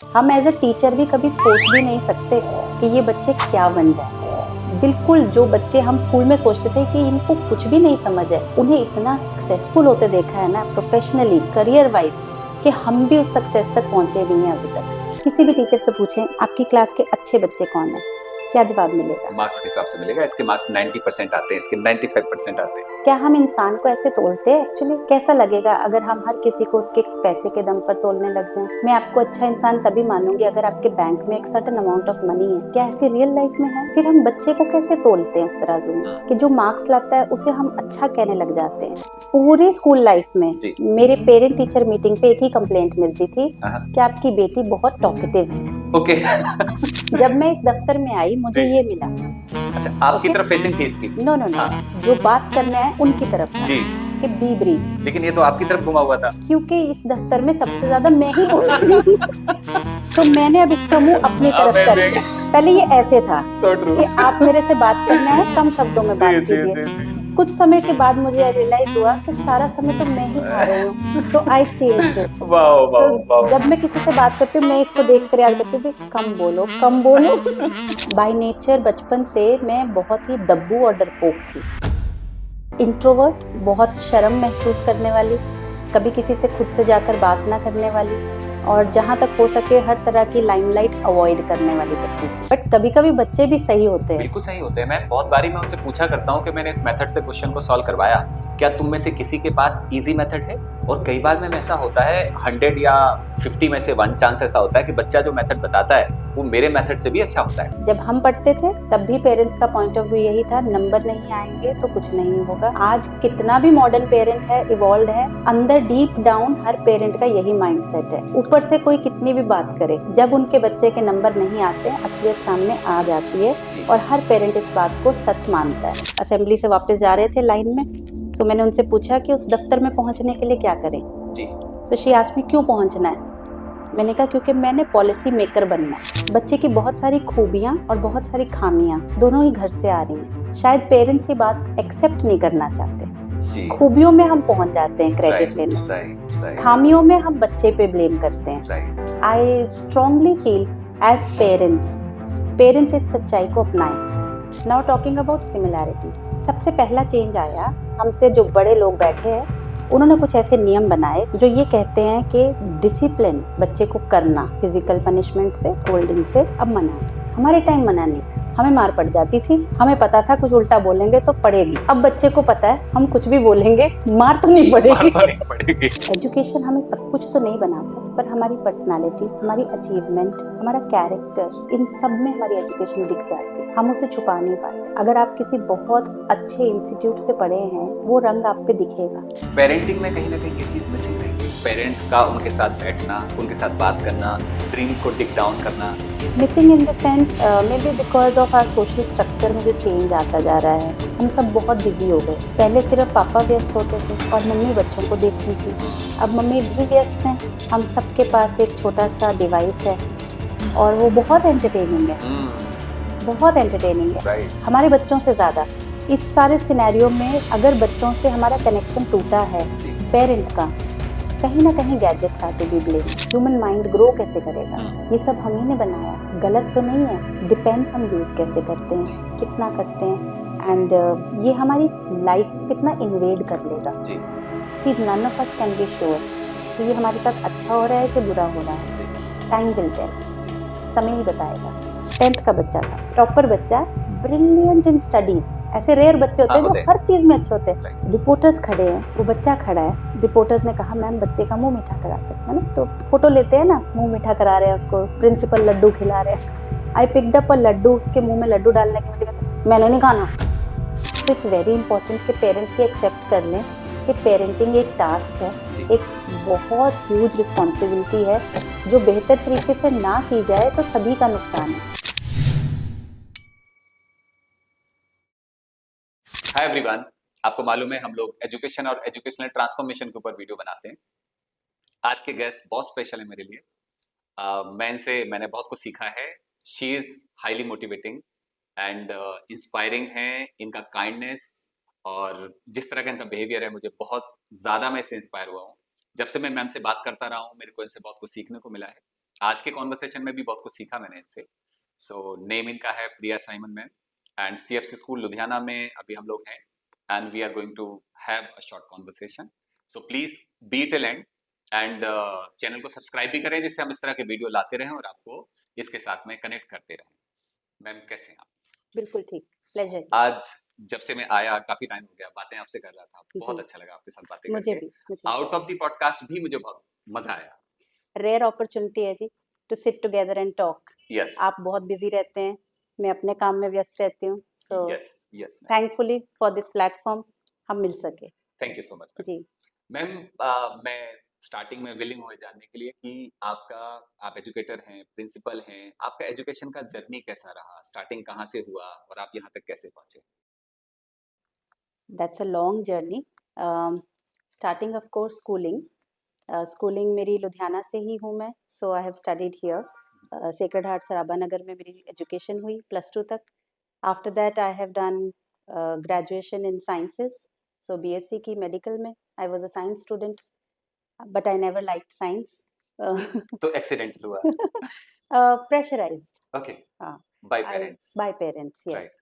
हम as a teacher भी कभी सोच भी नहीं सकते कि ये बच्चे क्या बन जाएंगे। बिल्कुल जो बच्चे हम स्कूल में सोचते थे कि इनको कुछ भी नहीं समझ है, उन्हें इतना सक्सेसफुल होते देखा है ना, प्रोफेशनली करियर वाइज, कि हम भी उस सक्सेस तक पहुंचे नहीं हैं अभी तक। किसी भी टीचर से पूछें आपकी क्लास के अच्छे बच्चे कौन है, क्या जवाब मिलेगा? मार्क्स के हिसाब से मिलेगा, इसके मार्क्स 90% आते हैं, इसके 95% आते हैं। क्या हम इंसान को ऐसे तोलते हैं? एक्चुअली कैसा लगेगा अगर हम हर किसी को उसके पैसे के दम पर तोलने लग जाएं? मैं आपको अच्छा इंसान तभी मानूंगी अगर आपके बैंक में एक सर्टेन अमाउंट ऑफ मनी है। क्या ऐसे रियल लाइफ में है? फिर हम बच्चे को कैसे तोलते हैं उस तराजू में कि जो मार्क्स लाता है उसे हम अच्छा कहने लग जाते हैं? पूरे स्कूल लाइफ में जी। मेरे पेरेंट टीचर मीटिंग पे एक ही कंप्लेंट मिलती थी हाँ। कि आपकी बेटी बहुत टॉकेटिव है। ओके। जब मैं इस दफ्तर में आई मुझे जी। ये मिला। अच्छा, आपकी ओके, तरफ फेसिंग थी इसकी? नो नो नो, हाँ। जो बात करना है उनकी तरफ था जी। कि बी ब्रीफ। लेकिन ये तो आपकी तरफ घुमा हुआ था। क्योंकि इस दफ्तर में सबसे ज्यादा मैं ही बोलती हूँ तो मैंने अब इसका मुंह अपनी तरफ कर Amazing. लिया। पहले ये ऐसे था So true. कि आप मेरे से बात करना है, कम शब्दों में बात जी जी कीजिए। जी जी। कुछ समय के बाद मुझे रियलाइज हुआ कि सारा समय तो मैं ही खा रही हूँ, so I changed it. Wow so wow wow. जब मैं किसी से बात करती हूँ मैं इसको देख कर याद करती हूँ भी कम बोलो कम बोलो। बाय नेचर बचपन से मैं बहुत ही दब्बू और डरपोक थी। इंट्रोवर्ट, बहुत शर्म महसूस करने वाली, कभी किसी से खुद से जाकर बात ना करने वाली, और जहाँ तक हो सके हर तरह की लाइमलाइट अवॉइड करने वाली बच्ची थी। बट कभी कभी बच्चे भी सही होते हैं। बिल्कुल सही होते हैं। मैं बहुत बारी मैं उनसे पूछा करता हूँ कि मैंने इस मेथड से क्वेश्चन को सॉल्व करवाया, क्या तुम में से किसी के पास इजी मेथड है? और कई बार में ऐसा होता है 100 या 50 में से 1 चांस ऐसा होता है कि बच्चा जो मेथड बताता है वो मेरे मेथड से भी अच्छा होता है। जब हम पढ़ते थे तब भी पेरेंट्स का पॉइंट ऑफ व्यू यही था, नंबर नहीं आएंगे तो कुछ नहीं होगा। आज कितना भी मॉडर्न पेरेंट है, इवॉल्व है, अंदर डीप डाउन हर पेरेंट का यही माइंडसेट है। ऊपर से कोई कितनी भी बात करे, जब उनके बच्चे के नंबर नहीं आते असलियत सामने आ जाती है और हर पेरेंट इस बात को सच मानता है। असेंबली से वापस जा रहे थे लाइन में, सो मैंने उनसे पूछा कि उस दफ्तर में पहुंचने के लिए क्या करें। जी। सो शी आस्क्ड मी क्यों पहुंचना है। मैंने कहा क्योंकि मैंने पॉलिसी मेकर बनना है। बच्चे की बहुत सारी खूबियां और बहुत सारी खामियां दोनों ही घर से आ रही हैं। शायद पेरेंट्स ये बात एक्सेप्ट नहीं करना चाहते। खूबियों में हम पहुंच जाते हैं क्रेडिट लेने, खामियों में हम बच्चे पे ब्लेम करते हैं। I strongly feel as parents इस सच्चाई को अपनाएं। नाउ टॉकिंग अबाउट सिमिलैरिटी, सबसे पहला चेंज आया हमसे जो बड़े लोग बैठे हैं, उन्होंने कुछ ऐसे नियम बनाए जो ये कहते हैं कि डिसिप्लिन बच्चे को करना, फिजिकल पनिशमेंट से, स्कोल्डिंग से अब मना है। हमारे टाइम मना नहीं था, हमें मार पड़ जाती थी, हमें पता था कुछ उल्टा बोलेंगे तो पड़ेगी। अब बच्चे को पता है हम कुछ भी बोलेंगे मार तो नहीं पड़ेगी। एजुकेशन हमें सब कुछ तो नहीं बनाता है, पर हमारी पर्सनालिटी, हमारी अचीवमेंट, हमारा कैरेक्टर, इन सब में हमारी एजुकेशन दिख जाती है। हम उसे छुपा नहीं पाते। अगर आप किसी बहुत अच्छे इंस्टीट्यूट से पढ़े हैं वो रंग आप पे दिखेगा। पेरेंटिंग में कहीं ना कहीं ये चीज मिसिंग रही है। पेरेंट्स का उनके साथ बैठना, उनके साथ बात करना, ड्रीम्स को टिक डाउन करना। Missing in the sense maybe because of our social structure में जो चेंज आता जा रहा है। हम सब बहुत बिजी हो गए। पहले सिर्फ पापा व्यस्त होते थे और मम्मी बच्चों को देखती थी। अब मम्मी भी व्यस्त हैं, हम सबके पास एक छोटा सा डिवाइस है और वो बहुत एंटरटेनिंग है, बहुत एंटरटेनिंग है, हमारे बच्चों से ज़्यादा। इस सारे सिनेरियो में अगर बच्चों से हमारा कनेक्शन टूटा है पेरेंट का, कहीं ना कहीं gadgets are to be blame. Human mind grow कैसे करेगा? ये सब हम ही ने बनाया, गलत तो नहीं है। डिपेंड्स हम यूज कैसे करते हैं, कितना करते हैं, एंड ये हमारी लाइफ को कितना इन्वेड कर लेगा। See none of us can be sure कि ये हमारे साथ अच्छा हो रहा है कि बुरा हो रहा है। टाइम विल टेल, समय ही बताएगा। 10th का बच्चा था, टॉपर बच्चा, ब्रिलियंट इन स्टडीज। ऐसे रेयर बच्चे होते हैं जो हर चीज में अच्छे होते हैं। रिपोर्टर्स खड़े हैं, वो बच्चा खड़ा है, रिपोर्टर्स ने कहा मैम बच्चे का मुंह मीठा करा सकते हैं ना, तो फोटो लेते हैं ना, मुंह मीठा करा रहे हैं उसको, प्रिंसिपल लड्डू खिला रहे हैं। I picked up a Laddu, उसके मुंह में लड्डू डालने की मुझे कहता मैंने नहीं खाना। तो इट्स वेरी इंपॉर्टेंट कि पेरेंट्स ये एक्सेप्ट कर लें कि पेरेंटिंग एक टास्क है, एक बहुत ह्यूज रिस्पॉन्सिबिलिटी है, जो बेहतर तरीके से ना की जाए तो सभी का नुकसान है। हाय एवरीवन, आपको मालूम है हम लोग एजुकेशन और एजुकेशनल ट्रांसफॉर्मेशन के ऊपर वीडियो बनाते हैं। आज के गेस्ट बहुत स्पेशल है मेरे लिए। मैंने बहुत कुछ सीखा है। She is highly motivating and inspiring है। इनका काइंडनेस और जिस तरह का इनका बिहेवियर है, मुझे बहुत ज़्यादा मैं इससे इंस्पायर हुआ हूँ। जब से मैं मैम से बात करता रहा हूँ, मेरे को इनसे बहुत कुछ सीखने को मिला है। आज के कॉन्वर्सेशन में भी बहुत कुछ सीखा मैंने इनसे। सो नेम इनका है Priya Simon ma'am and CFC school Ludhiana में अभी हम लोग हैं and we are going to have a short conversation. So please be till end and channel को सब्सक्राइब भी करें जिससे हम इस तरह के वीडियो लाते रहें और आपको इसके साथ में कनेक्ट करते रहें। मैम कैसे हैं आप? बिल्कुल ठीक, प्लेजर। आज जब से मैं आया काफी टाइम हो गया, बातें आपसे कर रहा था, बहुत जी, अच्छा लगा आपके साथ बातें मुझे करके। भी, मुझे आउट ऑफ द पॉडकास्ट भी मुझे बहुत मजा आया। रेयर अपॉर्चुनिटी है जी to sit together and talk. Yes आप बहुत बिजी रहते हैं, मैं अपने काम में व्यस्त रहती हूँ, so yes yes ma'am, thankfully for this platform हम मिल सके। Thank you so much ma'am. जी, मैम मैं स्टार्टिंग में विलिंग हुए जानने के लिए कि आप एजुकेटर हैं, प्रिंसिपल हैं, आपका एजुकेशन का जर्नी कैसा रहा, स्टार्टिंग कहाँ से हुआ और आप यहाँ तक कैसे पहुंचे? That's a long journey. Starting of course schooling, schooling मेरी लुधियाना से ही हूँ मैं, so I have studied here Sacred Heart Sarabha Nagar में मेरी एजुकेशन हुई +2 तक। After that I have done graduation in sciences, so BSc की मेडिकल में। I was a science student but I never liked science. तो एक्सीडेंटल हुआ? प्रेशराइज्ड, ओके, हाँ, by I parents, by parents, right. Yes,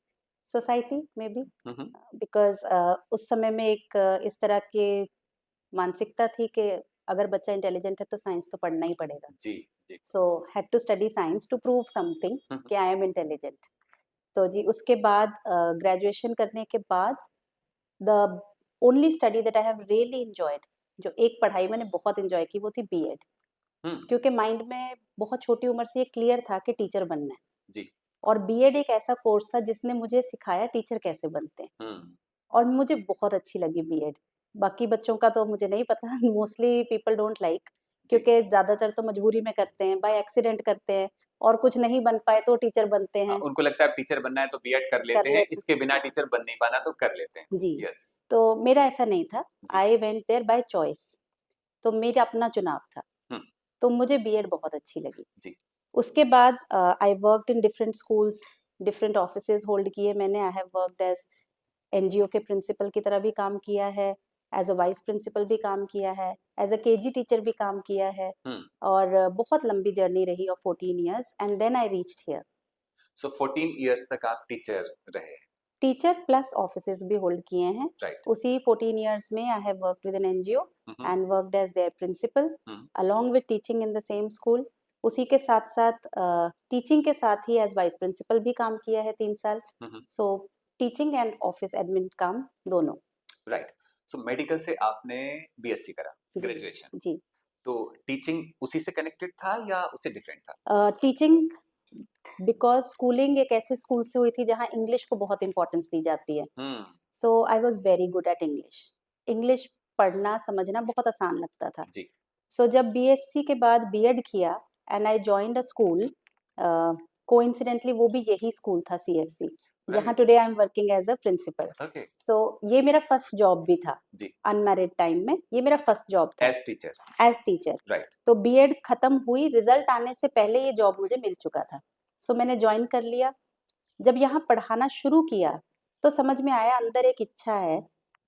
society में भी, हम्म, because उस समय में एक इस तरह के मानसिकता थी कि अगर बच्चा इंटेलिजेंट है तो साइंस तो पढ़ना ही पड़ेगा। जी जी। So had to study science to prove something hmm, कि आई एम इंटेलिजेंट। तो जी उसके बाद ग्रेजुएशन करने के बाद the only study that I have really enjoyed, जो एक पढ़ाई मैंने बहुत एंजॉय की, वो थी बीएड। हम्म, क्योंकि माइंड में बहुत छोटी उम्र से ये क्लियर था कि टीचर बनना है, जी। और बीएड एक ऐसा कोर्स था जिसने मुझे सिखाया टीचर कैसे बनते हैं, हम्म, और मुझे बहुत अच्छी लगी बीएड। बाकी बच्चों का तो मुझे नहीं पता, मोस्टली पीपल डोंट लाइक, जी। क्योंकि ज़्यादातर तो मजबूरी में करते हैं, बाय एक्सीडेंट करते हैं, और कुछ नहीं बन पाए तो टीचर बनते हैं, उनको लगता है टीचर बनना है तो बीएड कर कर लेते हैं, लेते इसके बिना टीचर बन नहीं पाना तो कर लेते हैं। जी। यस। तो मेरा ऐसा नहीं था, जी। I went there by choice, तो मेरा अपना चुनाव था, हम्म, तो मुझे बीएड बहुत अच्छी लगी। जी। उसके बाद I worked in different schools, different offices hold किए मैंने। I have worked as NGO के प्रिंसिपल की तरह भी काम किया है, एज अ वाइस प्रिंसिपल भी काम किया है, एज अ केजी टीचर भी काम किया है, हम्म। और बहुत लंबी जर्नी रही of 14 years, and then I reached here. So 14 years तक आप टीचर रहे? टीचर प्लस ऑफिसेज भी होल्ड किए हैं। राइट। उसी 14 इयर्स में I have worked with an NGO hmm, and worked as their principal hmm, along with teaching in the same school. उसी के साथ साथ टीचिंग के साथ ही एज वाइस प्रिंसिपल भी काम किया है 3 साल। Hmm, so teaching and office admin काम दोनों। राइट। सो मेडिकल से आपने बीएससी करा, जी, ग्रेजुएशन, जी। तो टीचिंग उसी से कनेक्टेड था या उससे डिफरेंट था? टीचिंग, बिकॉज स्कूलिंग एक ऐसे स्कूल से हुई थी जहाँ इंग्लिश को बहुत इंपॉर्टेंस दी जाती है, hmm, so I was very good at English. English पढ़ना समझना बहुत आसान लगता था। जी। सो जब बीएससी के बाद बीएड किया and I joined a school, coincidentally वो भी यही स्कूल था सीएफसी, जहाँ right. Today I am working as a principal. Okay. So ये मेरा फर्स्ट जॉब भी था, जी। अनमैरिड टाइम में ये मेरा फर्स्ट जॉब था as teacher. As teacher. Right. तो बीएड खत्म हुई, रिजल्ट आने से पहले ये जॉब मुझे मिल चुका था, सो मैंने ज्वाइन कर लिया। जब यहाँ पढ़ाना शुरू किया तो समझ में आया अंदर एक इच्छा है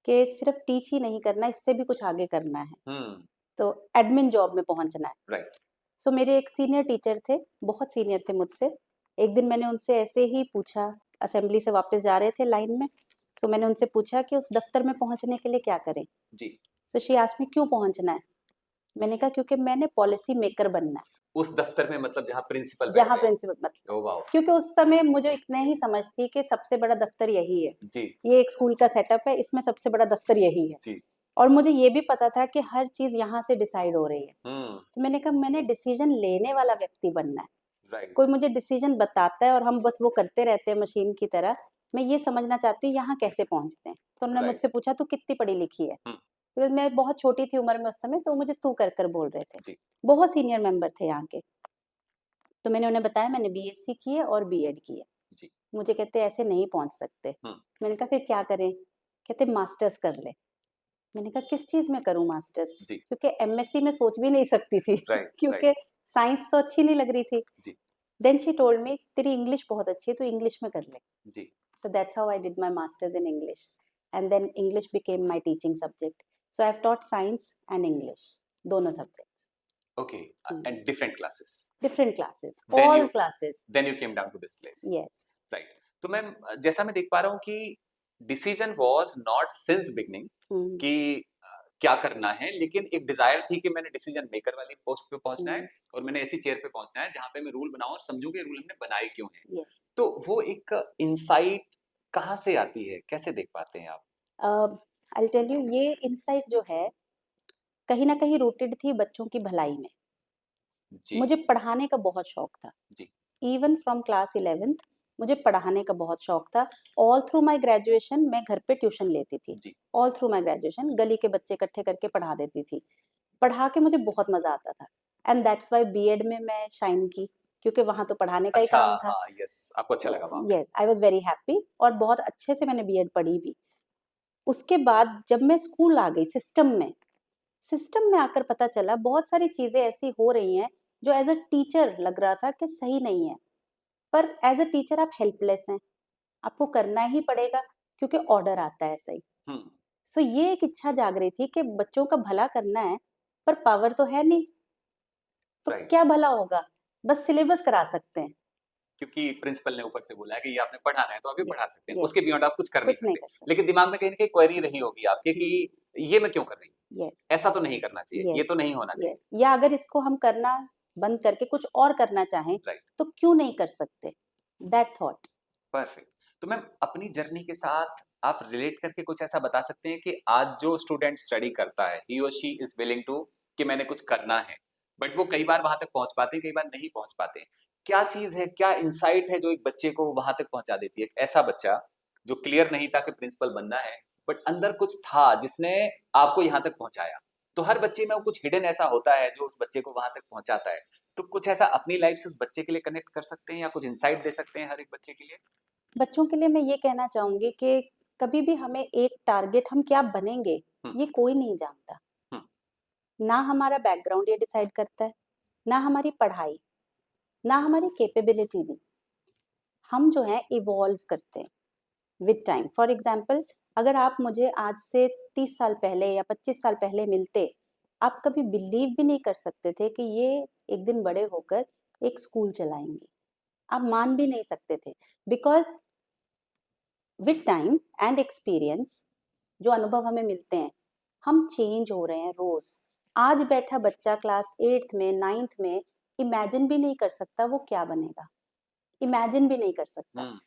कि सिर्फ टीच ही नहीं करना, इससे भी कुछ आगे करना है, हम्म, तो एडमिन जॉब में पहुंचना है। राइट। सो मेरे एक सीनियर टीचर थे, बहुत सीनियर थे मुझसे। एक दिन मैंने उनसे ऐसे ही पूछा, असेंबली से वापस जा रहे थे लाइन में, सो मैंने उनसे पूछा कि उस दफ्तर में पहुंचने के लिए क्या करें। जी। सो शी आस्क्ड मी क्यों पहुंचना है। मैंने कहा क्योंकि मैंने पॉलिसी मेकर बनना है, उस दफ्तर में मतलब जहाँ प्रिंसिपल जहाँ बैठे हैं? प्रिंसिपल मतलब, ओ वाओ। क्योंकि उस समय मुझे इतना ही समझ थी कि सबसे बड़ा दफ्तर यही है, जी ये एक स्कूल का सेटअप है, इसमें सबसे बड़ा दफ्तर यही है। जी। और मुझे ये भी पता था कि हर चीज यहाँ से डिसाइड हो रही है। हम्म, तो मैंने कहा मैंने डिसीजन लेने वाला व्यक्ति बनना है, राइट। कोई मुझे डिसीजन बताता है और हम बस वो करते रहते हैं मशीन की तरह। मैं ये समझना चाहती हूँ यहाँ कैसे पहुँचते हैं। तो उन्होंने राइट। मुझसे पूछा तू कितनी पढ़ी लिखी है, हम्म, बिकॉज मैं बहुत छोटी थी उम्र में उस समय, तो मुझे तू कर कर बोल रहे थे। जी। बहुत सीनियर मेंबर थे यहाँ के। तो मैंने उन्हें बताया मैंने बीएससी की है और बीएड की है। जी। मुझे कहते ऐसे नहीं पहुंच सकते। हम्म, मैंने कहा फिर क्या करें। कहते मास्टर्स कर ले। मैंने कहा किस चीज में करूं मास्टर्स, जी। क्योंकि एमएससी में सोच भी नहीं सकती थी राइट क्योंकि राइट। साइंस तो अच्छी नहीं लग रही थी। जी देन शी टोल्ड मी तेरी इंग्लिश बहुत अच्छी है, तो इंग्लिश में कर ले। जी। So that's how I did my masters in English, and then English became my teaching subject. So I have taught science and English, दोनों subject. Okay, and different classes. different classes, Then all you classes. then you came down to this place. Yes. Right. तो ma'am जैसा मैं देख पा रहा हूँ कि decision was not since beginning hmm, कि क्या करना है, लेकिन एक डिजायर थी कि मैंने डिसीजन मेकर वाली पोस्ट पे पहुंचना है और मैंने ऐसी चेयर पे पहुंचना है जहां पे मैं रूल बनाऊं और समझूं कि रूल हमने बनाए क्यों हैं। yes. तो वो एक इंसाइट कहाँ से आती है, कैसे देख पाते हैं आप? I'll tell you, ये इंसाइट जो है कहीं ना कहीं रूटेड थी बच्चों की भलाई में। जी मुझे पढ़ाने का बहुत शौक था। जी इवन फ्रॉम क्लास 11th मुझे पढ़ाने का बहुत शौक था। ऑल थ्रू माय ग्रेजुएशन मैं घर पे ट्यूशन लेती थी। जी ऑल थ्रू माय ग्रेजुएशन गली के बच्चे इकट्ठे करके पढ़ा देती थी। पढ़ा के मुझे बहुत मजा आता था एंड दैट्स व्हाई बीएड में मैं शाइन की, क्योंकि वहां तो पढ़ाने का ही अच्छा, काम था। हाँ, यस, आपको अच्छा लगा वहां पे। Yes, I was very happy और बहुत अच्छे से मैंने बीएड पढ़ी भी। उसके बाद जब मैं स्कूल आ गई सिस्टम में आकर पता चला बहुत सारी चीजें ऐसी हो रही हैं जो एज अ टीचर लग रहा था कि सही नहीं है, पर एज अ टीचर आप हेल्पलेस हैं, आपको करना ही पड़ेगा क्योंकि ऑर्डर आता है सही। हम्म सो ये एक इच्छा जाग रही थी कि बच्चों का भला करना है, पर पावर तो है नहीं, तो राइट, क्या भला होगा, बस सिलेबस करा सकते हैं। क्योंकि प्रिंसिपल ने ऊपर से बोला है कि ये आपने पढ़ाना है तो अभी यस, पढ़ा सकते हैं, यस, उसके बियॉन्ड आप कुछ कर नहीं कुछ नहीं सकते। कर सकते। लेकिन दिमाग में कहीं ना कहीं क्वेरी रही होगी आपके कि ये मैं क्यों कर रही हूँ, यस, ऐसा तो नहीं करना चाहिए, ये यस, तो नहीं होना चाहिए। यस, या अगर इसको हम करना बंद करके कुछ और करना चाहें राइट, तो क्यों नहीं कर सकते, दैट थॉट। परफेक्ट। तो मैम अपनी जर्नी के साथ आप रिलेट करके कुछ ऐसा बता सकते हैं कि आज जो स्टूडेंट स्टडी करता है, ही और शी इज विलिंग टू कि मैंने कुछ करना है, बट वो कई बार वहां तक पहुंच पाते हैं, कई बार नहीं पहुंच पाते हैं। क्या चीज है, क्या इंसाइट है जो एक बच्चे को वहां तक पहुंचा देती है? ऐसा बच्चा जो क्लियर नहीं था कि प्रिंसिपल बनना है, बट अंदर कुछ था जिसने आपको यहाँ तक पहुंचाया। तो हर बच्चे में वो कुछ हिडन ऐसा होता है जो उस बच्चे को वहां तक पहुंचाता है। तो कुछ ऐसा अपनी लाइफ से उस बच्चे के लिए कनेक्ट कर सकते हैं या कुछ इंसाइट दे सकते हैं हर एक बच्चे के लिए? बच्चों के लिए मैं ये कहना चाहूंगी कि कभी भी हमें एक टारगेट, हम क्या बनेंगे हम्म ये कोई नहीं जानता। हम्म ना हमारा बैकग्राउंड ये डिसाइड करता है, ना हमारी पढ़ाई, ना हमारी कैपेबिलिटी भी। हम जो है इवॉल्व करते हैं विद टाइम। फॉर एग्जाम्पल, अगर आप मुझे आज से 30 साल पहले या 25 साल पहले मिलते, आप कभी बिलीव भी नहीं कर सकते थे कि ये एक दिन बड़े होकर एक स्कूल चलाएंगे। आप मान भी नहीं सकते थे, because with time and experience जो अनुभव हमें मिलते हैं, हम चेंज हो रहे हैं रोज। आज बैठा बच्चा क्लास 8th में 9th में इमेजिन भी नहीं कर सकता वो क्या बनेगा, इमेजिन भी नहीं कर सकता। हम्म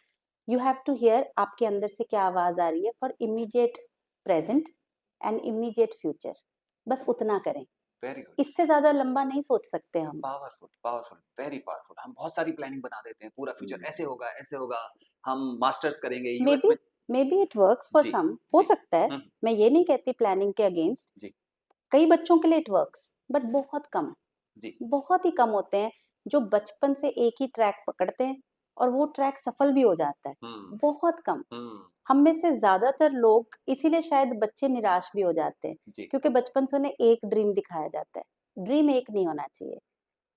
यू हैव टू हियर आपके अंदर से क्या आवाज आ रही है for immediate present and immediate future, बस उतना करें। वेरी गुड, इससे ज्यादा लंबा नहीं सोच सकते हम। Powerful, powerful, very powerful. हम बहुत सारी प्लानिंग बना देते हैं, पूरा फ्यूचर ऐसे होगा, ऐसे होगा, हम मास्टर्स करेंगे मे यूएस बी में। May be it works for जी सम, हो जी सकता है। मैं ये नहीं कहती प्लानिंग के अगेंस्ट, जी कई बच्चों के लिए इट वर्क्स, बट बहुत कम, जी बहुत ही कम होते हैं जो बचपन से एक ही ट्रैक पकड़ते हैं और वो ट्रैक सफल भी हो जाता है। हम्म बहुत कम। हम्म हम में से ज्यादातर लोग, इसीलिए शायद बच्चे निराश भी हो जाते हैं, जी क्योंकि बचपन से उन्हें एक ड्रीम दिखाया जाता है। ड्रीम एक नहीं होना चाहिए।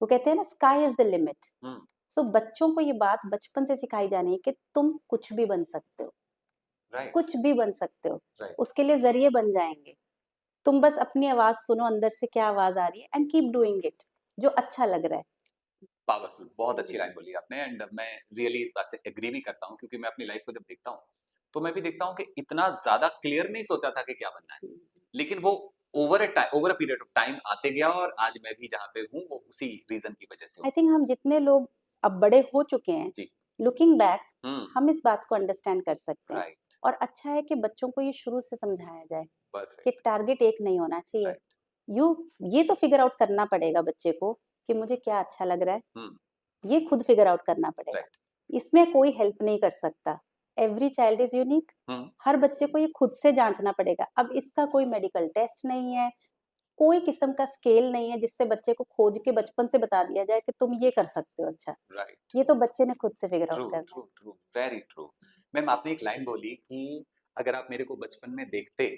वो कहते हैं ना, स्काई इज द लिमिट। हम्म सो बच्चों को ये बात बचपन से सिखाई जानी है कि तुम कुछ भी बन सकते हो, राइट कुछ भी बन सकते हो, राइट, उसके लिए जरिए बन जाएंगे। तुम बस अपनी आवाज सुनो, अंदर से क्या आवाज आ रही है, एंड कीप डूइंग इट, जो अच्छा लग रहा है। पावरफुल, बहुत अच्छी लाइन बोली आपने। एंड मैं रियली इस बात से एग्री भी करता हूँ, क्योंकि मैं अपनी लाइफ को जब देखता हूँ तो मैं भी देखता हूँ कि इतना ज्यादा क्लियर नहीं सोचा था कि क्या बनना है, लेकिन वो over a period of time आते गया और आज मैं भी जहाँ पे हूँ वो उसी रीजन की वजह से आई हूँ। थिंक हम जितने लोग अब बड़े हो चुके हैं, जी, लुकिंग बैक, हम्म, हम इस बात को अंडरस्टैंड कर सकते हैं। राइट, और अच्छा है कि बच्चों को ये शुरू से समझाया जाए कि परफेक्ट, टारगेट एक नहीं होना चाहिए। राइट, यू ये तो फिगर आउट करना पड़ेगा बच्चे को कि मुझे क्या अच्छा लग रहा है, हम्म, ये खुद फिगर आउट करना पड़ेगा। राइट, इसमें कोई हेल्प नहीं कर सकता। Every child is unique. Hmm, हर बच्चे को ये खुद से जांचना पड़ेगा। अब इसका कोई मेडिकल टेस्ट नहीं है, कोई किस्म का स्केल नहीं है जिससे बच्चे को खोज के बचपन से बता दिया जाए कि तुम ये कर सकते हो। अच्छा, राइट, ये तो बच्चे ने खुद से फिगर आउट ट्रू करना ट्रू है। True, very true. मैम आपने एक लाइन बोली कि अगर आप मेरे को बचपन में देखते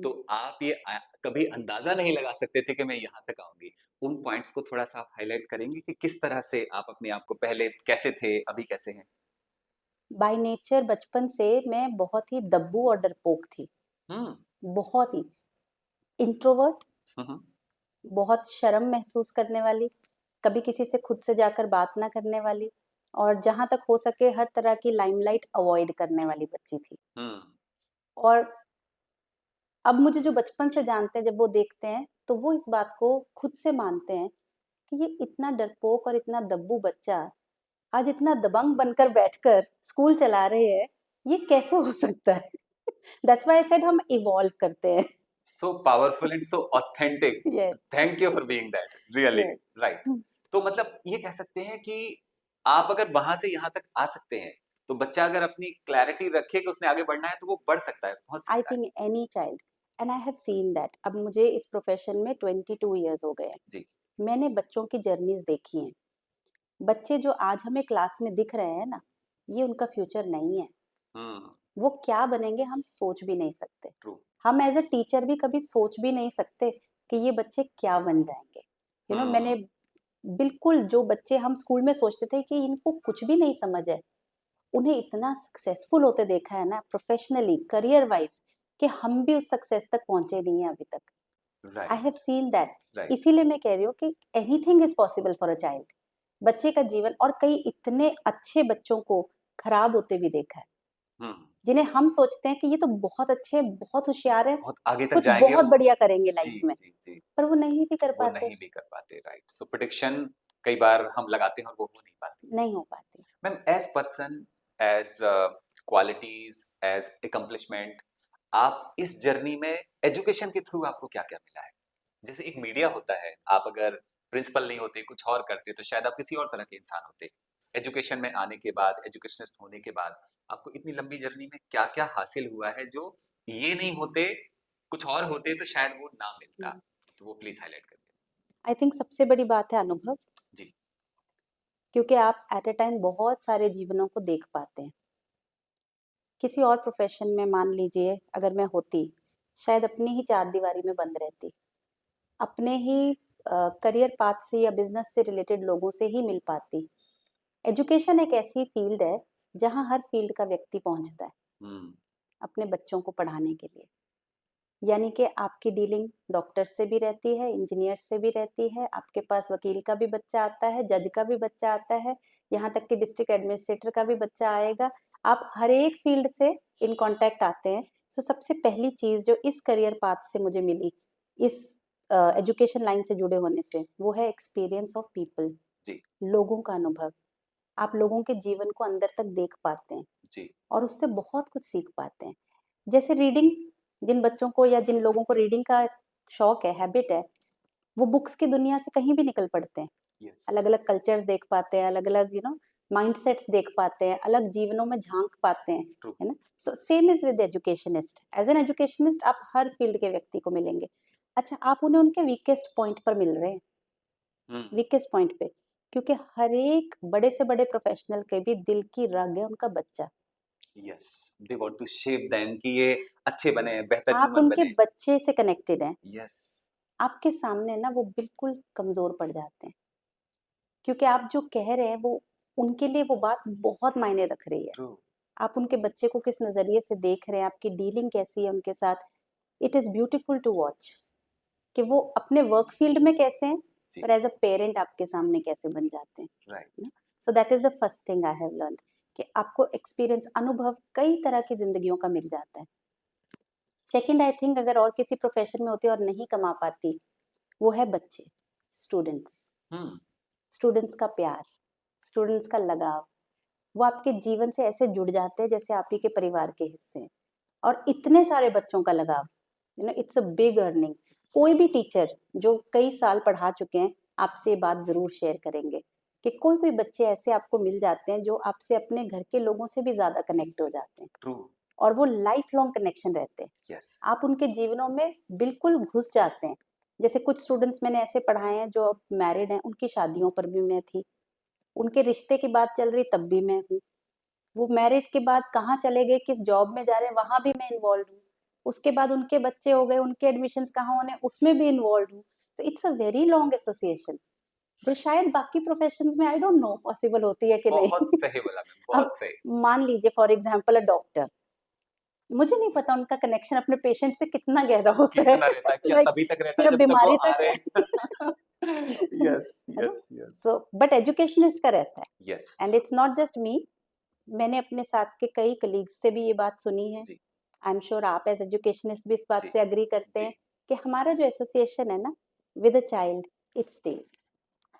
तो आप ये कभी अंदाजा नहीं लगा सकते थे कि मैं यहाँ तक आऊंगी। उन पॉइंट्स को थोड़ा सा आप हाईलाइट करेंगे कि किस तरह से आप अपने आप को पहले कैसे थे, अभी कैसे हैं? बाय नेचर बचपन से मैं बहुत ही दब्बू और डरपोक थी, हम्म बहुत ही इंट्रोवर्ट। हम्म बहुत शर्म महसूस करने वाली, कभी किसी से खुद से जाकर बात ना करने वाली, और जहाँ तक हो सके हर तरह की लाइमलाइट अवॉइड करने वाली बच्ची थी। हम्म। और अब मुझे जो बचपन से जानते हैं, जब वो देखते हैं तो वो इस बात को खुद से मानते हैं कि ये इतना डरपोक और इतना दब्बू बच्चा आज इतना दबंग बनकर बैठकर स्कूल चला रहे हैं, ये कैसे हो सकता है? दैट्स व्हाई आई सेड हम इवॉल्व करते हैं। So powerful and so authentic. Yes, Thank you for being that. Really, yes. right. तो मतलब ये कह सकते हैं कि आप अगर वहां से यहाँ तक आ सकते हैं, तो बच्चा अगर अपनी क्लैरिटी रखे कि उसने आगे बढ़ना है, तो वो बढ़ सकता है, पहुंच आई सकता है। Think any child, and I have seen that. अब मुझे इस प्रोफेशन में 22 इयर्स हो गए हैं। जी। मैंने बच्चों की जर्नीज देखी हैं। बच्चे जो आज हमें क्लास में दिख रहे हैं ना, ये उनका फ्यूचर नहीं है। हम्म। वो क्या बनेंगे हम सोच भी नहीं सकते। ट्रू। हम एज अ टीचर भी कभी सोच भी नहीं सकते कि ये बच्चे क्या बन जाएंगे। मैंने बिल्कुल, जो बच्चे हम स्कूल में सोचते थे कि इनको कुछ भी नहीं समझ है, उन्हें इतना सक्सेसफुल होते देखा है ना, प्रोफेशनली, करियर वाइज, कि हम भी उस सक्सेस तक पहुंचे नहीं हैं अभी तक। I have right, seen that. Right. इसीलिए मैं कह रही हूँ कि anything is possible for a child. बच्चे का जीवन, और कई इतने अच्छे बच्चों को खराब होते भी देखा है, हम्म। जिन्हें हम सोचते हैं कि ये तो बहुत अच्छे, बहुत होशियार है, बहुत आगे तक कुछ जाएंगे बहुत वो। बढ़िया करेंगे जी, लाइफ में, जी, जी। पर वो नहीं भी कर वो पाते, नहीं भी कर पाते, राइट। सो प्रिडिक्शन कई बार हम लगाते हैं और वो हो नहीं पाती। नहीं हो पाते। Ma'am, as person, as qualities, as accomplishment, आप इस जर्नी में एजुकेशन के थ्रू आपको क्या क्या मिला है? जैसे एक मीडिया होता है, आप अगर प्रिंसिपल नहीं होते, कुछ और करते, तो शायद आप किसी और तरह के इंसान होते। एजुकेशन में आने के बाद, एजुकेशनिस्ट होने के बाद, आपको इतनी लंबी जर्नी में क्या क्या हासिल हुआ है जो ये नहीं होते, कुछ और होते तो शायद वो ना मिलता। तो वो प्लीज हाईलाइट करिए। आई थिंक सबसे बड़ी बात है अनुभव, जी। क्योंकि आप एट अ टाइम बहुत सारे जीवनों को देख पाते हैं। किसी और प्रोफेशन में मान लीजिए अगर मैं होती, शायद अपनी ही चार दीवारी में बंद रहती, अपने ही करियर पाथ से या बिजनेस से रिलेटेड लोगों से ही मिल पाती। एजुकेशन एक ऐसी फील्ड है जहाँ हर फील्ड का व्यक्ति पहुंचता है हम्म। अपने बच्चों को पढ़ाने के लिए। यानी कि आपकी डीलिंग डॉक्टर से भी रहती है, इंजीनियर से भी रहती है, आपके पास वकील का भी बच्चा आता है, जज का भी बच्चा आता है, यहाँ तक कि डिस्ट्रिक्ट एडमिनिस्ट्रेटर का भी बच्चा आएगा। आप हर एक फील्ड से इन कांटेक्ट आते हैं। तो सबसे पहली चीज जो इस करियर पाथ से मुझे मिली, इस एजुकेशन लाइन से जुड़े होने से, वो है एक्सपीरियंस ऑफ पीपल। जी, लोगों का अनुभव। आप लोगों के जीवन को अंदर तक देख पाते हैं जी। और उससे बहुत कुछ सीख पाते हैं। जैसे रीडिंग, जिन बच्चों को या जिन लोगों को रीडिंग का शौक है, हैबिट है, वो बुक्स की दुनिया से कहीं भी निकल पड़ते हैं। यस। अलग अलग कल्चर्स देख पाते हैं, अलग अलग माइंडसेट्स देख पाते हैं, अलग जीवनों में झांक पाते हैं, ट्रू। है ना। So same is with educationist. As an educationist आप हर फील्ड के व्यक्ति को मिलेंगे। अच्छा, आप उन्हें उनके वीकेस्ट पॉइंट पर मिल रहे हैं, हम्म। वीकेस्ट पॉइंट पे, क्योंकि हर एक बड़े से बड़े प्रोफेशनल के भी दिल की रग है उनका बच्चा। Yes, they want to shape them कि ये अच्छे बने, बेहतर आप ह्यूमन उनके बने। बच्चे से कनेक्टेड हैं। यस। आपके सामने ना वो बिल्कुल कमजोर पड़ जाते हैं, क्योंकि आप जो कह रहे हैं वो उनके लिए वो बात बहुत मायने रख रही है। ट्रू। आप उनके बच्चे को किस नजरिए से देख रहे हैं, आपकी डीलिंग कैसी है उनके साथ, it is beautiful to watch. कि वो अपने वर्क फील्ड में कैसे हैं, जी। पर एज अ पेरेंट आपके सामने कैसे बन जाते हैं। Right. So that is the first thing I have learned, कि आपको एक्सपीरियंस, अनुभव कई तरह की जिंदगियों का मिल जाता है। सेकंड, आई थिंक अगर और किसी प्रोफेशन में होती और नहीं कमा पाती, वो है बच्चे, स्टूडेंट्स। हम्म। स्टूडेंट्स का प्यार, स्टूडेंट्स का लगाव, वो आपके जीवन से ऐसे जुड़ जाते हैं जैसे आप ही के परिवार के हिस्से हैं। और इतने सारे बच्चों का लगाव, इट्स अ बिग अर्निंग। कोई भी टीचर जो कई साल पढ़ा चुके हैं आपसे ये बात जरूर शेयर करेंगे कि कोई कोई बच्चे ऐसे आपको मिल जाते हैं जो आपसे अपने घर के लोगों से भी ज्यादा कनेक्ट हो जाते हैं, ट्रू। और वो लाइफ लॉन्ग कनेक्शन रहते हैं। यस। आप उनके जीवनों में बिल्कुल घुस जाते हैं। जैसे कुछ स्टूडेंट्स मैंने ऐसे पढ़ाए हैं जो अब मैरिड हैं, उनकी शादियों पर भी मैं थी, उनके रिश्ते की बात चल रही तब भी मैं हूँ, वो मैरिड के बाद कहाँ चले गए, किस जॉब में जा रहे हैं, वहां भी मैं इन्वॉल्व हूँ। उसके बाद उनके बच्चे हो गए, उनके एडमिशन्स कहाँ होने, उसमें भी इन्वॉल्व हूँ। तो it's a very long association, जो शायद बाकी प्रोफेशंस में आई डोंट नो पॉसिबल होती है कि बहुत नहीं। सही बोला मैम, अब बहुत सही। मान लीजिए फॉर एग्जांपल अ डॉक्टर, मुझे नहीं पता उनका कनेक्शन अपने पेशेंट से कितना गहरा होता है। कितना रहता है, क्या लाइक तभी तक रहता है सिर्फ जब तक वो बीमारी आ तक रहे हैं। यस है ना? Yes yes so but educationist का रहता है, yes and it's not just me, मैंने अपने साथ के कई कलीग्स से भी ये बात सुनी है। जी आई एम श्योर आप एज एजुकेशनिस्ट भी इस बात जी से एग्री करते हैं जी कि हमारा जो एसोसिएशन है ना with a child, it stage,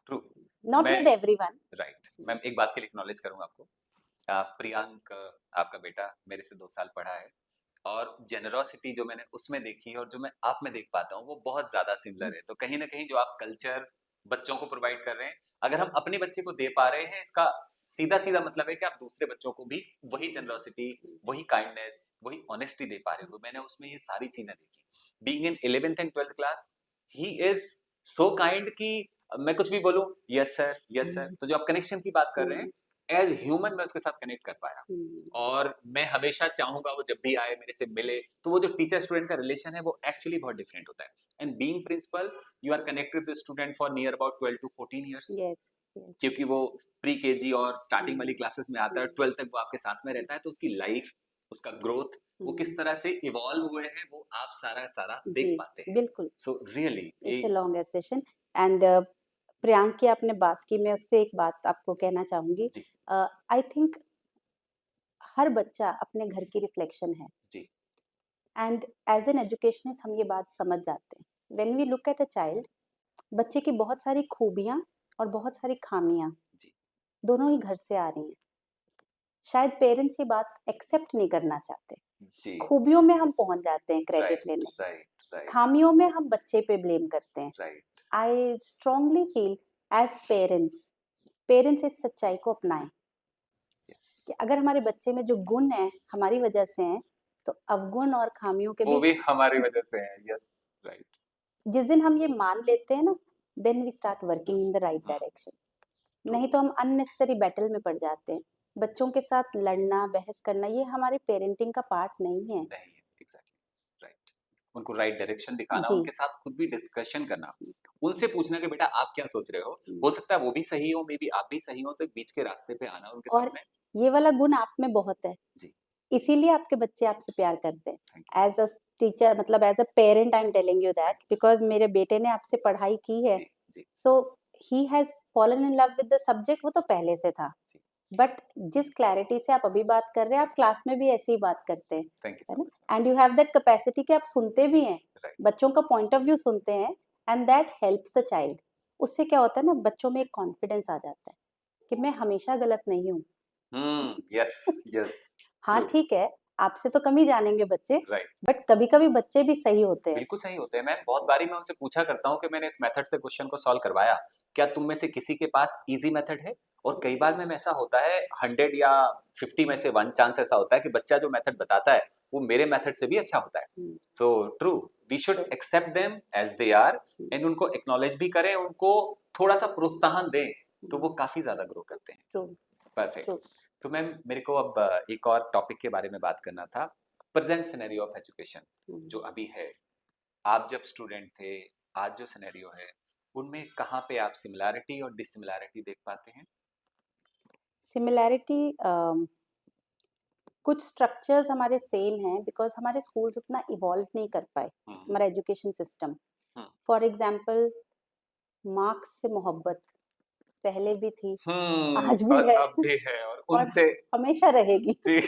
true not मैं विद एवरीवन। राइट मैम एक बात के लिए एक्नॉलेज करूंगा आपको प्रियांक आपका बेटा मेरे से 2 साल बड़ा है और जेनरोसिटी जो मैंने उसमें देखी है और जो मैं आप में देख पाता हूँ वो बहुत ज्यादा सिमिलर है तो कहीं ना कहीं जो आप कल्चर बच्चों को प्रोवाइड कर रहे हैं अगर हम अपने बच्चे को दे पा रहे हैं इसका सीधा सीधा मतलब है कि आप दूसरे बच्चों को भी वही जेनरोसिटी वही काइंडनेस वही ऑनेस्टी दे पा रहे हो तो मैंने उसमें ये सारी चीजें देखी being in 11th and 12th class he is so kind कि मैं कुछ भी बोलूं यस सर तो जो आप कनेक्शन की बात कर रहे हैं एज ह्यूमन मैं उसके साथ कनेक्ट कर पाया और मैं हमेशा चाहूंगा वो जब भी आए मेरे से मिले तो वो जो टीचर स्टूडेंट का रिलेशन है वो एक्चुअली बहुत डिफरेंट होता है and being principal you are connected with student for near about 12 to 14 years yes, yes. क्योंकि वो प्री केजी और स्टार्टिंग वाली क्लासेस में आता है 12th तक वो आपके साथ में रहता है तो उसकी लाइफ उसका ग्रोथ वो किस तरह से इवॉल्व हुए हैं वो आप सारा सारा देख जी, पाते हैं बिल्कुल। So really it's a long session, and Priyank की आपने बात की, मैं उससे एक बात आपको कहना चाहूँगी। जी आई थिंक हर बच्चा अपने घर की रिफ्लेक्शन है, जी एंड एज एन एजुकेशनिस्ट हम ये बात समझ जाते हैं। When we look at a child, बच्चे की बहुत सारी खूबियाँ और बहुत सारी खामियाँ जी दोनों ही घर से आ रही हैं। शायद पेरेंट्स ये बात एक्सेप्ट नहीं करना चाहते। जी खूबियों में हम पहुँच जाते हैं क्रेडिट राइट लेने, राइट राइट खामियों में हम बच्चे पे ब्लेम करते हैं। Right I strongly feel as parents, parents इस सच्चाई को अपनाएं यस कि अगर हमारे बच्चे में जो गुण है हमारी वजह से हैं, तो अवगुण और खामियों के वो भी भी हमारी वजह से है यस राइट जिस दिन हम ये मान लेते हैं ना, then we start working in the right direction. True नहीं तो हम अननेसेसरी बैटल में पड़ जाते हैं। बच्चों के साथ लड़ना, बहस करना, ये हमारे पेरेंटिंग का पार्ट नहीं है। नहीं है एग्जैक्टली राइट उनको राइट डायरेक्शन दिखाना जी। उनके साथ खुद भी डिस्कशन करना उनसे पूछना कि बेटा आप क्या सोच रहे हो हम्म। हो सकता है वो भी सही हो मे बी आप भी सही हो तो एक बीच के रास्ते पे आना उनके और साथ में ये वाला गुण आप में बहुत है, जी इसीलिए आपके बच्चे आपसे प्यार करते हैं। Thank you as a teacher, मतलब as a parent, I am telling you that thank you because मेरे बेटे ने आपसे पढ़ाई की है, जी जी so he has fallen in love with the subject. वो तो पहले से था, जी बट जिस क्लैरिटी से आप अभी बात कर रहे हैं, आप क्लास में भी ऐसे ही बात करते हैं, थैंक यू है सो ना? Much and you have that capacity कि आप सुनते भी हैं, राइट बच्चों का पॉइंट ऑफ व्यू सुनते हैं, and that helps the child. उससे क्या होता है ना, बच्चों में एक कॉन्फिडेंस आ जाता है कि मैं हमेशा गलत नहीं हूँ। यस यस हाँ, ट्रू ठीक है, आपसे तो कम ही जानेंगे बच्चे, राइट बट कभी-कभी बच्चे भी सही होते हैं। बिल्कुल सही होते हैं मैं बहुत बारी मैं उनसे पूछा करता हूँ कि मैंने इस मेथड से क्वेश्चन को सॉल्व करवाया क्या तुम में से किसी के पास इजी मेथड है और कई बार में ऐसा होता है 100 या 50 में से 1 चांस ऐसा होता है कि बच्चा जो मेथड बताता है वो मेरे मेथड से भी अच्छा होता है हुँ, so true we should true, accept them as they are and उनको एक्नॉलेज भी करें उनको थोड़ा सा प्रोत्साहन दें तो वो काफी ज्यादा ग्रो करते हैं ट्रू, परफेक्ट ट्रू। तो मैम मेरे को अब एक और टॉपिक के बारे में बात करना था प्रेजेंट सिनेरियो ऑफ एजुकेशन हुँ। जो अभी है आप जब स्टूडेंट थे आज जो सिनेरियो है उनमें कहाँ पे आप सिमिलैरिटी और डिसिमिलैरिटी देख पाते हैं सिमिलैरिटी कुछ स्ट्रक्चर्स हमारे सेम हैं बिकॉज़ हमारे स्कूल्स उतना इवॉल्व नहीं कर पाए, हम्म हमारा education system. Hmm for example, marks से मोहब्बत पहले भी थी, आज भी और है अब भी है और और उनसे हमेशा रहेगी। जी ये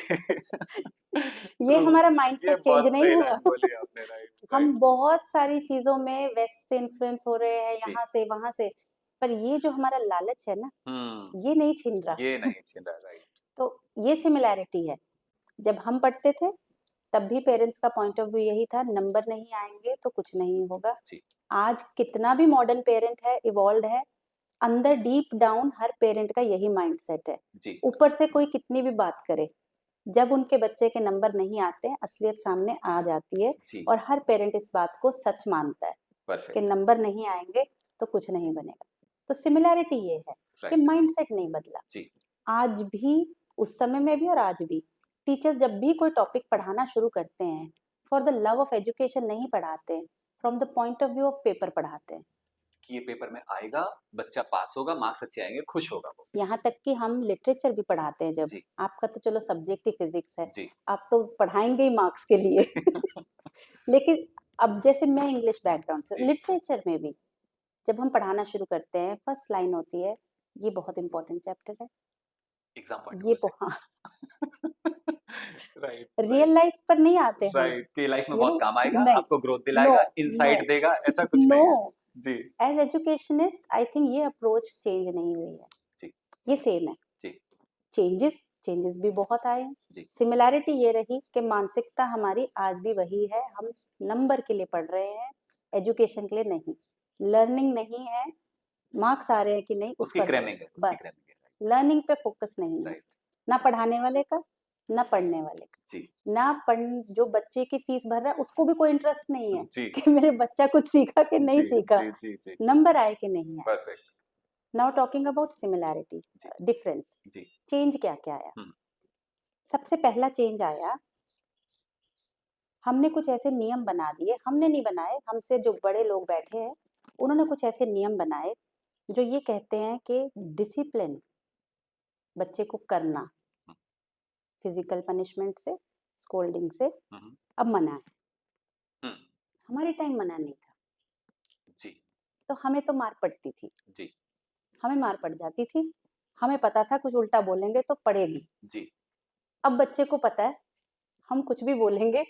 ट्रू हमारा ये माइंडसेट चेंज बहुत नहीं सही हुआ। लाइन बोली आपने राइट हम राइट बहुत सारी चीज़ों में वेस्ट से इन्फ्लुएंस हो रहे हैं, जी यहाँ से, वहाँ से, पर ये जो हमारा लालच है ना, हम्म ये नहीं छिन रहा। ये नहीं छीन रहा राइट तो ये सिमिलैरिटी है। जब हम पढ़ते थे, तब भी पेरेंट्स का पॉइंट ऑफ व्यू यही था, नंबर नहीं आएँगे तो कुछ नहीं होगा। जी आज कितना भी मॉडर्न पेरेंट है, इवॉल्व्ड है, अंदर डीप डाउन हर पेरेंट का यही माइंडसेट है। जी ऊपर से कोई कितनी भी बात करे, जब उनके बच्चे के नंबर नहीं आते हैं, असलियत सामने आ जाती है, जी और हर पेरेंट इस बात को सच मानता है कि परफेक्ट नंबर नहीं आएँगे तो कुछ नहीं बनेगा। तो सिमिलैरिटी ये है कि राइट माइंडसेट नहीं बदला। जी आज भी, उस समय में भी और आज भी, टीचर्स जब भी कोई टॉपिक पढ़ाना शुरू करते हैं, for the love of education नहीं पढ़ाते हैं, from the point of view of paper पढ़ाते हैं। कि ये पेपर में आएगा बच्चा पास होगा मार्क्स अच्छे आएंगे खुश होगा वो यहाँ तक कि हम लिटरेचर भी पढ़ाते हैं जब, जी आपका तो चलो सब्जेक्ट ही फिज़िक्स है, जी आप तो पढ़ाएँगे ही मार्क्स के लिए। लेकिन अब जैसे मैं इंग्लिश बैकग्राउंड से, जी लिटरेचर में भी जब हम पढ़ाना शुरू करते हैं फर्स्ट लाइन होती है, ये बहुत इंपॉर्टेंट चैप्टर है, एग्जाम पॉइंट ये ऑफ व्यू से। राइट, रियल लाइफ पर नहीं आते हम, राइट, कि लाइफ में यू बहुत नो। काम आएगा, नहीं, आपको ग्रोथ नो, दिलाएगा, नो, इनसाइट देगा, ऐसा कुछ नो, नहीं है। जी, एज एजुकेशनिस्ट आई थिंक ये अप्रोच चेंज नहीं हुई है, जी, ये सेम है। जी, चेंजेस चेंजेस भी बहुत आए हैं, जी, सिमिलैरिटी ये रही कि मानसिकता हमारी आज भी वही है, हम नंबर के लिए पढ़ रहे हैं, एजुकेशन के लिए नहीं, लर्निंग नहीं है, मार्क्स आ रहे हैं कि नहीं उस उसकी पर क्रैमिंग है, उसकी बस, क्रैमिंग है। लर्निंग पे फोकस नहीं है, राइट, ना पढ़ाने वाले का, ना पढ़ने वाले का, जी, ना पढ़ जो बच्चे की फीस भर रहा है उसको भी कोई इंटरेस्ट नहीं है जी, कि मेरे बच्चा कुछ सीखा कि नहीं जी, सीखा, जी, जी, जी, नंबर आए कि नहीं आए। Perfect, now talking about similarity, जी, डिफरेंस, जी, चेंज क्या क्या आया। हुँ, सबसे पहला चेंज आया, हमने कुछ ऐसे नियम बना दिए, हमने नहीं बनाए, हमसे जो बड़े लोग बैठे हैं उन्होंने कुछ ऐसे नियम बनाए जो ये कहते हैं कि डिसिप्लिन बच्चे को करना, हुँ, फिजिकल पनिशमेंट से, स्कोल्डिंग से हुँ, हुँ, अब मना है। हुँ, हमारे टाइम मना नहीं था, जी, तो हमें तो मार पड़ती थी, जी, हमें मार पड़ जाती थी, हमें पता था कुछ उल्टा बोलेंगे तो पड़ेगी। जी, अब बच्चे को पता है हम कुछ भी बोलेंगे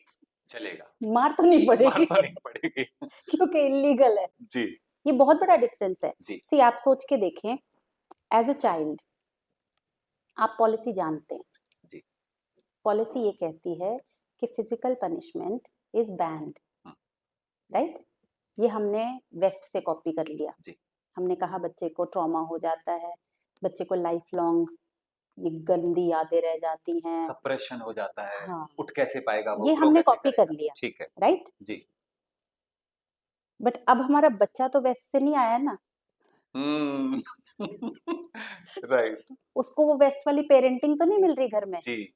चलेगा, मार तो नहीं मार पड़ेगी तो नहीं पड़ेगी। क्योंकि इलीगल है। जी, ये बहुत बड़ा डिफरेंस है। जी, सी आप सोच के देखें, एज अ चाइल्ड आप पॉलिसी जानते हैं, जी, पॉलिसी ये कहती है कि physical punishment is band, hmm, right. ये हमने वेस्ट से कॉपी कर लिया, जी, हमने कहा बच्चे को ट्रॉमा हो जाता है, बच्चे को लाइफ लॉन्ग ये गंदी यादें रह जाती हैं। सप्रेशन हो जाता है, हाँ, उठ कैसे पाएगा वो, ये ग्रो हमने कैसे कॉपी कर करेगा? लिया, ठीक है, राइट। जी। बट अब हमारा बच्चा तो वेस्ट से नहीं आया ना, हुँ, राइट, उसको वो वेस्ट वाली पेरेंटिंग तो नहीं मिल रही घर में, जी,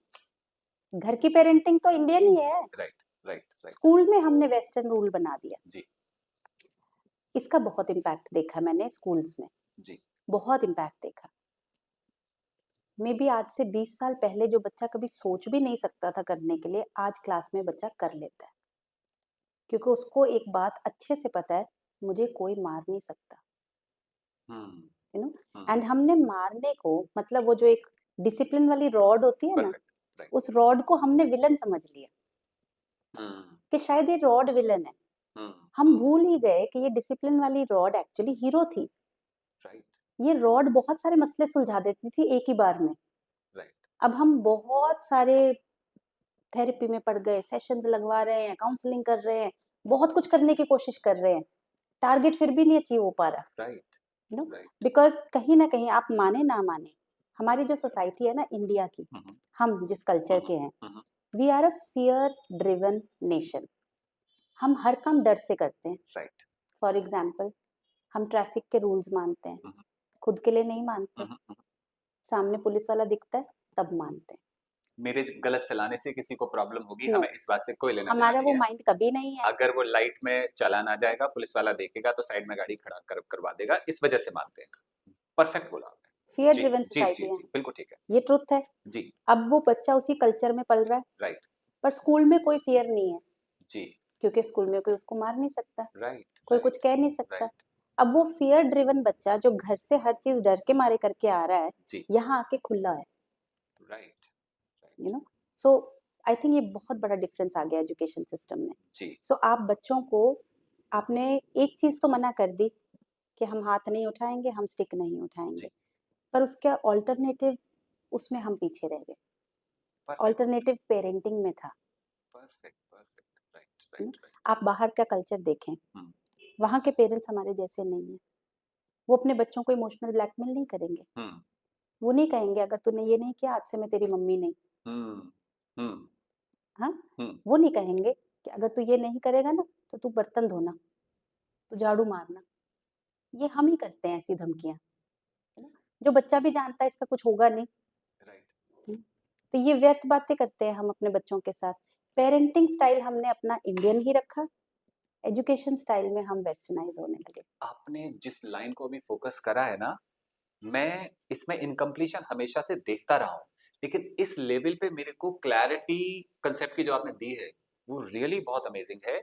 घर की पेरेंटिंग तो इंडियन ही है। राइट, राइट, राइट, स्कूल में हमने वेस्टर्न रूल बना दिया, जी, इसका बहुत इम्पैक्ट देखा मैंने स्कूल्स में, जी, बहुत इम्पैक्ट देखा। मे बी आज से 20 साल पहले जो बच्चा कभी सोच भी नहीं सकता था करने के लिए, आज क्लास में बच्चा कर लेता है, क्योंकि उसको एक बात अच्छे से पता है, मुझे कोई मार नहीं सकता, हुँ, यू नो। हुँ, एंड हमने मारने को मतलब वो जो एक डिसिप्लिन वाली रॉड होती है ना, परफेक्ट, राइट, उस रॉड को हमने विलन समझ लिया हुँ, कि शायद ये रॉड विलन है। हुँ, हम हुँ, भूल ही गए कि ये डिसिप्लिन वाली रॉड एक्चुअली हीरो थी। राइट, ये रॉड बहुत सारे मसले सुलझा देती थी एक ही बार में। राइट, अब हम बहुत सारे थेरेपी में पड़ गए, सेशंस लगवा रहे हैं, काउंसलिंग कर रहे हैं, बहुत कुछ करने की कोशिश कर रहे हैं, टारगेट फिर भी नहीं अचीव हो पा रहा, right, you know. Right, because कहीं ना कहीं आप माने ना माने, हमारी जो सोसाइटी है ना इंडिया की, हुँ, हुँ, हम जिस हुँ, कल्चर हुँ, के हैं, हुँ, हुँ, we are a fear driven nation. हम हर काम डर से करते हैं। राइट, फॉर एग्जाम्पल, हम ट्रैफिक के रूल्स मानते हैं, हुँ, हुँ, खुद के लिए नहीं हुँ, मानते, हुँ, हुँ, सामने पुलिस वाला दिखता है तब मानते मेरे गलत चलाने से किसी को प्रॉब्लम होगी, हैं। नो, हमें इस बात से कोई लेना-देना हमारा नहीं वो है। माइंड कभी नहीं है। अगर वो लाइट में चालान आ जाएगा, पुलिस वाला देखेगा तो साइड में गाड़ी खड़ा करवा देगा, इस वजह से मानते हैं। परफेक्ट बोला आपने। फियर जी, ड्रिवन जी, जी, सोसाइटी है, जी, बिल्कुल ठीक है। ये ट्रुथ है। जी, अब वो बच्चा उसी कल्चर में पल रहा है, राइट, पर स्कूल में कोई फियर नहीं है, जी, क्योंकि स्कूल में कोई उसको मार नहीं सकता, राइट, कोई कुछ राइट, कह नहीं सकता। राइट, अब वो फियर ड्रिवन बच्चा जो घर से हर चीज डर के मारे करके आ रहा है, जी, यहाँ आके खुला है, right, you right, no. So I think ये बहुत बड़ा डिफरेंस आ गया एजुकेशन सिस्टम में। जी, सो आप बच्चों को, आपने एक चीज तो मना कर दी कि हम हाथ नहीं उठाएंगे, हम स्टिक नहीं जी, उठाएंगे, पर उसका ऑल्टरनेटिव, उसमें हम पीछे रह गए। परफेक्ट, ऑल्टरनेटिव पेरेंटिंग में था, perfect, perfect, right, you know. Right, right, आप बाहर का कल्चर देखें, हुँ, वहाँ के पेरेंट्स हमारे जैसे नहीं हैं। वो अपने बच्चों को इमोशनल ब्लैकमेल नहीं करेंगे। हुँ, वो नहीं कहेंगे अगर तूने ये नहीं किया आज से मैं तेरी मम्मी नहीं, हुँ, हुँ, हाँ? हुँ, वो नहीं कहेंगे कि अगर तू ये नहीं करेगा ना तो तू बर्तन धोना, तू झाड़ू मारना। ये हम ही करते हैं ऐसी धमकियाँ, है ना? जो बच्चा भी जानता है इसका कुछ होगा नहीं। राइट, हुँ। तो ये व्यर्थ बातें करते हैं हम अपने बच्चों के साथ। पेरेंटिंग स्टाइल हमने अपना इंडियन ही रखा, एजुकेशन स्टाइल में हम वेस्टर्नाइज़ होने लगे। आपने जिस लाइन को अभी फ़ोकस करा है ना, मैं इसमें इनकम्प्लीशन हमेशा से देखता रहा हूँ, लेकिन इस लेवल पे मेरे को क्लैरिटी कांसेप्ट की जो आपने दी है, वो रियली बहुत अमेजिंग है।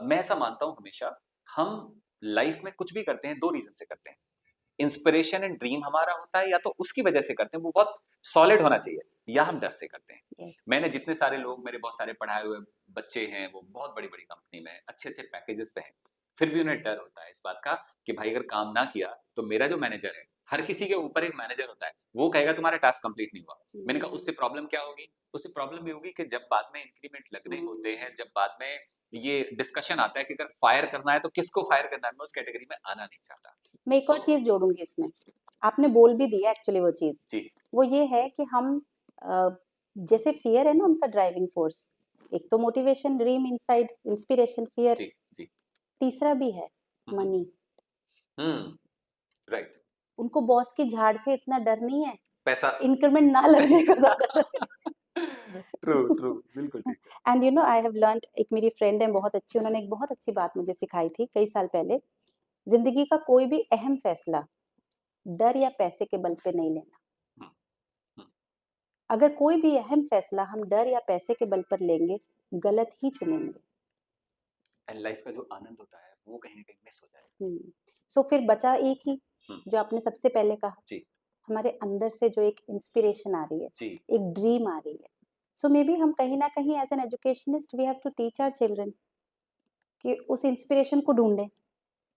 मैं ऐसा मानता हूँ हमेशा, हम लाइफ में कुछ भी करते हैं दो रीजन से करते हैं। इंस्पिरेशन एंड ड्रीम हमारा होता है या तो उसकी वजह से करते हैं, वो बहुत सॉलिड होना चाहिए, या हम डर से करते हैं। यस। मैंने जितने सारे लोग, मेरे बहुत सारे पढ़ाए हुए बच्चे हैं, वो बहुत बड़ी बड़ी कंपनी में अच्छे अच्छे पैकेजेस पे हैं, फिर भी उन्हें डर होता है इस बात का कि भाई अगर काम ना किया तो मेरा जो मैनेजर है, हर किसी के ऊपर एक मैनेजर होता है, वो कहेगा तुम्हारा टास्क कंप्लीट नहीं हुआ। मैंने कहा उससे प्रॉब्लम क्या होगी? उससे प्रॉब्लम ये होगी कि जब बाद में इंक्रीमेंट लगने होते हैं, जब बाद में ये डिस्कशन आता है कि अगर फायर करना है तो किसको फायर करना है, मैं उस कैटेगरी में आना नहीं चाहता। मैं एक और So- चीज जोड़ूंगी इसमें, आपने बोल भी दिया एक्चुअली वो चीज, जी वो ये है कि हम जैसे फियर है ना उनका ड्राइविंग फोर्स, एक तो motivation, dream, inside, inspiration, fear, जी जी। तीसरा भी है हम्म मनी। राइट। उनको बॉस की झाड़ से इतना डर नहीं है, पैसा। इंक्रीमेंट ना लगने का ज्यादा डर ट्रू ट्रू, बिल्कुल ठीक है। And you know I have learned, एक मेरी फ्रेंड है बहुत अच्छी, उन्होंने एक बहुत अच्छी बात मुझे सिखाई थी कई साल पहले, जिंदगी का कोई भी अहम फैसला डर या पैसे के बल पे नहीं लेना। हम्म, हम्म। अगर कोई भी अहम फैसला हम डर या पैसे के बल पर लेंगे, गलत ही चुनेंगे। एंड लाइफ का जो आनंद होता है वो कहीं ना कहीं मिस हो जाएगा। सो फिर बचा एक ही, हम्म, जो आपने सबसे पहले कहा, जी हमारे अंदर से जो एक इंस्पिरेशन आ रही है, जी। एक ड्रीम आ रही है। सो मे बी हम कहीं ना कहीं as an educationist we have to teach our children कि उस इंस्पिरेशन को ढूंढें,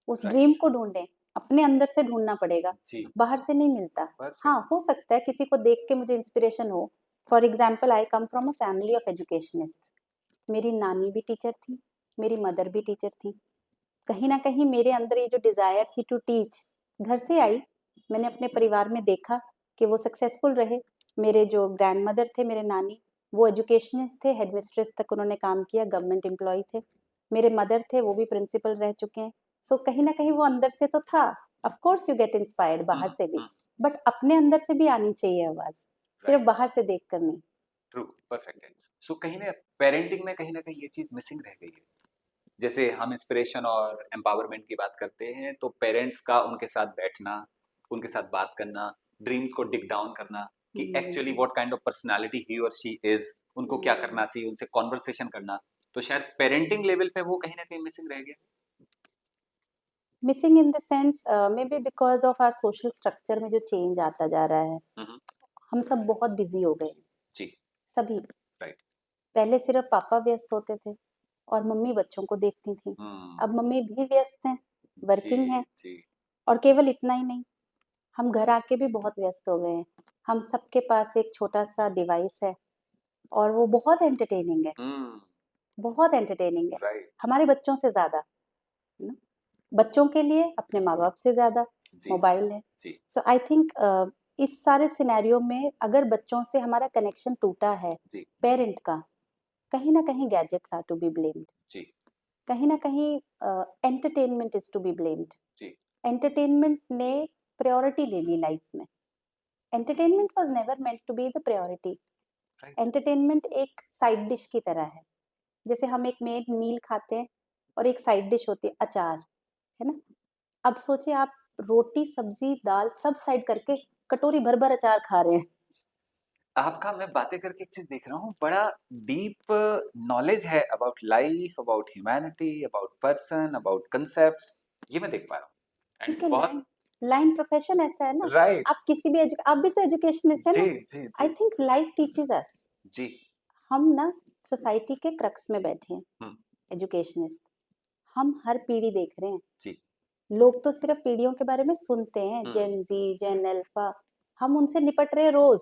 उस राइट। ड्रीम को ढूंढें, अपने अंदर से ढूंढना पड़ेगा, जी। बाहर से नहीं मिलता। परफेक्ट। हाँ, हो सकता है किसी को देख के मुझे इंस्पिरेशन हो। For example I come from a family of educationist, मेरी नानी भी टीचर थी, मेरी मदर भी टीचर थी। कहीं ना कहीं मेरे अंदर ये जो डिजायर थी टू टीच घर से आई। मैंने अपने परिवार में देखा कि वो सक्सेसफुल रहे। मेरे जो ग्रैंड मदर थे, मेरे नानी, वो एजुकेशनिस्ट थे, हेडमिस्ट्रेस तक उन्होंने काम किया, गवर्नमेंट एम्प्लॉय थे। मेरे मदर थे, वो भी प्रिंसिपल रह चुके हैं। सो कहीं ना कहीं वो अंदर से तो था। Of course you get inspired बाहर से भी, बट अपने अंदर से भी आनी चाहिए आवाज, सिर्फ राइट। बाहर से देख कर नहीं। ट्रू, परफेक्ट है। सो कहीं ना पेरेंटिंग में कहीं ना कहीं ये चीज मिसिंग रह गई है। जैसे हम इंस्पिरेशन और एम्पावरमेंट की बात करते हैं तो पेरेंट्स का उनके साथ बैठना, उनके साथ बात करना, ड्रीम्स को डिग डाउन करना कि actually what kind of personality he और शी इज, उनको क्या करना चाहिए, उनसे कॉन्वर्सेशन करना, तो शायद पेरेंटिंग लेवल पे वो कहीं ना कहीं मिसिंग रह गया। Missing in the sense maybe because of our social structure में जो चेंज आता जा रहा है, हम्म, हम सब बहुत बिजी हो गए हैं, जी सभी। राइट। पहले सिर्फ पापा व्यस्त होते थे और मम्मी बच्चों को देखती थी। अब मम्मी भी व्यस्त हैं, जी वर्किंग है। जी। और केवल इतना ही नहीं, हम घर आके भी बहुत व्यस्त हो गए हैं। हम सबके पास एक छोटा सा डिवाइस है और वो बहुत एंटरटेनिंग है, हम्म। बहुत एंटरटेनिंग है, राइट। हमारे बच्चों से ज्यादा। है ना? बच्चों के लिए अपने माँ बाप से ज्यादा जी मोबाइल है। जी सो आई थिंक इस सारे सिनेरियो में अगर बच्चों से हमारा कनेक्शन टूटा है जी पेरेंट का, कहीं ना कहीं gadgets are to be blamed, जी कहीं ना कहीं entertainment is to be blamed. जी। एंटरटेनमेंट ने प्रायोरिटी ले ली लाइफ में। Entertainment was never meant to be the priority. Right. Entertainment एक साइड डिश की तरह है, जैसे हम एक मेन मील खाते हैं और एक साइड डिश होती है अचार, है ना? अब सोचिए आप रोटी सब्जी दाल सब साइड करके कटोरी भर भर अचार खा रहे हैं। आपका मैं बातें करके एक चीज देख रहा हूँ, बड़ा डीप नॉलेज है about life, about humanity, about person, about concepts, ये मैं देख पा रहा हूँ एंड क्योंकि बहुत। लाइन लाइन प्रोफेशन ऐसा है ना। राइट। आप किसी भी आप भी तो एजुकेशनिस्ट है जी ना। जी आई जी थिंक लाइफ टीचेस अस। जी। हम ना सोसाइटी के क्रक्स में बैठे हैं, हम्म, एजुकेशनिस्ट। हम हर पीढ़ी देख रहे हैं। जी। लोग तो सिर्फ पीढ़ियों के बारे में सुनते हैं, हम्म। जेन जी, जेन अल्फा, हम उनसे निपट रहे हैं रोज।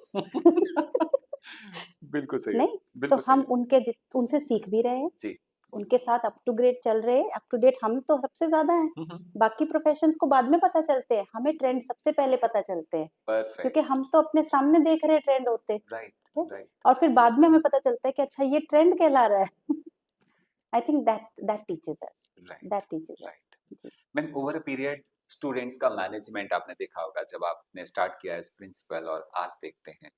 बिल्कुल सही है। नहीं, तो बिल्कुल सही हम है। उनसे सीख भी रहे हैं, जी। उनके साथ अप टू ग्रेड चल रहे हैं। अप टू डेट हम तो सबसे ज्यादा हैं। बाकी प्रोफेशंस को बाद में पता चलते हैं, हमें ट्रेंड सबसे पहले पता चलते हैं, क्योंकि परफेक्ट। हम तो अपने सामने देख रहे हैं ट्रेंड होते हैं। राइट ठीक है? राइट और फिर बाद में हमें पता चलता है कि अच्छा ये ट्रेंड कहला रहा है। I think that teaches us, that right teaches us. Right. जी। Ma'am over a period students का मैनेजमेंट आपने देखा होगा, जब आपने स्टार्ट किया एज प्रिंसिपल और आज देखते हैं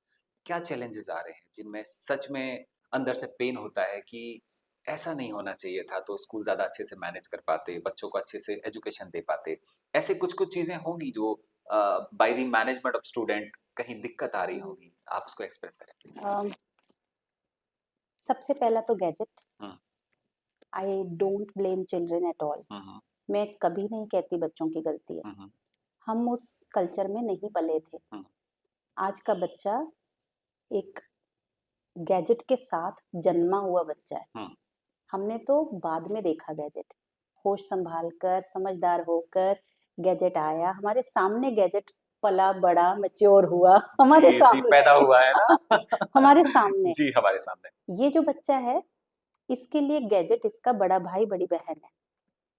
क्या चैलेंजेस आ रहे हैं जिनमें सच में अंदर से पेन होता है कि ऐसा नहीं होना चाहिए था, तो स्कूल ज़्यादा अच्छे से मैनेज कर पाते, बच्चों को अच्छे से एजुकेशन दे पाते। ऐसे कुछ कुछ चीज़ें होंगी जो by the management of student कहीं दिक्कत आ रही होगी, आप उसको एक्सप्रेस करें प्लीज। अम, सबसे पहला तो gadget. Hmm I don't blame children at all. मैं कभी नहीं कहती बच्चों की गलती है, हम्म, हम उस कल्चर में नहीं पले थे। हम्म, आज का बच्चा एक गैजेट के साथ जन्मा हुआ बच्चा है। हम्म, हमने तो बाद में देखा गैजेट, होश संभाल कर समझदार होकर गैजेट आया हमारे सामने, गैजेट पला बड़ा मैच्योर हुआ हमारे जी जी, पैदा सामने हुआ है ना। हमारे सामने। जी, हमारे सामने। ये जो बच्चा है, इसके लिए गैजेट इसका बड़ा भाई बड़ी बहन है।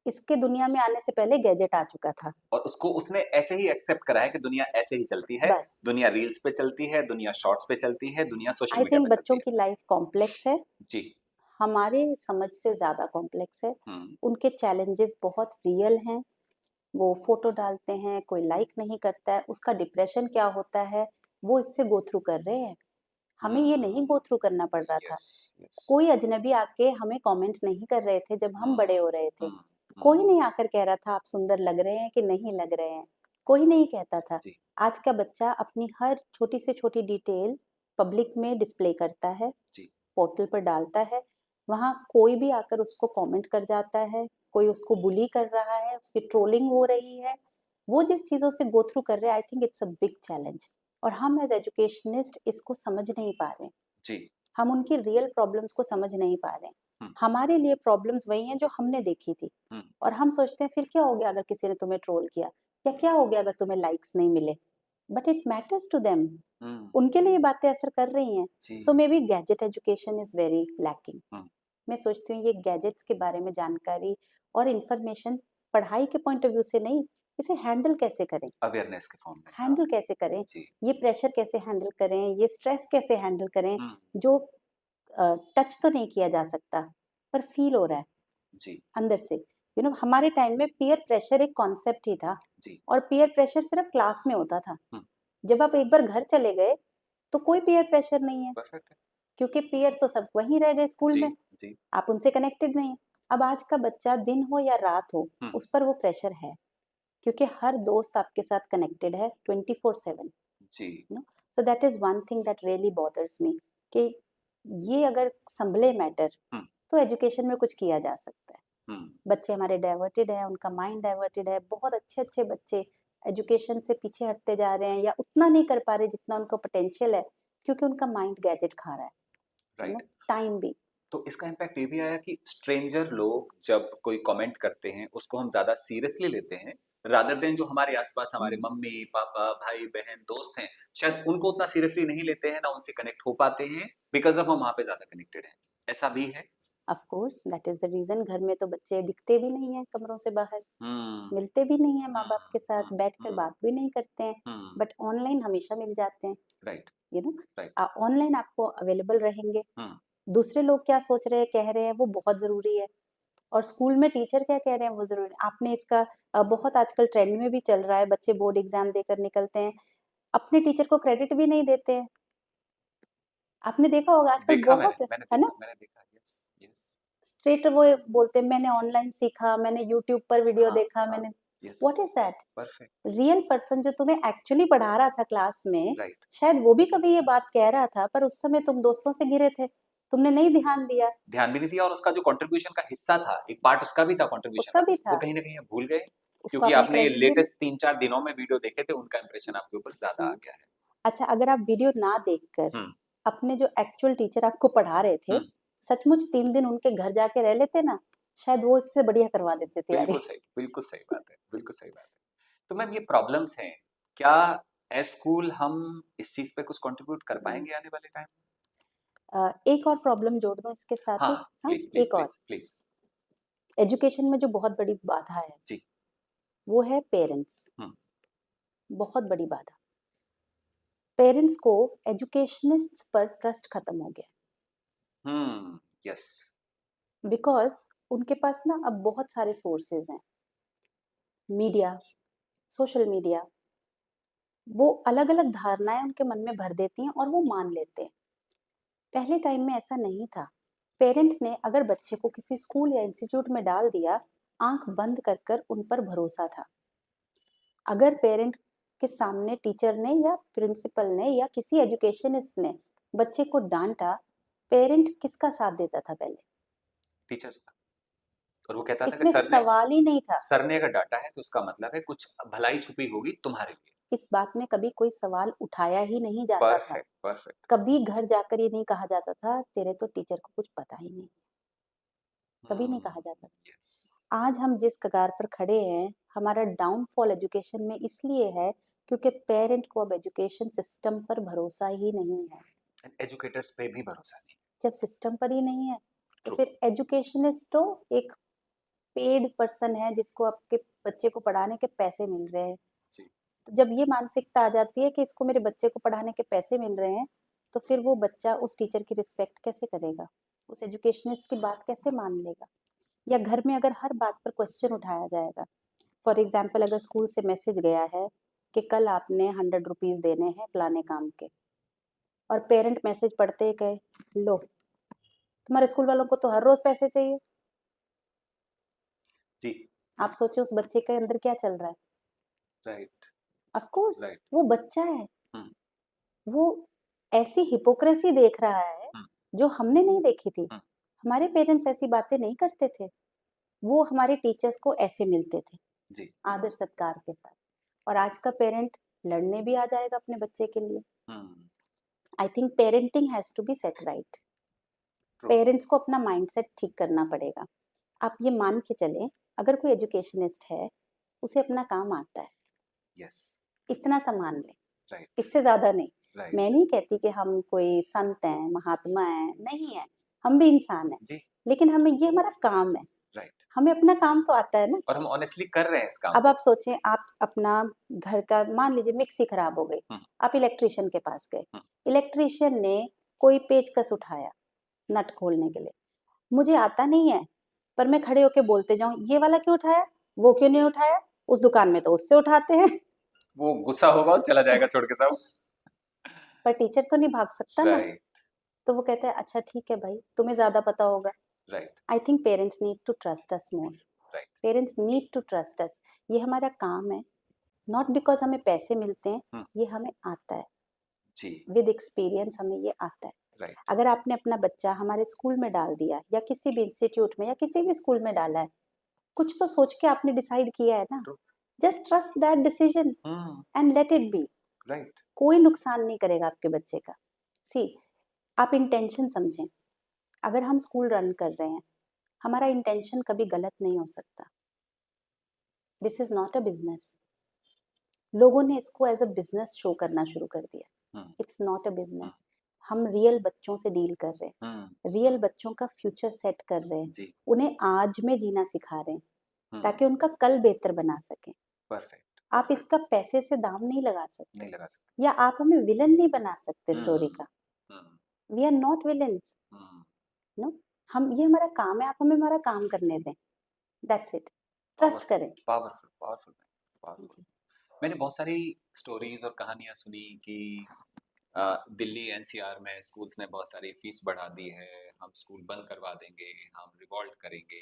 इसके दुनिया में आने से पहले गैजेट आ चुका था। और उसको उसने ऐसे ही एक्सेप्ट करा है कि दुनिया ऐसे ही चलती है, बस दुनिया रील्स पे चलती है, दुनिया शॉर्ट्स पे चलती है, दुनिया सोशल आई मीडिया थिंक पे चलती बच्चों है। की लाइफ कॉम्प्लेक्स है, जी। हमारे समझ से ज्यादा कॉम्प्लेक्स है। हम्म, उनके चैलेंजेस बहुत रियल हैं। वो फोटो डालते हैं, कोई लाइक नहीं करता है, उसका डिप्रेशन क्या होता है वो इससे गो थ्रू कर रहे हैं। हमें ये नहीं गो थ्रू करना पड़ रहा था। Yes, yes. कोई अजनबी आके हमें कमेंट नहीं कर रहे थे जब हम बड़े हो रहे थे। हम्म, कोई नहीं आकर कह रहा था आप सुंदर लग रहे हैं कि नहीं लग रहे हैं, कोई नहीं कहता था। जी, आज का बच्चा अपनी हर छोटी से छोटी डिटेल पब्लिक में डिस्प्ले करता है, जी। पोर्टल पर डालता है। वहाँ कोई भी आकर उसको कमेंट कर जाता है, कोई उसको बुली कर रहा है, उसकी ट्रोलिंग हो रही है। वो जिस चीज़ों से गो थ्रू कर रहे हैं, I think it's a big challenge, और हम एज एजुकेशनिस्ट इसको समझ नहीं पा रहे हैं। जी। हम उनकी रियल प्रॉब्लम्स को समझ नहीं पा रहे हैं। हम्म, हमारे लिए प्रॉब्लम्स वही हैं जो हमने देखी थी, हम्म, और हम सोचते हैं फिर क्या हो गया अगर किसी ने तुम्हें ट्रोल किया, या क्या हो गया अगर तुम्हें लाइक्स नहीं मिले। But it matters to them, hmm, उनके लिए ये बातें असर कर रही हैं। सो जी। May be gadget education is very lacking. Hmm, मैं सोचती हूँ ये गैजेट्स के बारे में जानकारी और इंफॉर्मेशन पढ़ाई के पॉइंट ऑफ व्यू से नहीं, इसे हैंडल कैसे करें, अवेयरनेस के फॉर्म में, हाँ। हैंडल कैसे करें, जी। ये प्रेशर कैसे हैंडल करें, ये स्ट्रेस कैसे हैंडल करें, हम्म, जो टच तो नहीं किया जा सकता पर फील हो रहा है जी, अंदर से। हमारे टाइम में पीयर प्रेशर एक कॉन्सेप्ट ही था, जी। और पीयर प्रेशर सिर्फ क्लास में होता था। हम्म, जब आप एक बार घर चले गए तो कोई पीयर प्रेशर नहीं है, परफेक्ट है। क्योंकि पीयर तो सब वहीं रह गए स्कूल जी, में, जी। आप उनसे कनेक्टेड नहीं है। अब आज का बच्चा दिन हो या रात हो, हम्म, उस पर वो प्रेशर है, क्योंकि हर दोस्त आपके साथ कनेक्टेड है 24/7। जी। No, so that is one thing that really bothers me, कि ये अगर संभले मैटर हम्म, तो एजुकेशन में कुछ किया जा सकता है। हम्म, बच्चे हमारे डाइवर्टेड हैं, उनका माइंड डाइवर्टेड है, बहुत अच्छे अच्छे बच्चे एजुकेशन से पीछे हटते जा रहे हैं या उतना नहीं कर पा रहे जितना उनको पोटेंशियल है, क्योंकि उनका माइंड गैजेट खा रहा है। राइट। टाइम भी। तो इसका इम्पैक्ट ये भी आया कि स्ट्रेंजर लोग जब कोई कमेंट करते हैं उसको हम ज्यादा सीरियसली लेते हैं, रादर देन जो हमारे आसपास हमारे हम्म, मम्मी पापा भाई बहन दोस्त हैं, शायद उनको उतना सीरियसली नहीं लेते हैं, ना उनसे कनेक्ट हो पाते हैं, बिकॉज ऑफ हम वहां पे ज्यादा कनेक्टेड हैं। ऐसा भी है। Of course that is the reason घर में तो बच्चे दिखते भी नहीं है कमरों से बाहर, हम्म, मिलते भी नहीं है माँ हम्म, बाप के साथ, हम्म, बैठकर बात भी नहीं करते हैं। हम्म। बट ऑनलाइन हमेशा मिल जाते हैं। Right, you know, right. Online आपको अवेलेबल रहेंगे। हम्म, दूसरे लोग क्या सोच रहे हैं कह रहे हैं वो बहुत जरूरी है, और स्कूल में टीचर क्या कह रहे हैं वो जरूरी है। आपने इसका बहुत आजकल ट्रेंड में भी चल रहा है, बच्चे बोर्ड एग्जाम देकर निकलते हैं, अपने टीचर को क्रेडिट भी नहीं देते हैं। आपने देखा होगा आजकल देखा मैंने बहुत, मैंने है ना, देखा, मैंने देखा। Yes, yes. स्ट्रेट वो बोलते हैं मैंने ऑनलाइन सीखा, मैंने यूट्यूब पर वीडियो हाँ, देखा, हाँ। मैंने। Yes. What is that? Perfect. Real person जो तुम्हें एक्चुअली पढ़ा रहा था क्लास में, राइट। शायद वो भी कभी ये बात कह रहा था, पर उस समय तुम दोस्तों से घिरे थे, तुमने नहीं ध्यान दिया। ध्यान भी नहीं दिया, और उसका जो कंट्रीब्यूशन का हिस्सा था, एक पार्ट उसका भी था कंट्रीब्यूशन उसका का, भी वो था, कहीं ना कहीं आप भूल गए, उसको क्योंकि आपने आपने क्रेडिट भी नहीं। लेटेस्ट 3-4 दिनों में वीडियो देखे थे, उनका इंप्रेशन आपके ऊपर ज्यादा आ हम्म। गया है। अच्छा, अगर आप वीडियो ना देखकर हम्म, अपने जो एक्चुअल टीचर आपको पढ़ा रहे थे, हम्म। सचमुच 3 दिन उनके घर जाके रह लेते ना, शायद वो इससे बढ़िया करवा देते तैयारी। बिल्कुल सही बात है, बिल्कुल सही बात है। तो मैम, ये प्रॉब्लम्स हैं, क्या एज स्कूल हम इस चीज पे कुछ कंट्रीब्यूट कर पाएंगे आने वाले टाइम? एक और प्रॉब्लम जोड़ दूं इसके साथ हाँ, ही। हाँ, हाँ, प्लीज प्लीज एक और, प्लीज प्लीज। एजुकेशन में जो बहुत बड़ी बाधा है जी। वो है पेरेंट्स। हम्म, बहुत बड़ी बाधा, पेरेंट्स को एजुकेशनिस्ट्स पर ट्रस्ट खत्म हो गया, हम्म। यस। बिकॉज उनके पास ना अब बहुत सारे सोर्सेज हैं, मीडिया, सोशल मीडिया, वो अलग अलग धारणाएं उनके मन में भर देती हैं और वो मान लेते हैं। पहले टाइम में ऐसा नहीं था। पेरेंट ने अगर बच्चे को किसी स्कूल या इंस्टीट्यूट में डाल दिया, आंख बंद कर कर उन पर भरोसा था। अगर पेरेंट के सामने टीचर ने या प्रिंसिपल ने या किसी एजुकेशनिस्ट ने बच्चे को डांटा, पेरेंट किसका साथ देता था पहले? टीचर्स था। और वो कहता था कि इसमें सवाल ही नहीं था। सर ने अगर डांटा है तो उसका मतलब है कुछ भलाई छुपी होगी तुम्हारे लिए। इस बात में कभी कोई सवाल उठाया ही नहीं जाता था। Perfect, perfect. कभी घर जाकर ये नहीं कहा जाता था तेरे तो टीचर को कुछ पता ही नहीं, कभी नहीं कहा जाता था। यस। आज हम जिस कगार पर खड़े हैं, हमारा डाउनफॉल एजुकेशन में इसलिए है क्योंकि पेरेंट को अब एजुकेशन सिस्टम पर भरोसा ही नहीं है। एजुकेटर्स पे भी भरोसा नहीं। जब सिस्टम पर ही नहीं है तो ट्रू। फिर एजुकेशनिस्ट तो एक पेड पर्सन है जिसको आपके बच्चे को पढ़ाने के पैसे मिल रहे हैं। जी। तो जब ये मानसिकता आ जाती है कि इसको मेरे बच्चे को पढ़ाने के पैसे मिल रहे हैं, तो फिर वो बच्चा उस टीचर की रिस्पेक्ट कैसे करेगा, उस एजुकेशनिस्ट की बात कैसे मान लेगा। या घर में अगर हर बात पर क्वेश्चन उठाया जाएगा, फॉर एग्जाम्पल अगर स्कूल से मैसेज गया है कि कल आपने 100 रुपीज देने हैं फलाने काम के, और पेरेंट मैसेज पढ़ते ही कहे लो तुम्हारे स्कूल वालों को तो हर रोज पैसे चाहिए, जी। आप सोचिए उस बच्चे के अंदर क्या चल रहा है। राइट। Of course right. वो बच्चा है, हम्म। वो ऐसी हिपोक्रेसी देख रहा है हम्म। जो हमने नहीं देखी थी। हम्म। हमारे पेरेंट्स ऐसी बातें नहीं करते थे, वो हमारे टीचर्स को ऐसे मिलते थे, जी। आदर सत्कार के साथ। और आज का पेरेंट लड़ने भी आ जाएगा अपने बच्चे के लिए। Hmm. I think parenting has to be set right. True. Parents को अपना माइंडसेट ठीक करना पड़ेगा। आप ये मान के चलें, अगर कोई एजुकेशनिस्ट है उसे अपना काम आता है, यस। इतना सा मान लें, राइट। इससे ज्यादा नहीं। राइट। मैं नहीं कहती कि हम कोई संत हैं, महात्मा हैं, नहीं है, हम भी इंसान हैं। जी। लेकिन हमें ये हमारा काम है, राइट। हमें अपना काम तो आता है ना। और हम ऑनेस्टली कर रहे हैं इस काम अब को। आप सोचें, आप अपना घर का मान लीजिए मिक्सी खराब हो गई, हम्म। आप इलेक्ट्रिशियन के पास गए, हम्म। इलेक्ट्रिशियन ने कोई पेचकस उठाया नट खोलने के लिए, मुझे आता नहीं है, पर मैं खड़े होके बोलते जाऊं ये वाला क्यों उठाया, वो क्यों नहीं उठाया, उस दुकान में तो उससे उठाते हैं। वो गुस्सा होगा और चला जाएगा छोड़ के सब। पर टीचर तो नहीं भाग सकता ना। राइट। तो वो कहता है अच्छा ठीक है भाई, तुम्हें ज्यादा पता होगा। Right. I think parents need to trust us more. Right. Parents need to trust us. ये हमारा काम है, नॉट बिकॉज हमें पैसे मिलते हैं, हम्म। ये हमें आता है, जी। विद एक्सपीरियंस हमें ये आता है। राइट। अगर आपने अपना बच्चा हमारे स्कूल में डाल दिया या किसी भी इंस्टीट्यूट में या किसी भी स्कूल में डाला है, कुछ तो सोच के आपने डिसाइड किया है ना। True. Just trust that decision hmm. And let it be. Right. कोई नुकसान नहीं करेगा आपके बच्चे का। सी, आप इंटेंशन समझें। अगर हम स्कूल रन कर रहे हैं, हमारा इंटेंशन कभी गलत नहीं हो सकता। This is not a business. लोगों ने इसको एज अ बिजनेस शो करना शुरू कर दिया। Hmm. It's not a business. हम रियल बच्चों से डील कर रहे हैं, हम्म। रियल बच्चों का फ्यूचर सेट कर रहे हैं, जी। उन्हें आज में जीना सिखा रहे हैं हम्म। ताकि उनका कल बेहतर बना सकें। परफेक्ट। आप इसका पैसे से दाम नहीं लगा सकते, नहीं लगा सकते। या आप हमें विलन नहीं बना सकते स्टोरी का। Hmm. We are not villains, hmm. No. हम, ये हमारा काम है, आप हमें हमारा काम करने दें, दैट्स इट। ट्रस्ट पावरफुल, करें। Powerful, powerful, powerful. जी। मैंने बहुत सारी स्टोरीज और कहानियां सुनी कि दिल्ली एनसीआर में स्कूल्स ने बहुत सारी फीस बढ़ा दी है, हम स्कूल बंद करवा देंगे, हम रिवॉल्ट करेंगे।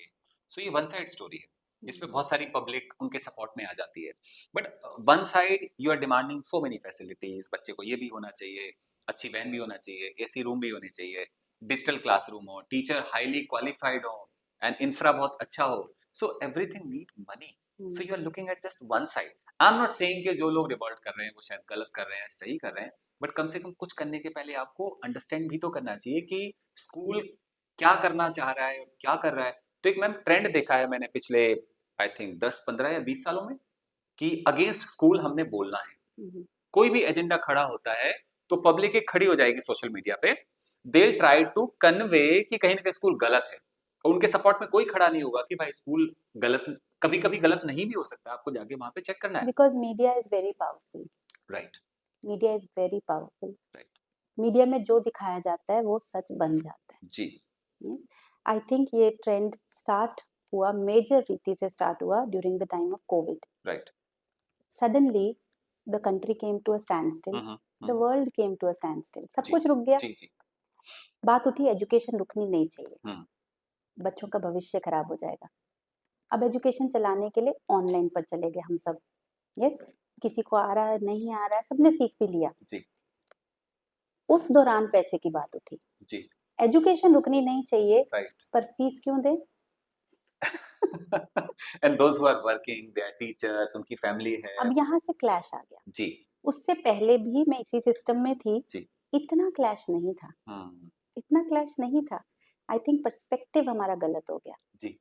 सो ये वन साइड स्टोरी है जिसपे बहुत सारी पब्लिक उनके सपोर्ट में आ जाती है। But one side you are demanding so many facilities, बच्चे को ये भी होना चाहिए, अच्छी वैन भी होना चाहिए, एसी रूम भी होने चाहिए, डिजिटल क्लासरूम हो, टीचर हाईली क्वालिफाइड हो, एंड इंफ्रा बहुत अच्छा हो। So everything need money. So you are looking at just one side. I am not saying कि जो लोग रिवॉल्ट कर रहे हैं वो शायद गलत कर रहे हैं, सही कर रहे हैं, बट कम से कम कुछ करने के पहले आपको अंडरस्टैंड भी तो करना चाहिए कि स्कूल क्या करना चाह रहा है, क्या कर रहा है। तो एक मैम ट्रेंड देखा है मैंने पिछले आई थिंक 10 15 या 20 सालों में कि अगेंस्ट स्कूल हमने बोलना है। कोई भी एजेंडा खड़ा होता है तो पब्लिक एक खड़ी हो जाएगी सोशल मीडिया पे, दे ट्राई टू कन्वे कि कहीं ना कहीं स्कूल गलत है, और उनके सपोर्ट में कोई खड़ा नहीं होगा कि भाई स्कूल गलत, कभी कभी गलत नहीं भी हो सकता, आपको जाके वहां पे चेक करना है। Because media is very powerful. Right. Media is very powerful. Right. Media में जो दिखाया जाता है वो सच बन जाता जी। है। आई थिंक ये ट्रेंड स्टार्ट हुआ, मेजर रीति से स्टार्ट हुआ during the time of COVID. Right. Suddenly the country came to a standstill, the world came to a standstill, सब जी। कुछ रुक गया। जी। जी। बात उठी एजुकेशन रुकनी नहीं चाहिए, हम्म। बच्चों का भविष्य खराब हो जाएगा। अब एजुकेशन चलाने के लिए ऑनलाइन पर चले गए हम सब। यस, किसी को आ रहा है नहीं आ रहा है, सबने सीख भी लिया। जी। उस दौरान पैसे की बात उठी। जी। एजुकेशन रुकनी नहीं चाहिए, राइट। पर फीस क्यों दे? And those who are working, they are teachers, उनकी फैमिली है। अब यहाँ से क्लैश आ गया। जी। उससे पहले भी मैं इसी सिस्टम में थी, जी। इतना क्लैश नहीं था, हम्म। इतना क्लैश नहीं था। आई थिंक पर्सपेक्टिव हमारा गलत हो गया। जी।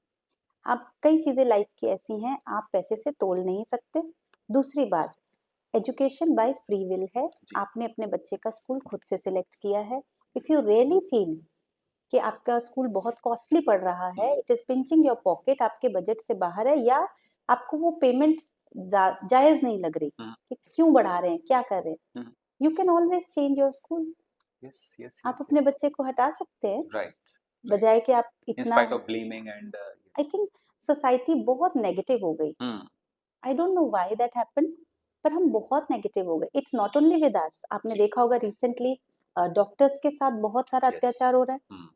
अब कई चीजें लाइफ की ऐसी हैं, आप पैसे से तोल नहीं सकते। दूसरी बात, एजुकेशन बाय फ्री विल है। जी। आपने अपने बच्चे का स्कूल खुद से सिलेक्ट किया है। इफ यू रियली फील कि आपका स्कूल बहुत कॉस्टली पड़ रहा है, it is pinching your pocket, आपके बजट से बाहर है, या आपको वो पेमेंट जायज नहीं लग रही हम्म। कि क्यों बढ़ा रहे हैं, क्या कर रहे हैं, hmm. You can always change your school. Yes yes आप यस अपने यस। बच्चे को हटा सकते हैं, राइट राइट। बजाय कि आप इन इतना। Spite of blaming and I yes. Think society बहुत नेगेटिव हो गई। Hmm. I don't know why that happened, पर हम बहुत नेगेटिव हो गए। It's not only with us, आपने जी। देखा होगा रिसेंटली डॉक्टर्स के साथ बहुत सारा यस। अत्याचार हो रहा है। हम्म।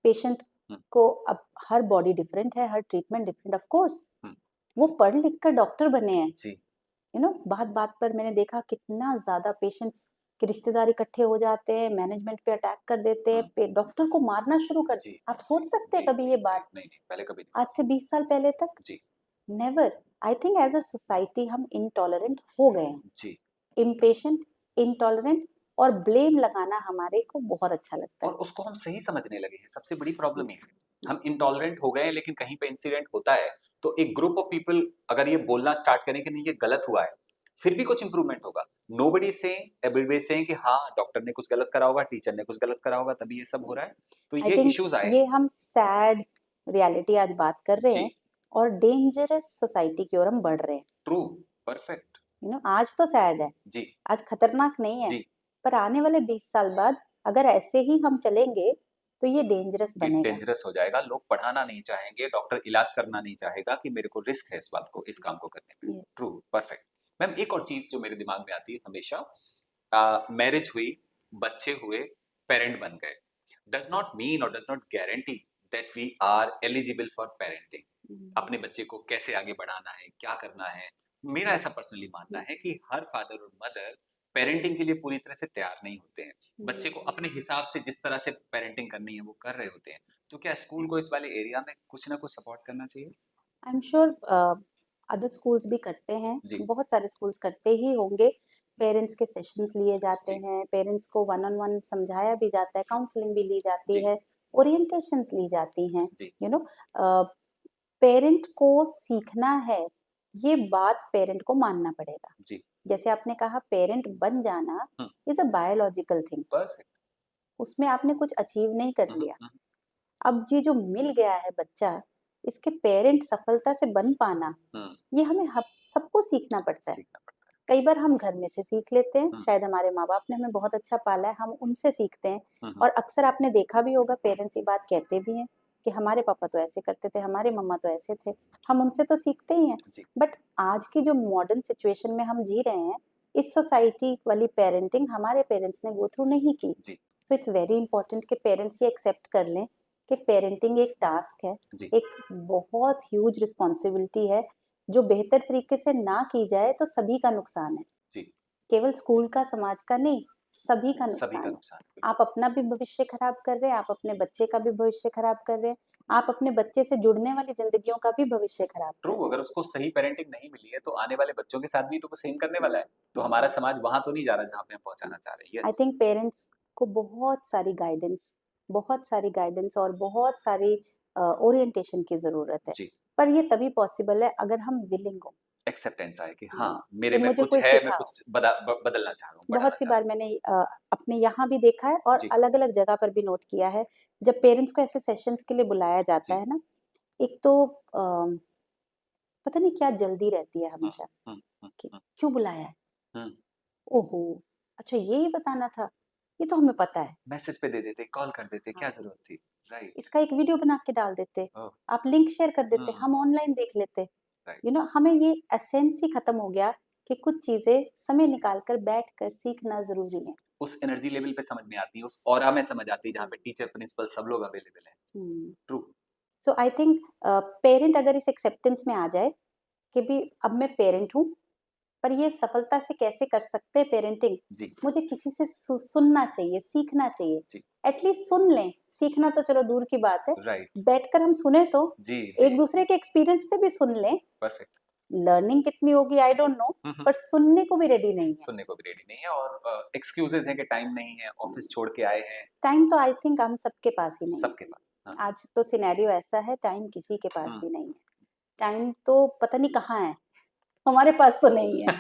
पेशेंट हम्म। को अब हर बॉडी डिफरेंट है, हर ट्रीटमेंट डिफरेंट, ऑफ कोर्स हम्म। वो पढ़ लिख कर डॉक्टर बने हैं। जी। यू नो, बात बात पर मैंने देखा कितना ज्यादा पेशेंट्स के रिश्तेदार इकट्ठे हो जाते हैं, मैनेजमेंट पे अटैक कर देते हैं, डॉक्टर को मारना शुरू कर जी। देते। आप जी। सोच सकते हैं जी। कभी जी। ये जी। बात? नहीं नहीं, पहले कभी आज से 20 साल पहले तक नहीं। जी। Never. I think as a society हम इनटॉलरेंट हो गए हैं, जी। इम्पेशेंट, इनटॉलरेंट, और ब्लेम लगाना हमारे को बहुत अच्छा लगता और है। उसको हम सही समझने लगे हैं, सबसे बड़ी प्रॉब्लम ये है। हम इंटॉलरेंट हो गए हैं, लेकिन कहीं पे इंसिडेंट होता है तो एक ग्रुप ऑफ पीपल अगर ये बोलना स्टार्ट करें कि नहीं ये गलत हुआ है, फिर भी कुछ इंप्रूवमेंट होगा। Nobody is saying, everybody is saying कि हाँ डॉक्टर ने कुछ गलत करा होगा, टीचर ने कुछ गलत करा होगा, तभी ये सब हो रहा है। तो आई ये थिंक इश्यूज आए ये हैं। हम सैड रियलिटी आज बात कर रहे जी। हैं, और डेंजरस सोसाइटी की ओर हम बढ़ रहे हैं। ट्रू। परफेक्ट। यू नो, आज तो सैड है, जी। आज खतरनाक नहीं है, जी। पर आने वाले 20 साल बाद अगर ऐसे ही हम चलेंगे तो ये डेंजरस ये बनेगा। डेंजरस हो जाएगा, लोग पढ़ाना नहीं चाहेंगे, डॉक्टर इलाज करना नहीं चाहेगा कि मेरे को रिस्क है इस बात को, इस काम को करने में। यस। ट्रू। परफेक्ट। मैम एक और चीज जो मेरे दिमाग में आती है हमेशा, मैरिज हुई, बच्चे हुए, पेरेंट बन गए, डज नॉट मीन और does not guarantee that we are eligible for parenting. अपने बच्चे को कैसे आगे बढ़ाना है, क्या करना है। मेरा ऐसा पर्सनली मानना है कि हर फादर और मदर पेरेंटिंग के लिए पूरी तरह से तैयार नहीं होते हैं। बच्चे को अपने हिसाब से जिस तरह से पेरेंटिंग करनी है वो कर रहे होते हैं। तो क्या स्कूल को इस वाले एरिया में कुछ ना कुछ सपोर्ट करना चाहिए? I am sure other schools भी करते हैं, जी। बहुत सारे स्कूल्स करते ही होंगे। पेरेंट्स के सेशंस लिए जाते जी। हैं, पेरेंट्स को वन ऑन वन समझाया भी जाता है, काउंसलिंग भी ली जाती जी। है, ओरिएंटेशंस ली जाती हैं। जी। यू नो, पेरेंट को सीखना है, ये बात पेरेंट को मानना पड़ेगा। जी। जैसे आपने कहा, पेरेंट बन जाना is a biological thing, perfect. उसमें आपने कुछ अचीव नहीं कर लिया। अब ये जो मिल गया है बच्चा, इसके पेरेंट सफलता से बन पाना, ये हमें सबको सीखना पड़ता है। सीखना पड़ता है। कई बार हम घर में से सीख लेते हैं, हम्म। शायद हमारे माँ बाप ने हमें बहुत अच्छा पाला है, हम उनसे सीखते हैं। हम्म। और अक्सर आपने देखा भी होगा, पेरेंट्स ये बात कहते भी हैं कि हमारे पापा तो ऐसे करते थे, हमारे मम्मा तो ऐसे थे, हम उनसे तो सीखते ही हैं। जी। बट आज की जो मॉडर्न सिचुएशन में हम जी रहे हैं, इस सोसाइटी वाली पेरेंटिंग हमारे पेरेंट्स ने गो थ्रू नहीं की। जी। सो इट्स वेरी इंपॉर्टेंट कि पेरेंट्स ये एक्सेप्ट कर लें कि पेरेंटिंग एक टास्क है, जी। एक बहुत ह्यूज रिस्पॉन्सिबिलिटी है, जो बेहतर तरीके से ना की जाए तो सभी का नुकसान है। जी। केवल स्कूल का, समाज का नहीं, सभी का सभी का नुकसान है। नुकसान। आप अपना भी भविष्य खराब कर रहे हैं, आप अपने बच्चे का भी भविष्य खराब कर रहे हैं, आप अपने बच्चे से जुड़ने वाली जिंदगियों का भी भविष्य खराब कर ट्रू। रहे हैं। अगर उसको सही पेरेंटिंग नहीं मिली है तो आने वाले बच्चों के साथ भी तो वो सेम करने वाला है। तो हमारा समाज वहां तो नहीं जा रहा जहां पे हम पहुंचाना चाह रहे हैं। आई यस। थिंक पेरेंट्स को बहुत सारी गाइडेंस और बहुत सारी ओरिएंटेशन की जरूरत है। जी। पर ये तभी पॉसिबल है अगर हम विलिंग हो, एक्सेप्टेंस आए कि हाँ कि मेरे में मुझे कुछ कोई है, मैं सिखाओ। कुछ बदलना चाह रहा हूँ, बढ़ाना बहुत सी चाह बार रहा मैंने अपने यहाँ भी देखा है और जी। अलग अलग जगह पर भी नोट किया है, जब पेरेंट्स को ऐसे सेशंस के लिए बुलाया जाता जी। है ना, एक तो पता नहीं क्या जल्दी रहती है हूँ। हमेशा हम्म। हम्म। कि हम्म। क्यों बुलाया है, हम्म। ओहो, अच्छा यही बताना था, ये तो हमें पता है, मैसेज पे दे देते, कॉल कर देते, क्या हाँ, जरूरत थी। राइट। इसका एक वीडियो बना के डाल देते, ओह। आप लिंक शेयर कर देते, हम्म। हम ऑनलाइन देख लेते। राइट। यू नो, हमें ये एसेंस ही खत्म हो गया कि कुछ चीजें समय निकाल कर बैठ कर सीखना जरूरी है। उस एनर्जी लेवल पे समझ में आती है, उस ऑरा में समझ आती है जहाँ पे टीचर प्रिंसिपल सब लोग अवेलेबल है। True. So I think parent अगर इस एक्सेप्टेंस में आ जाए कि भी अब मैं पेरेंट हूँ, पर ये सफलता से कैसे कर सकते हैं पेरेंटिंग, जी। मुझे किसी से सुनना चाहिए, सीखना चाहिए। जी। एटलीस्ट सुन लें, सीखना तो चलो दूर की बात है, राइट। बैठकर हम सुने तो, जी, एक जी, दूसरे के एक्सपीरियंस से भी सुन लें। परफेक्ट। लर्निंग कितनी होगी आई डोंट नो, हुँ, हुँ। पर सुनने को भी रेडी नहीं है। सुनने को भी रेडी नहीं है और एक्सक्यूजेज़ हैं कि टाइम नहीं है, ऑफिस छोड़ के आए हैं, टाइम तो आई थिंक हम सबके पास ही नहीं सबके है। पास। हाँ, आज तो सिनेरियो ऐसा है, टाइम किसी के पास हुँ। भी नहीं है। टाइम तो पता नहीं कहाँ है, हमारे पास तो नहीं है।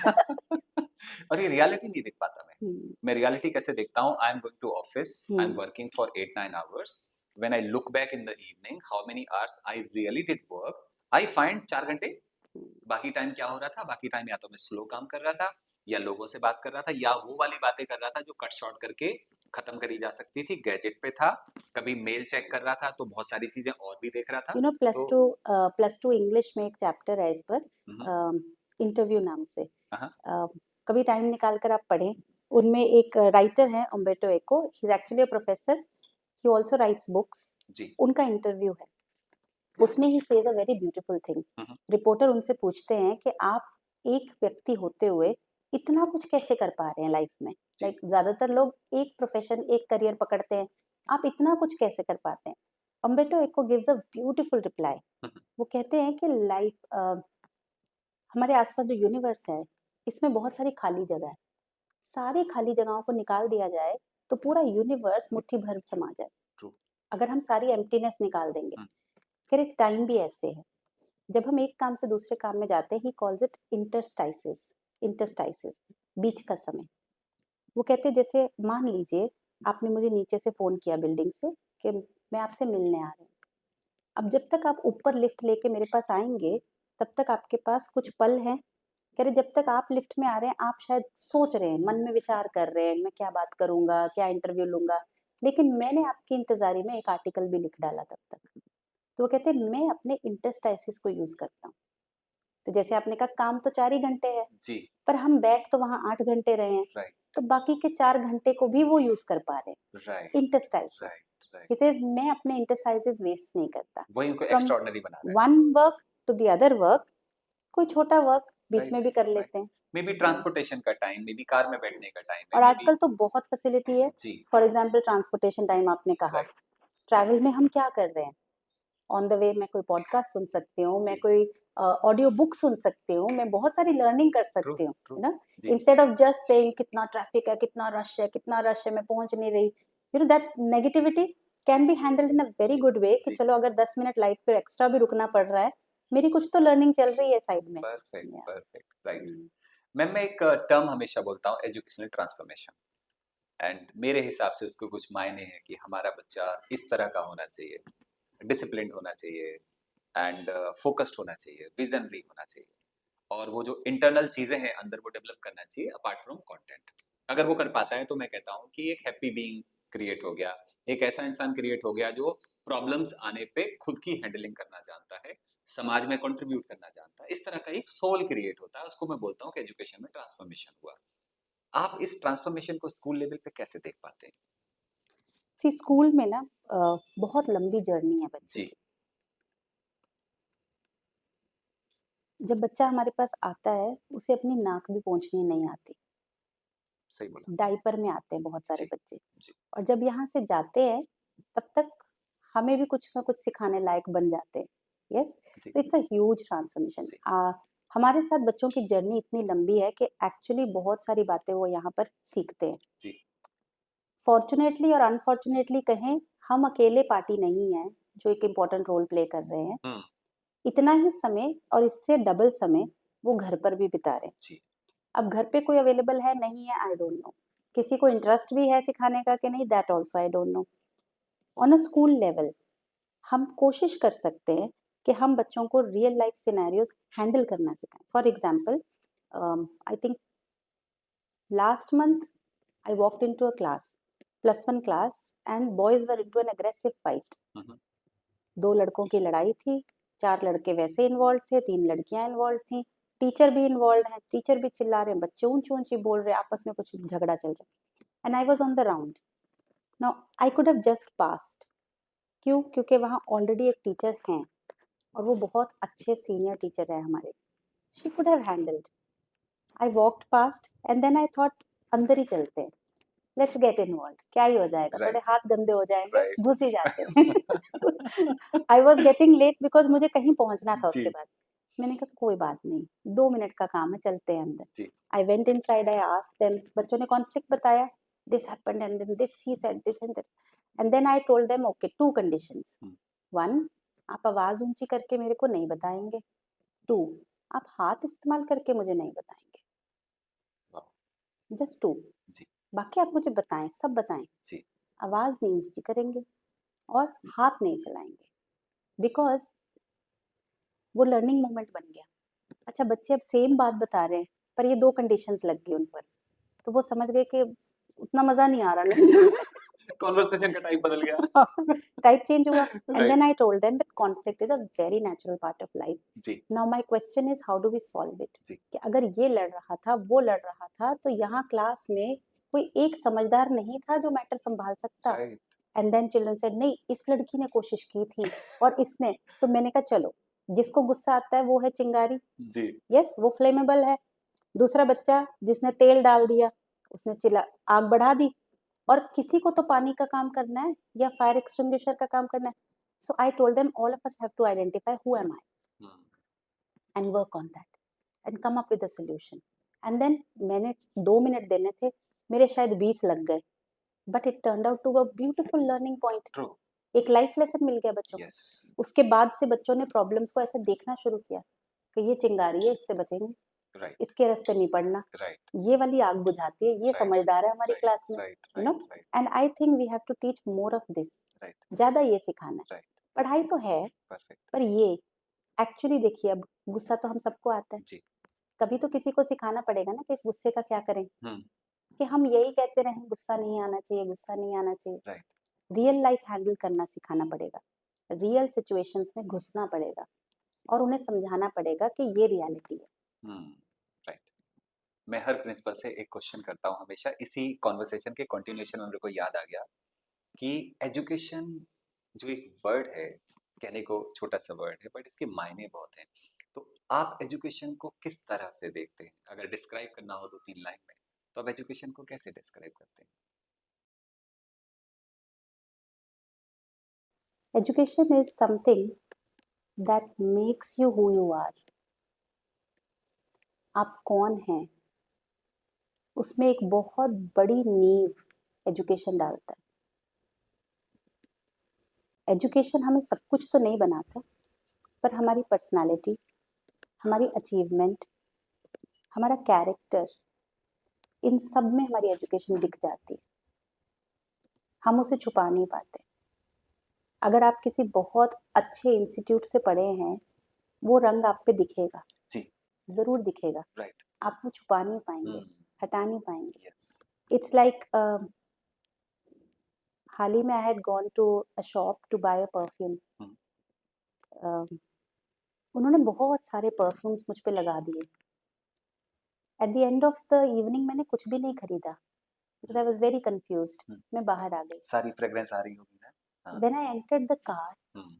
और ये रियलिटी नहीं देख पाता मैं। हुँ, मैं रियलिटी कैसे देखता हूँ, I am going to office, I am hmm, working for 8-9 hours, when I look back in the evening how many hours I really did work, I find 4 घंटे। हुँ। बाकी टाइम क्या हो रहा था, बाकी टाइम या तो मैं स्लो काम कर रहा था, या लोगों से बात कर रहा था, या वो वाली बातें कर रहा था जो कट शॉर्ट करके खत्म करी जा सकती थी, गैजेट पे था, कभी मेल चेक कर रहा था तो बहुत सारी चीजें और भी देख रहा था। यू नो तो प्लस टू इंग्लिश में एक चैप्टर है इस पर, हम्म, इंटरव्यू नाम से। हाँ, कभी टाइम निकाल कर आप पढ़ें। उनमें एक राइटर हैं Umberto Eco, he is actually a professor, he also writes books. जी, उनका इंटरव्यू है, उसमें he says a very beautiful thing. Hmm, reporter उनसे पूछते हैं कि आप एक व्यक्ति होते हुए इतना कुछ कैसे कर पा रहे हैं लाइफ में। जी, लाइक ज्यादातर लोग एक प्रोफेशन एक करियर पकड़ते हैं, आप इतना कुछ कैसे कर पाते हैं। अम्बेटो एको गिव्स अ ब्यूटीफुल रिप्लाई। हम्म, वो कहते हैं कि लाइफ, हमारे आसपास जो यूनिवर्स है, इसमें बहुत सारी खाली जगह है। सारी खाली जगहों को निकाल दिया जाए तो पूरा यूनिवर्स मुट्ठी भर समा जाए। ट्रू, अगर हम सारी एम्प्टीनेस निकाल देंगे। फिर एक टाइम भी ऐसे है, जब हम एक काम से दूसरे काम में जाते हैं, ही कॉल्स इट इंटरस्टाइसिस। इंटरस्टाइसिस, बीच का समय। वो कहते हैं जैसे मान लीजिए आपने मुझे नीचे से फोन किया बिल्डिंग से कि मैं आपसे मिलने आ रहा हूँ। अब जब तक आप ऊपर लिफ्ट लेके मेरे पास आएंगे, तब तक आपके पास कुछ पल हैं। कह रहे जब तक आप लिफ्ट में आ रहे हैं, आप शायद सोच रहे हैं, मन में विचार कर रहे हैं, मैं क्या बात करूंगा, क्या इंटरव्यू लूंगा। लेकिन मैंने आपकी इंतजारी में एक आर्टिकल भी लिख डाला तब तक। तो वो कहते हैं मैं अपने इंटरस्टाइसिस को यूज करता हूँ। तो जैसे आपने कहा काम तो 4 ही घंटे है, जी, पर हम बैठ तो वहाँ 8 घंटे रहे हैं, राइट, तो बाकी के 4 घंटे को भी वो यूज़ कर पा रहे राइट, हैं। इंटरस्टाइसिस, राइट, राइट, ही सेज मैं अपने इंटरस्टाइसिस वेस्ट नहीं करता। वही उनको फ्रॉम एक्स्ट्रॉर्डिनरी बना रहा है। One work to the other work, कोई छोटा वर्क बीच में राइट, भी कर राइट, लेते हैं। मे बी ट्रांसपोर्टेशन का टाइम, मे बी कार में बैठने का टाइम है, और मे बी, आजकल तो बहुत फैसिलिटी है। जी, फॉर एग्जांपल ट्रांसपोर्टेशन टाइम आपने कहा, राइट, ट्रैवल में हम क्या कर रहे हैं, ऑन द वे मैं कोई पॉडकास्ट सुन सकती हूँ, मैं जी, कोई ऑडियो बुक सुन सकती हूँ, मैं बहुत सारी लर्निंग कर ट्रू, सकती हूँ, ट्रू, है ना। जी, इंस्टेड ऑफ जस्ट सेइंग कितना ट्रैफिक है, कितना रश है, कितना रश है, मैं पहुंच नहीं रही। You know that negativity can be handled in a very जी, गुड वे कि जी, चलो अगर 10 मिनट लाइट पे एक्स्ट्रा भी रुकना पड़ रहा है, मेरी कुछ तो लर्निंग चल रही है साइड में। Perfect, Yeah. Perfect, right. Hmm, ma'am मैं एक टर्म हमेशा बोलता हूँ, एजुकेशनल ट्रांसफॉर्मेशन, एंड मेरे हिसाब से उसको कुछ मायने हैं कि हमारा बच्चा इस तरह का होना चाहिए, डिसिप्लिन्ड होना चाहिए, एंड फोकस्ड होना चाहिए, विजनरी होना चाहिए, और वो जो इंटरनल चीजें हैं अंदर वो डेवलप करना चाहिए अपार्ट फ्रॉम कंटेंट। अगर वो कर पाता है तो मैं कहता हूँ कि एक हैप्पी बीइंग क्रिएट हो गया, एक ऐसा इंसान क्रिएट हो गया जो प्रॉब्लम्स आने पे खुद की हैंडलिंग करना जानता है, समाज में कंट्रीब्यूट करना जानता है, इस तरह का एक सोल क्रिएट होता है, उसको मैं बोलता हूँ कि एजुकेशन में ट्रांसफॉर्मेशन हुआ। आप इस ट्रांसफॉर्मेशन को स्कूल लेवल पे कैसे देख पाते हैं? सी स्कूल में ना बहुत लंबी जर्नी है बच्चे जी, की। जब बच्चा हमारे पास आता है, उसे अपनी नाक भी पोंछनी नहीं आती। सही बोला। डायपर में आते हैं बहुत सारे जी, बच्चे, जी, और जब यहाँ से जाते हैं, तब तक हमें भी कुछ ना कुछ सिखाने लायक बन जाते हैं। यस, जी, so it's a huge transformation. जी, हमारे साथ बच्चों की जर्नी इतनी लंबी है कि एक्चुअली बहुत सारी बातें वो यहाँ पर सीखते हैं। जी, फॉर्चुनेटली और अनफॉर्चुनेटली कहें, हम अकेले पार्टी नहीं हैं जो एक इम्पोर्टेंट रोल प्ले कर रहे हैं। हम्म, इतना ही समय और इससे डबल समय वो घर पर भी बिता रहे हैं। जी, अब घर पे कोई अवेलेबल है नहीं है, आई डोंट नो। किसी को इंटरेस्ट भी है सिखाने का कि नहीं, that also I don't no. On a school level हम कोशिश कर सकते हैं कि हम बच्चों को रियल लाइफ सिनेरियोज हैंडल करना सिखाएं। For example, I think last month I walked into a class, +1 class, and boys were into an aggressive fight. हम्म, 2 लड़कों की लड़ाई थी, 4 लड़के वैसे इन्वॉल्व थे, 3 लड़कियां इन्वॉल्व थी, टीचर भी इन्वॉल्व है, टीचर भी चिल्ला रहे हैं, बच्चे ऊंची ऊंची बोल रहे हैं, आपस में कुछ झगड़ा चल रहा है। And I was on the round. Now I could have just passed. क्यों? क्योंकि वहाँ ऑलरेडी एक टीचर हैं, और वो बहुत अच्छे सीनियर टीचर है हमारे। She could have handled. I walked past and then I thought अंदर ही चलते हैं। लेट्स गेट इन्वॉल्व, क्या ही हो जाएगा, Right. थोड़े हाथ गंदे हो जाएंगे, Right. घुस ही जाते हैं। I was getting late because मुझे कहीं पहुंचना था उसके जी बाद। मैंने कहा कोई बात नहीं, 2 मिनट का काम है, चलते हैं अंदर। जी I went inside, I asked them, बच्चों ने कॉन्फ्लिक्ट बताया, this happened and then this he said this and then I told them okay, 2 conditions. Hmm, 1, आप आवाज ऊंची करके मेरे को नहीं बताएंगे। 2, आप हाथ इस्तेमाल करके मुझे नहीं बताएंगे। वाह, जस्ट 2। जी बाकी आप मुझे बताएं, सब बताएं, जी आवाज नहीं ऊंची करेंगे और हाथ नहीं चलाएंगे, बिकॉज वो लर्निंग मोमेंट बन गया। अच्छा, बच्चे अब सेम बात बता रहे हैं, पर ये 2 कंडीशंस लग गई उन पर, तो वो समझ गए कि उतना मजा नहीं आ रहा लर्निंग। कॉन्वर्सेशन का टाइप बदल गया। टाइप चेंज हुआ and Right. Then I told them that conflict is a very natural part of life. जी now my question is how do we solve it. जी कि अगर ये लड़ रहा था, वो लड़ रहा था, तो यहाँ क्लास में कोई एक समझदार नहीं था जो मैटर संभाल सकता। Right and then children said नहीं, इस लड़की ने कोशिश की थी और इसने, तो मैंने कहा चलो, जिसको गुस्सा आता है वो है चिंगारी, जी यस वो फ्लेमेबल है। दूसरा बच्चा जिसने तेल डाल दिया, उसने चिल्ला आग बढ़ा दी, और किसी को तो पानी का काम करना है या फायर एक्सटिंग्विशर का काम करना है। So I told them all of us have to identify who am I hmm, and work on that and come up with a solution. And then मैंने 2 मिनट देने थे, मेरे शायद 20 लग गए, but it turned out to a beautiful learning point. True एक life lesson मिल गया बच्चों को। यस उसके बाद से बच्चों ने प्रॉब्लम्स को ऐसे देखना शुरू किया कि ये चिंगारी है, इससे बचेंगे, राइट इसके रास्ते नहीं पड़ना, राइट ये वाली आग बुझाती है, ये राइट समझदार है हमारी राइट क्लास में, right you know. Right right and I think we have to teach more of this, right ज्यादा ये सिखाना है। राइट पढ़ाई तो है, परफेक्ट पर ये एक्चुअली देखिए, अब गुस्सा तो हम सबको आता है, जी कभी तो किसी को सिखाना पड़ेगा ना कि इस गुस्से का क्या करें। हम्म कि हम यही कहते रहें गुस्सा नहीं आना चाहिए, गुस्सा नहीं आना चाहिए। राइट रियल लाइफ हैंडल करना सिखाना पड़ेगा, रियल सिचुएशंस में घुसना पड़ेगा और उन्हें समझाना पड़ेगा कि ये रियलिटी है। हम्म राइट मैं हर प्रिंसिपल से एक क्वेश्चन करता हूँ हमेशा इसी कॉन्वर्सेशन के कंटिन्यूएशन में मेरे को याद आ गया कि एजुकेशन जो एक वर्ड है कहने को छोटा सा वर्ड है बट इसके मायने बहुत हैं तो आप एजुकेशन को किस तरह से देखते हैं अगर डिस्क्राइब करना हो 2-3 लाइन में तो आप एजुकेशन को कैसे डिस्क्राइब करते हैं education is something that makes you who you are. आप कौन हैं, उसमें एक बहुत बड़ी नींव एजुकेशन डालता है। एजुकेशन हमें सब कुछ तो नहीं बनाता, पर हमारी पर्सनालिटी, हमारी अचीवमेंट, हमारा कैरेक्टर, इन सब में हमारी एजुकेशन दिख जाती है। हम उसे छुपा नहीं पाते। अगर आप किसी बहुत अच्छे इंस्टीट्यूट से पढ़े हैं, वो रंग आप पे दिखेगा, जी जरूर दिखेगा, राइट आप वो छुपा नहीं पाएंगे, हटा नहीं पाएंगे। यस इट्स लाइक हाल ही में I had gone to a shop to buy a perfume. उन्होंने बहुत सारे परफ्यूम्स मुझ पे लगा दिए। At the end of the evening मैंने कुछ भी नहीं खरीदा because I was very confused. मैं बाहर आ गई। सारी फ्रेग्रेंस आ रही होगी ना हाँ when I entered the car, hmm,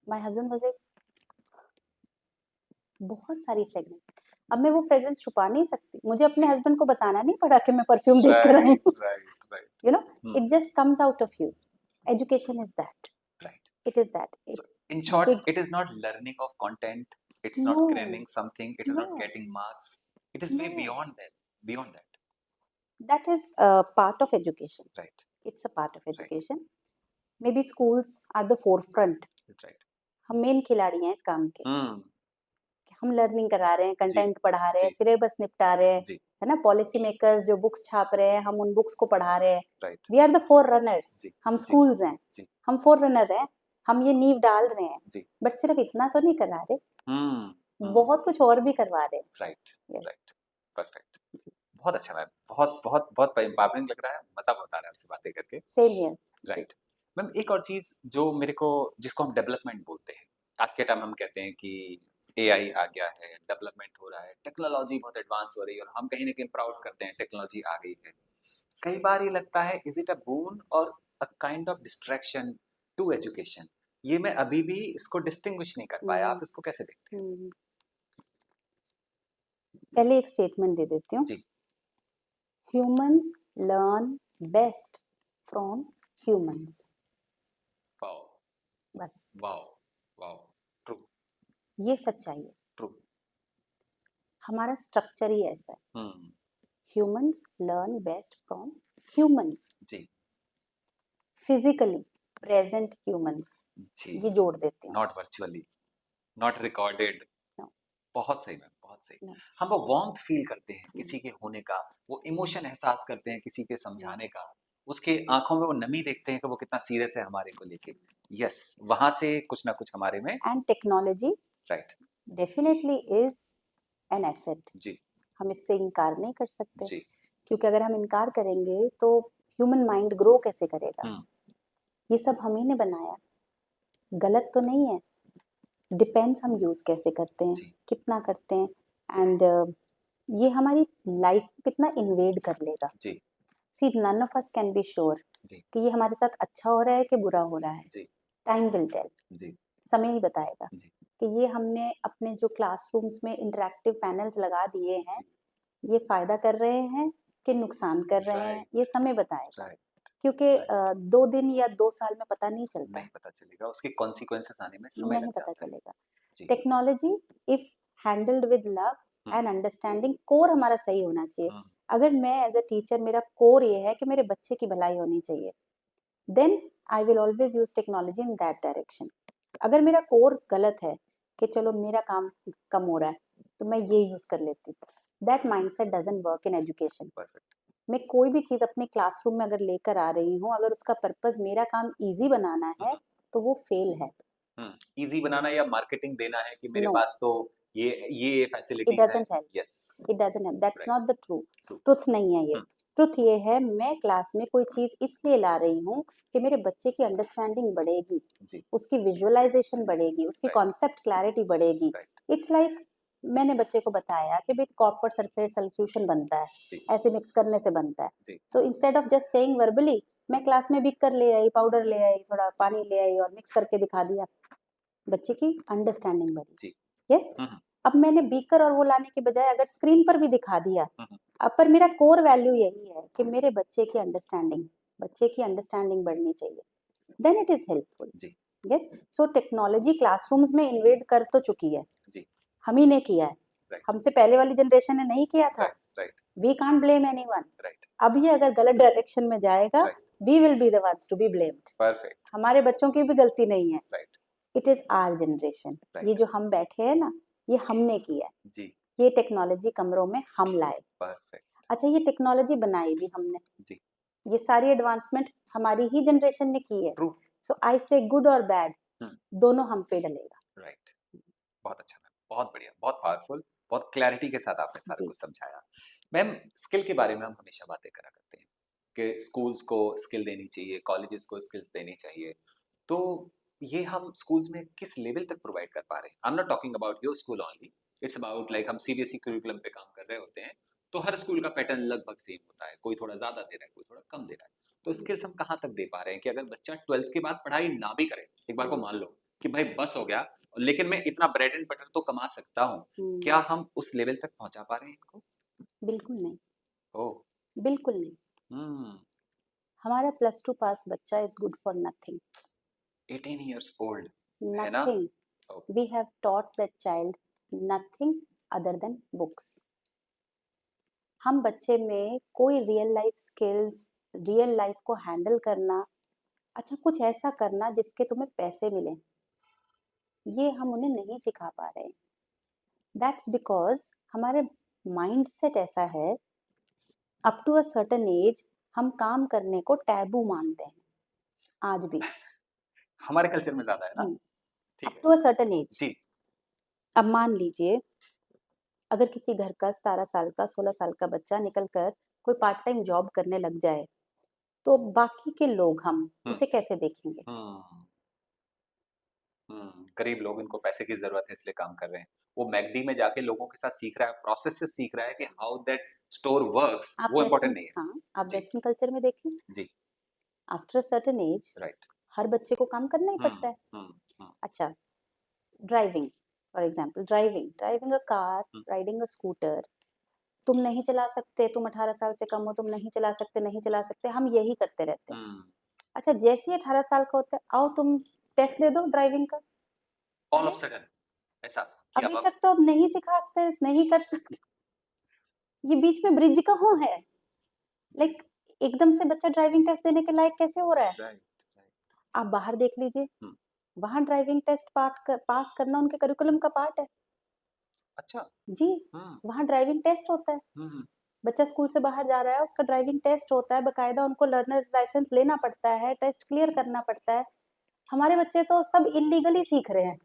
my husband was like बहुत सारी फ्रेग्रेंस। अब मैं वो फ्रेग्रेंस छुपा नहीं सकती, मुझे अपने हस्बैंड को बताना नहीं पड़ा कि मैं परफ्यूम देख कर आई राइट हूँ। Right right you know, it just comes out of you. Education is that, right it is that, So, in short, big it is not learning of content. It's not no cramming something. It is not no getting marks. It is way no, beyond that. Beyond that. That is part of education. Right. It's a part of Right. Education. Maybe schools are the forefront. That's right. हम main खिलाड़ी हैं इस काम के। Hmm. हम learning करा रहे हैं, जी कंटेंट पढ़ा रहे हैं, जी सिलेबस निपटा रहे हैं, जी है ना। पॉलिसी मेकर्स जो बुक्स छाप रहे हैं, हम उन बुक्स को पढ़ा रहे हैं। Right. We are the forerunners. जी हम जी स्कूल्स हैं, जी हम फोर रनर हैं, हम ये नींव डाल रहे हैं। जी. बट सिर्फ इतना तो नहीं करा रहे, Hmm. Hmm. बहुत कुछ और भी करवा रहे Right. हैं। Right. Perfect. बहुत अच्छा मैम बहुत बहुत बहुत एम्पावरिंग लग रहा है मजा बहुत आ रहा है आपसे बातें करके सेम हियर। राइट मैम एक और चीज जो मेरे को जिसको हम डेवलपमेंट बोलते हैं आज के टाइम हम कहते हैं कि एआई आ गया है डेवलपमेंट हो रहा है टेक्नोलॉजी बहुत एडवांस हो रही है और हम कहीं ना कहीं प्राउड करते हैं टेक्नोलॉजी आ गई है कई बार ये लगता है इज इट अ बून और a kind of distraction to education ये मैं अभी भी इसको डिस्टिंग्विश नहीं कर पाया आप इसको कैसे देखते हैं पहले एक स्टेटमेंट दे देती हूँ। जी humans learn best from humans. Wow बस वाओ वाओ, ट्रू ये सच्चाई है, ट्रू। हमारा स्ट्रक्चर ही ऐसा है। Humans learn best from humans, जी फिजिकली प्रेजेंट ह्यूमंस, जी, ये जोड़ देती हूँ। Not virtually, not recorded. No, बहुत सही मैम, बहुत सही। no. हम वो वार्मथ फील करते हैं किसी के होने का, वो इमोशन एहसास करते हैं किसी के समझाने का, उसके आंखों में वो नमी देखते हैं कि वो कितना सीरियस है हमारे को लेके। यस, वहां से कुछ ना कुछ हमारे में। And technology right definitely is an asset. जी हम इससे इनकार नहीं कर सकते, जी। क्योंकि अगर हम इनकार करेंगे तो ह्यूमन माइंड ग्रो कैसे करेगा? हम्म ये सब हम ही ने बनाया, गलत तो नहीं है। डिपेंड्स हम यूज कैसे करते हैं, जी कितना करते हैं, एंड ये हमारी लाइफ को कितना इन्वेड कर लेगा। जी see none of us can be sure जी कि ये हमारे साथ अच्छा हो रहा है कि बुरा हो रहा है। जी टाइम विल टेल, जी समय ही बताएगा जी कि ये हमने अपने जो क्लासरूम्स में इंटरैक्टिव पैनल्स लगा दिए हैं, जी। ये फायदा कर रहे हैं कि नुकसान कर रहे हैं, राइट ये समय बताएगा। राइट क्योंकि राइट। 2 दिन या 2 साल में पता नहीं चलता, नहीं पता चलेगा, उसके कॉन्सिक्वेंसेस आने में समय नहीं लग पता जाता है। चलेगा। जी। Technology if handled with love hmm and understanding, core हमारा सही होना चाहिए। हम्म अगर मैं एज अ टीचर, मेरा कोर ये है कि मेरे बच्चे की भलाई होनी चाहिए, then I will always use technology in that direction. अगर मेरा कोर गलत है कि चलो मेरा काम कम हो रहा है तो मैं ये यूज कर लेती हूँ, that mindset doesn't work in education. Perfect. मैं कोई भी चीज अपने क्लासरूम में अगर लेकर आ रही हूँ, अगर उसका पर्पस मेरा काम इजी बनाना है तो वो फेल है। इजी बनाना या मार्केटिंग देना है कि मेरे नो, पास तो ये इट फैसिलिटीज है। Doesn't help, yes it doesn't help, that's right not the true. True. Truth नहीं है ये। ट्रुथ ये है, मैं क्लास में कोई चीज इसलिए ला रही हूँ कि मेरे बच्चे की अंडरस्टैंडिंग बढ़ेगी, जी उसकी विजुअलाइजेशन बढ़ेगी, उसकी राइट कॉन्सेप्ट क्लैरिटी बढ़ेगी। राइट इट्स लाइक मैंने बच्चे को बताया कि भाई कॉपर सल्फेट सॉल्यूशन बनता है, जी ऐसे मिक्स करने से बनता है। जी so instead of just saying verbally, मैं क्लास में बिक कर ले आई, पाउडर ले आई, थोड़ा पानी ले आई और मिक्स करके दिखा दिया, बच्चे की अंडरस्टैंडिंग बढ़ी। जी। यस, हम्म अब मैंने बीकर और वो लाने के बजाय अगर स्क्रीन पर भी दिखा दिया, हम्म अब पर मेरा कोर वैल्यू यही है कि मेरे बच्चे की अंडरस्टैंडिंग बढ़नी चाहिए, देन इट इज हेल्पफुल। जी यस, सो टेक्नोलॉजी क्लासरूम्स में इन्वेड कर तो चुकी है, जी हम ही ने किया है, राइट हमसे पहले वाली जनरेशन ने नहीं किया था। Right right we can't blame anyone. Right अब ये अगर गलत डायरेक्शन में जाएगा, right we will be the ones to be blamed. Perfect हमारे बच्चों की भी गलती नहीं है, right it is our generation. ये राइट जो हम बैठे हैं ना, ये हमने किया है, जी ये टेक्नोलॉजी कमरों में हम लाए। परफेक्ट अच्छा, ये टेक्नोलॉजी बनाई भी हमने, जी ये सारी एडवांसमेंट हमारी ही जनरेशन ने की है। ट्रू सो आई से गुड और बैड दोनों हम पे डलेगा। राइट। बहुत अच्छा मैम, बहुत बढ़िया, बहुत पावरफुल, बहुत क्लैरिटी के साथ आपने सारा जी, कुछ समझाया। मैम, स्किल के बारे में हम हमेशा बातें करा करते हैं कि स्कूल्स को स्किल देनी चाहिए, कॉलेजेस को स्किल्स देनी चाहिए। तो ये हम स्कूल्स में किस लेवल तक प्रोवाइड कर पा रहे हैं? आई am not talking about your school only, it's about like हम सीबीएसई करिकुलम पे काम कर रहे होते हैं, तो हर स्कूल का पैटर्न लगभग सेम होता है, कोई थोड़ा ज़्यादा दे रहा है, कोई थोड़ा कम दे रहा है। तो स्किल्स हम कहाँ तक दे पा रहे हैं कि अगर बच्चा 12th के बाद पढ़ाई ना भी करे, एक बार को मान लो कि भाई बस हो गया, लेकिन मैं इतना ब्रेड एंड बटर तो कमा सकता हूँ, क्या हम उस लेवल तक पहुँचा पा रहे हैं इनको? बिल्कुल नहीं, ओह! बिल्कुल नहीं। हुँ, हमारा +2 पास बच्चा is good for nothing, 18 years old है ना? Nothing. Oh! We have taught that child nothing other than books. हम बच्चे में कोई real life skills, real life को हैंडल करना, अच्छा कुछ ऐसा करना जिसके तुम्हें पैसे मिले, ये हम उन्हें नहीं सिखा पा रहे हैं। दैट्स बिकॉज हमारे माइंड सेट ऐसा है, up to a certain age हम काम करने को टैबू मानते हैं आज भी। हमारे कल्चर में ज़्यादा है ना? ठीक अप है। To a certain age. जी, अब मान लीजिए, अगर किसी घर का 17 साल का 16 साल का बच्चा निकल कर कोई पार्ट टाइम जॉब करने लग जाए, तो बाकी के लोग हम हुँ, उसे कैसे देखेंगे? हुँ। गरीब लोग, इनको पैसे की ज़रूरत है इसलिए काम कर रहे हैं। वो मैकडी में जाके लोगों के साथ सीख रहा है, प्रोसेस से सीख रहा है कि हाउ दैट स्टोर वर्क्स, आप वो इम्पोर्टेंट वेस्टर्न, नहीं है। हाँ, आप जी, वेस्टर्न कल्चर में देखें, जी, after a certain age right. हर बच्चे को काम करना ही हुँ, पड़ता है। हुँ, हुँ, अच्छा, driving, for example driving, driving a car, hmm, riding a scooter, तुम नहीं चला सकते, तुम 18 साल से कम हो, तुम नहीं चला सकते, नहीं चला सकते, हम यही करते रहते हैं। हम्म, अच्छा जैसे ही 18 साल का होता है, आओ तुम टेस्ट दे दो ड्राइविंग का। ऑल अरे ऑफ सडन ऐसा कि अभी अब तक तो अब नहीं सिखा सकते, नहीं कर सकते, ये बीच में ब्रिज कहाँ है? लाइक एकदम से बच्चा ड्राइविंग टेस्ट देने के लायक कैसे हो रहा है? Right, right. आप बाहर देख लीजिए, हम्म, वहाँ ड्राइविंग टेस्ट पास करना उनके करिकुलम का पार्ट है। अच्छा। जी, हम्म, वहाँ ड्राइविंग टेस्ट होता है। हम्म, बच्चा स्कूल से बाहर जा रहा है, उसका ड्राइविंग टेस्ट होता है, बकायदा उनको लर्नर लाइसेंस लेना पड़ता है, टेस्ट क्लियर करना पड़ता है। हमारे बच्चे तो सब इल्लीगली सीख रहे हैं।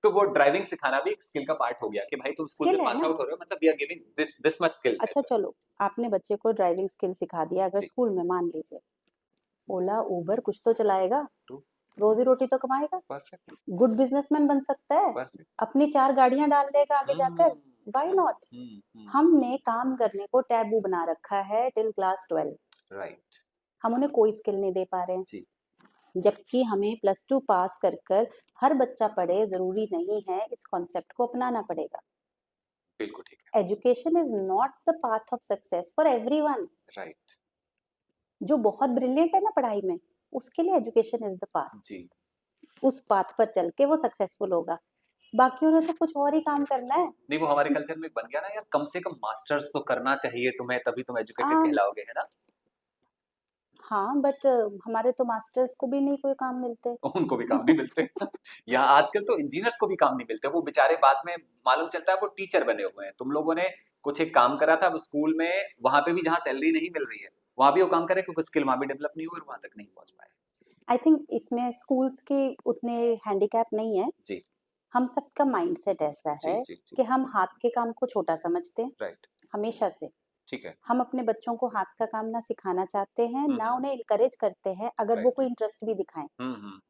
तो वो ड्राइविंग सिखाना भी एक स्किल का पार्ट हो गया कि भाई तुम स्कूल से स्किल है पास ना। आउट हो रहे हो, मतलब we are giving this much skill as अच्छा वेल। चलो, आपने बच्चे को ड्राइविंग स्किल सिखा दिया, अगर जी, स्कूल में मान लीजिए ओला उबर कुछ तो चलाएगा, ट्रू, रोजी रोटी तो कमाएगा, परफेक्ट, गुड बिजनेसमैन बन सकता है, परफेक्ट। अपनी 4 गाड़ियां डाल देगा आगे जाकर, व्हाई नॉट? हम्म, हमने काम करने को टैबू बना रखा है टिल क्लास 12। राइट, हम उन्हें कोई स्किल नहीं दे पा रहे हैं, जी, जबकि हमें प्लस टू पास कर कर हर बच्चा पढ़े जरूरी नहीं है, इस कॉन्सेप्ट को अपनाना पड़ेगा। बिल्कुल ठीक है, education is not the path of success for everyone. Right, जो बहुत ब्रिलियंट है ना पढ़ाई में, उसके लिए एजुकेशन इज द पाथ। जी। उस पाथ पर चल के वो सक्सेसफुल होगा, बाकियों ने तो कुछ और ही काम करना है। नहीं, वो हमारे कल्चर में बन गया ना यार, कम से कम मास्टर्स तो करना चाहिए तुम्हें, तभी तुम एजुकेटेड हाँ कहलाओगे, है ना? हाँ, बट हमारे तो मास्टर्स को भी नहीं कोई काम मिलते। उनको भी काम नहीं मिलते। यहाँ आजकल तो इंजीनियर्स को भी काम नहीं मिलते, वो बेचारे बाद में मालूम चलता है वो टीचर बने हुए हैं। तुम लोगों ने कुछ एक काम करा था वो स्कूल में, वहां पे भी जहाँ सैलरी नहीं मिल रही है, वहां भी वो काम करे क्योंकि स्किल वहां भी डेवलप नहीं हुई और वहां तक नहीं पहुंच पाए। आई थिंक इसमें स्कूल्स के उतने हैंडीकैप नहीं है, जी, हम सबका माइंडसेट ऐसा जी, है जी, जी, कि हम हाथ के काम को छोटा समझते हैं, राइट, हमेशा से। ठीक है। हम अपने बच्चों को हाथ का काम ना सिखाना चाहते हैं, ना हम्म, उन्हें इनकरेज करते हैं, अगर वो राइट, कोई इंटरेस्ट भी दिखाएं। हम्म,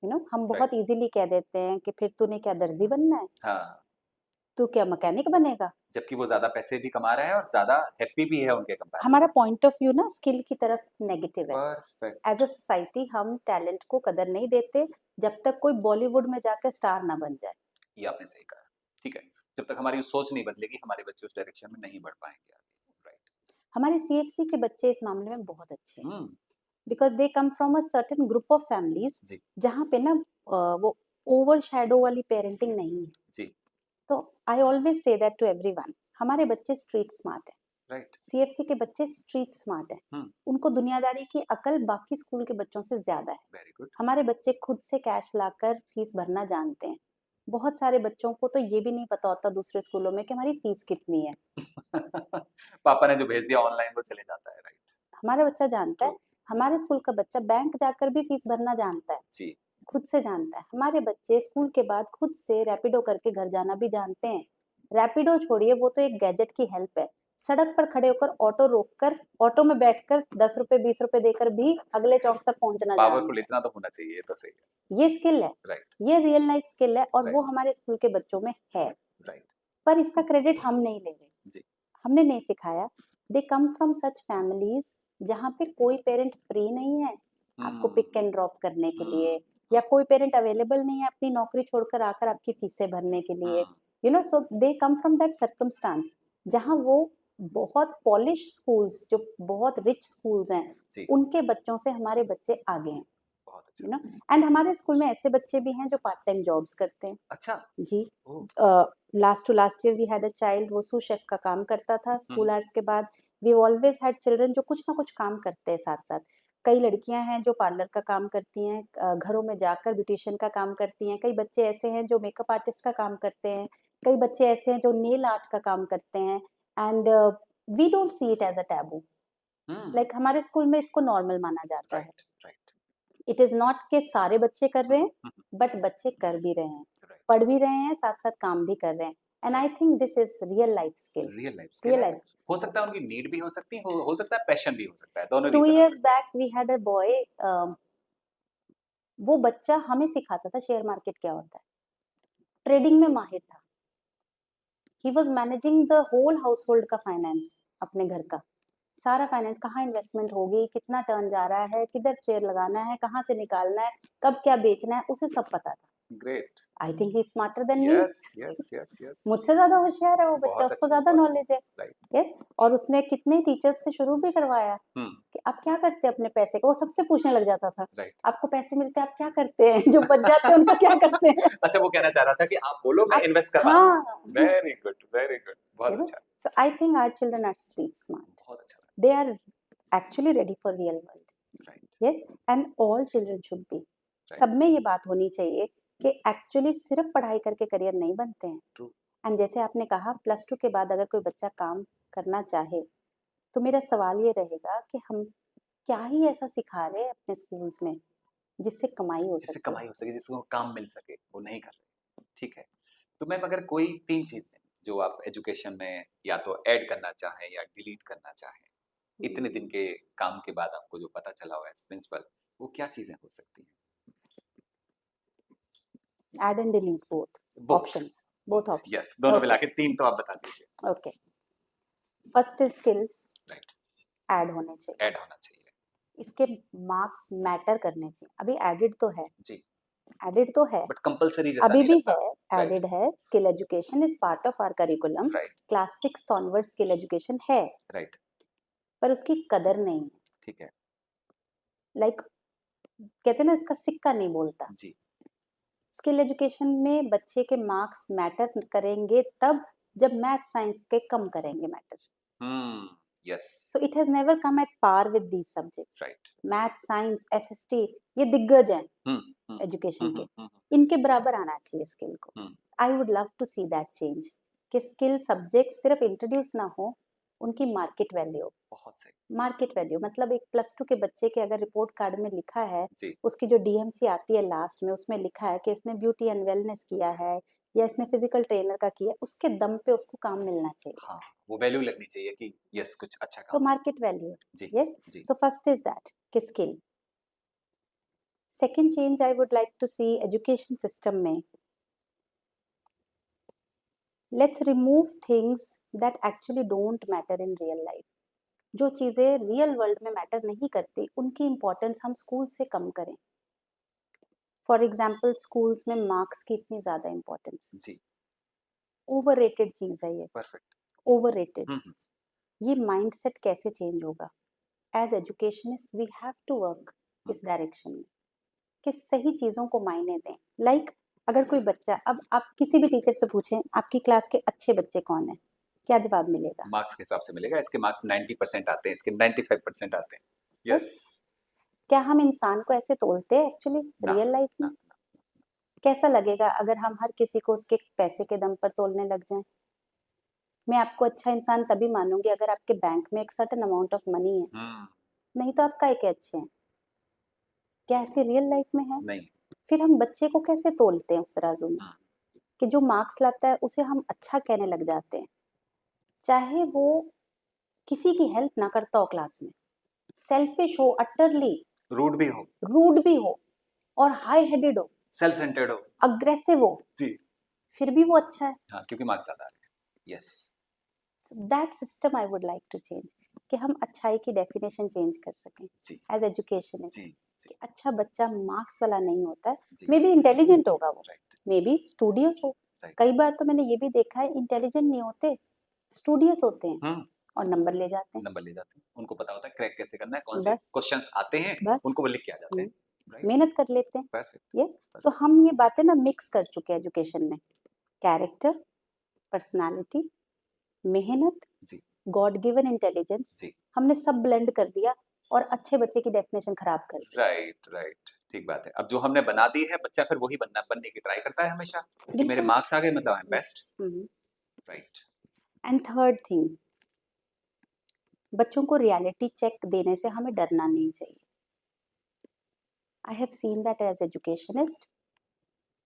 हम राइट, बहुत इजीली कह देते हैं कि फिर तूने क्या दर्जी बनना है, हाँ। तू क्या मैकेनिक बनेगा। जबकि वो ज्यादा पैसे भी कमा रहे हैं और ज्यादा हैप्पी भी है उनके हमारा कंपैरिजन। पॉइंट ऑफ व्यू ना स्किल की तरफ नेगेटिव है। एज परफेक्ट, अ सोसाइटी हम टैलेंट को कदर नहीं देते, जब तक कोई बॉलीवुड में जाकर स्टार ना बन जाए। ये आपने सही कहा। ठीक है, जब तक हमारी सोच नहीं बदलेगी हमारे बच्चे उस डायरेक्शन में नहीं बढ़ पाएंगे आगे। राइट, हमारे सीएफसी के बच्चे इस मामले में बहुत अच्छे हैं, hmm, because they come from a certain group of families, जी, जहाँ पे ना वो ओवर शैडो वाली पेरेंटिंग नहीं है। जी, तो I always say that to everyone, हमारे बच्चे स्ट्रीट स्मार्ट है, राइट, सीएफसी के बच्चे स्ट्रीट स्मार्ट है। हम्म, उनको दुनियादारी की अकल बाकी स्कूल के बच्चों से ज्यादा है। Very good. हमारे बच्चे खुद से कैश लाकर फीस भरना जानते हैं। बहुत सारे बच्चों को तो ये भी नहीं पता होता दूसरे स्कूलों में कि हमारी फीस कितनी है। पापा ने जो भेज दिया ऑनलाइन वो चले जाता है, राइट, हमारा बच्चा जानता ट्रू, है, हमारे स्कूल का बच्चा बैंक जाकर भी फीस भरना जानता है, जी, खुद से जानता है। हमारे बच्चे स्कूल के बाद खुद से रैपिडो करके घर जाना भी जानते हैं। रैपिडो छोड़िए, वो तो एक गैजेट की हेल्प है। सड़क पर खड़े होकर ऑटो रोककर ऑटो में बैठकर 10 रुपए 20 रुपए देकर भी अगले चौक तक पहुंचना पावरफुल जानते इतना तो होना चाहिए, ये तो सही हैं। ये स्किल है, है। राइट, ये रियल लाइफ स्किल है, और वो राइट, हमारे स्कूल के बच्चों में है। राइट, पर इसका क्रेडिट हम नहीं ले रहे, जी, हमने नहीं सिखाया। दे कम फ्रॉम सच फैमिलीज जहाँ पे कोई पेरेंट फ्री नहीं है आपको हम्म, पिक एंड ड्रॉप करने के हम्म, लिए, या कोई पेरेंट अवेलेबल नहीं है अपनी नौकरी छोड़कर आकर आपकी फीसें भरने के लिए। हम्म, सो दे कम फ्रॉम दैट सर्कमस्टांस, जहाँ वो बहुत पॉलिश स्कूल्स, जो बहुत रिच स्कूल्स हैं, जी, उनके बच्चों से हमारे बच्चे आगे हैं। बहुत यू अच्छा, नो एंड हमारे स्कूल में ऐसे बच्चे भी हैं जो पार्ट टाइम जॉब्स करते हैं। अच्छा, जी, oh, last to last year we had a child, वो सू शेफ का काम करता था हम्म, स्कूल आवर्स के बाद। वी ऑलवेज हैड चिल्ड्रन जो कुछ ना कुछ काम करते हैं साथ साथ। कई लड़कियां हैं जो पार्लर का काम करती हैं, घरों में जाकर ब्यूटिशियन का काम करती हैं। कई बच्चे ऐसे हैं जो मेकअप आर्टिस्ट का काम करते हैं। कई बच्चे ऐसे हैं जो नेल आर्ट का काम करते हैं। And we don't see it as a taboo, hmm, like हमारे स्कूल में इसको नॉर्मल माना जाता है। Right, right, it is not के सारे बच्चे कर रहे हैं, हम्म, बट बच्चे कर भी रहे हैं, राइट, पढ़ भी रहे हैं, साथ साथ काम भी कर रहे हैं। And I right, think this is real life skill. Real life skill real है। लाइफ। हो सकता है उनकी नीड भी हो सकती है, हो सकता है पैशन भी हो सकता है, दोनों 2 रीजन हो years सकते हैं। Back we had a boy, वो बच्चा हमें सिखाता था शेयर मार्केट क्या होता है, ट्रेडिंग में माहिर था। He was managing the whole household का फाइनेंस, अपने घर का सारा फाइनेंस, कहाँ इन्वेस्टमेंट होगी, कितना टर्न जा रहा है, किधर शेयर लगाना है, कहाँ से निकालना है, कब क्या बेचना है, उसे सब पता था। Great. I think he smarter than me. Yes yes yes yes. मुझसे ज्यादा होशियार है वो बच्चा, बहुत उसको अच्छा, ज्यादा बहुत नॉलेज है। राइट। यस, और उसने कितने टीचर्स से शुरू भी करवाया हम्म, कि आप क्या करते हैं अपने पैसे को। वो सबसे पूछने लग जाता था, राइट। आपको पैसे मिलते हैं आप क्या करते हैं, जो बच जाते हैं उनका क्या करते हैं। अच्छा, वो कहना चाह रहा था कि आप बोलो, मैं आप, इन्वेस्ट करवा दूं। हाँ, वेरी गुड, वेरी गुड, बहुत यू नो। अच्छा, so I think our children are street smart, बहुत अच्छा। they are actually ready for real world. Right Yes, and all children should be. Right, सब में ये बात होनी चाहिए कि एक्चुअली सिर्फ पढ़ाई करके करियर नहीं बनते हैं। ट्रू। एंड जैसे आपने कहा +2 के बाद अगर कोई बच्चा काम करना चाहे तो मेरा सवाल ये रहेगा कि हम क्या ही ऐसा सिखा रहे हैं अपने स्कूल्स में जिससे कमाई हो जिससे सकती है। कमाई हो सके, जिसको काम मिल सके, वो नहीं कर रहे। ठीक है, तो मैम अगर कोई 3 चीजें जो आप एजुकेशन में या तो ऐड करना चाहें या डिलीट करना चाहें, इतने दिन के काम के बाद आपको जो पता चला हो एज प्रिंसिपल, वो क्या चीजें हो सकती हैं? Add and delete both both, options, both options. Yes, दोनों मिला Okay, के 3 तो आप बता दीजिए। okay. First is skills right, add होने चाहिए, ऐड होना चाहिए। इसके मार्क्स मैटर करने चाहिए। अभी एडिड तो है, जी, एडिड तो है, बट कंपल्सरी जैसा अभी नहीं भी लगता। है, राइट एडिड है। Skill education is part of our curriculum, right class 6 onward skill education है, राइट, पर उसकी कदर नहीं है। ठीक है। लाइक कहते हैं ना, इसका सिक्का नहीं बोलता। जी, स्किल एजुकेशन में बच्चे के मार्क्स मैटर करेंगे तब जब मैथ साइंस के कम करेंगे matter. Yes, so it has never come at par with these subjects. Right. Math science SST ये दिग्गज हैं हम्म एजुकेशन के, हम्म, इनके बराबर आना चाहिए स्किल को। Hmm, I would love to see that change कि स्किल सब्जेक्ट सिर्फ इंट्रोड्यूस ना हो, उनकी मार्केट वैल्यू। बहुत सही। मार्केट वैल्यू मतलब एक +2 के बच्चे के अगर रिपोर्ट कार्ड में लिखा है, जी, उसकी जो डीएमसी आती है लास्ट में, उसमें लिखा है कि इसने ब्यूटी एंड वेलनेस किया है या इसने फिजिकल ट्रेनर का किया, उसके दम पे उसको काम मिलना चाहिए। हाँ, वो वैल्यू लगनी चाहिए कि यस कुछ अच्छा तो काम है। Market value. जी यस, जी, सो फर्स्ट इज दैट कि skill. Second change I would like to see education system में, let's remove things that actually don't matter in real life. जो चीजें रियल वर्ल्ड में मैटर नहीं करती उनकी इंपॉर्टेंस हम स्कूल से कम करें। फॉर एग्जाम्पल स्कूल्स में मार्क्स की इतनी ज्यादा इंपॉर्टेंस, जी, ओवररेटेड चीज है ये, परफेक्ट। ओवररेटेड। हम्म, ये माइंडसेट कैसे चेंज होगा? As educationist we have to work इस डायरेक्शन में कि सही चीजों को मायने दें। लाइक अगर कोई बच्चा, अब आप किसी भी टीचर से पूछें आपकी क्लास के अच्छे बच्चे कौन है, क्या जवाब मिलेगा? मार्क्स के हिसाब से मिलेगा, इसके मार्क्स 90% आते हैं, इसके 95% आते हैं। बस। यस, क्या हम इंसान को ऐसे तोलते हैं एक्चुअली ना रियल लाइफ ना में? ना, कैसा लगेगा अगर हम हर किसी को उसके पैसे के दम पर तोलने लग जाएं? मैं आपको अच्छा इंसान तभी मानूंगी अगर आपके बैंक में एक सर्टेन अमाउंट ऑफ मनी है, हम्म, नहीं तो आप काहे के अच्छे हैं? क्या ऐसे रियल लाइफ में है? नहीं, फिर हम बच्चे को कैसे तोलते हैं उस तराजू में हम्म, कि जो मार्क्स लाता है उसे हम अच्छा कहने लग जाते हैं, चाहे वो किसी की हेल्प ना करता हो क्लास में, सेल्फिश हो, अटरली रूड भी हो, रूड भी हो और हाई हेडेड हो, सेल्फ सेंटर्ड हो। अग्रेसिव हो, जी, फिर भी वो अच्छा है। हाँ, क्योंकि मार्क्स ज्यादा आ रहे हैं। Yes, that system I would like to change कि हम अच्छाई की डेफिनेशन चेंज कर सकें जी एज एजुकेशनिस्ट। जी जी कि अच्छा बच्चा मार्क्स वाला नहीं होता है, जी, मे बी इंटेलिजेंट होगा वो, राइट मे बी स्टूडियस हो। राइट, कई बार तो मैंने ये भी देखा है इंटेलिजेंट नहीं होते, स्टूडियस होते हैं हम्म, और नंबर ले जाते हैं। नंबर ले जाते हैं, उनको पता होता है क्रैक कैसे करना है, कौन से बस, क्वेश्चंस आते हैं, बस। उनको वो लिख के आ जाते हैं। राइट, मेहनत कर लेते हैं। परफेक्ट, यस, तो हम ये बातें ना मिक्स कर चुके हैं एजुकेशन में, कैरेक्टर, पर्सनालिटी, मेहनत, जी गॉड गिवन इंटेलिजेंस, जी, हमने सब ब्लेंड कर दिया और अच्छे बच्चे की डेफिनेशन खराब कर दी। राइट राइट, ठीक बात है। अब जो हमने बना दी है, बच्चा फिर वही बनने की ट्राई करता है हमेशा कि मेरे बिल्कुल। मार्क्स आ गए मतलब I am best. Right, and third thing, बच्चों को रियलिटी चेक देने से हमें डरना नहीं चाहिए। I have seen that as educationist,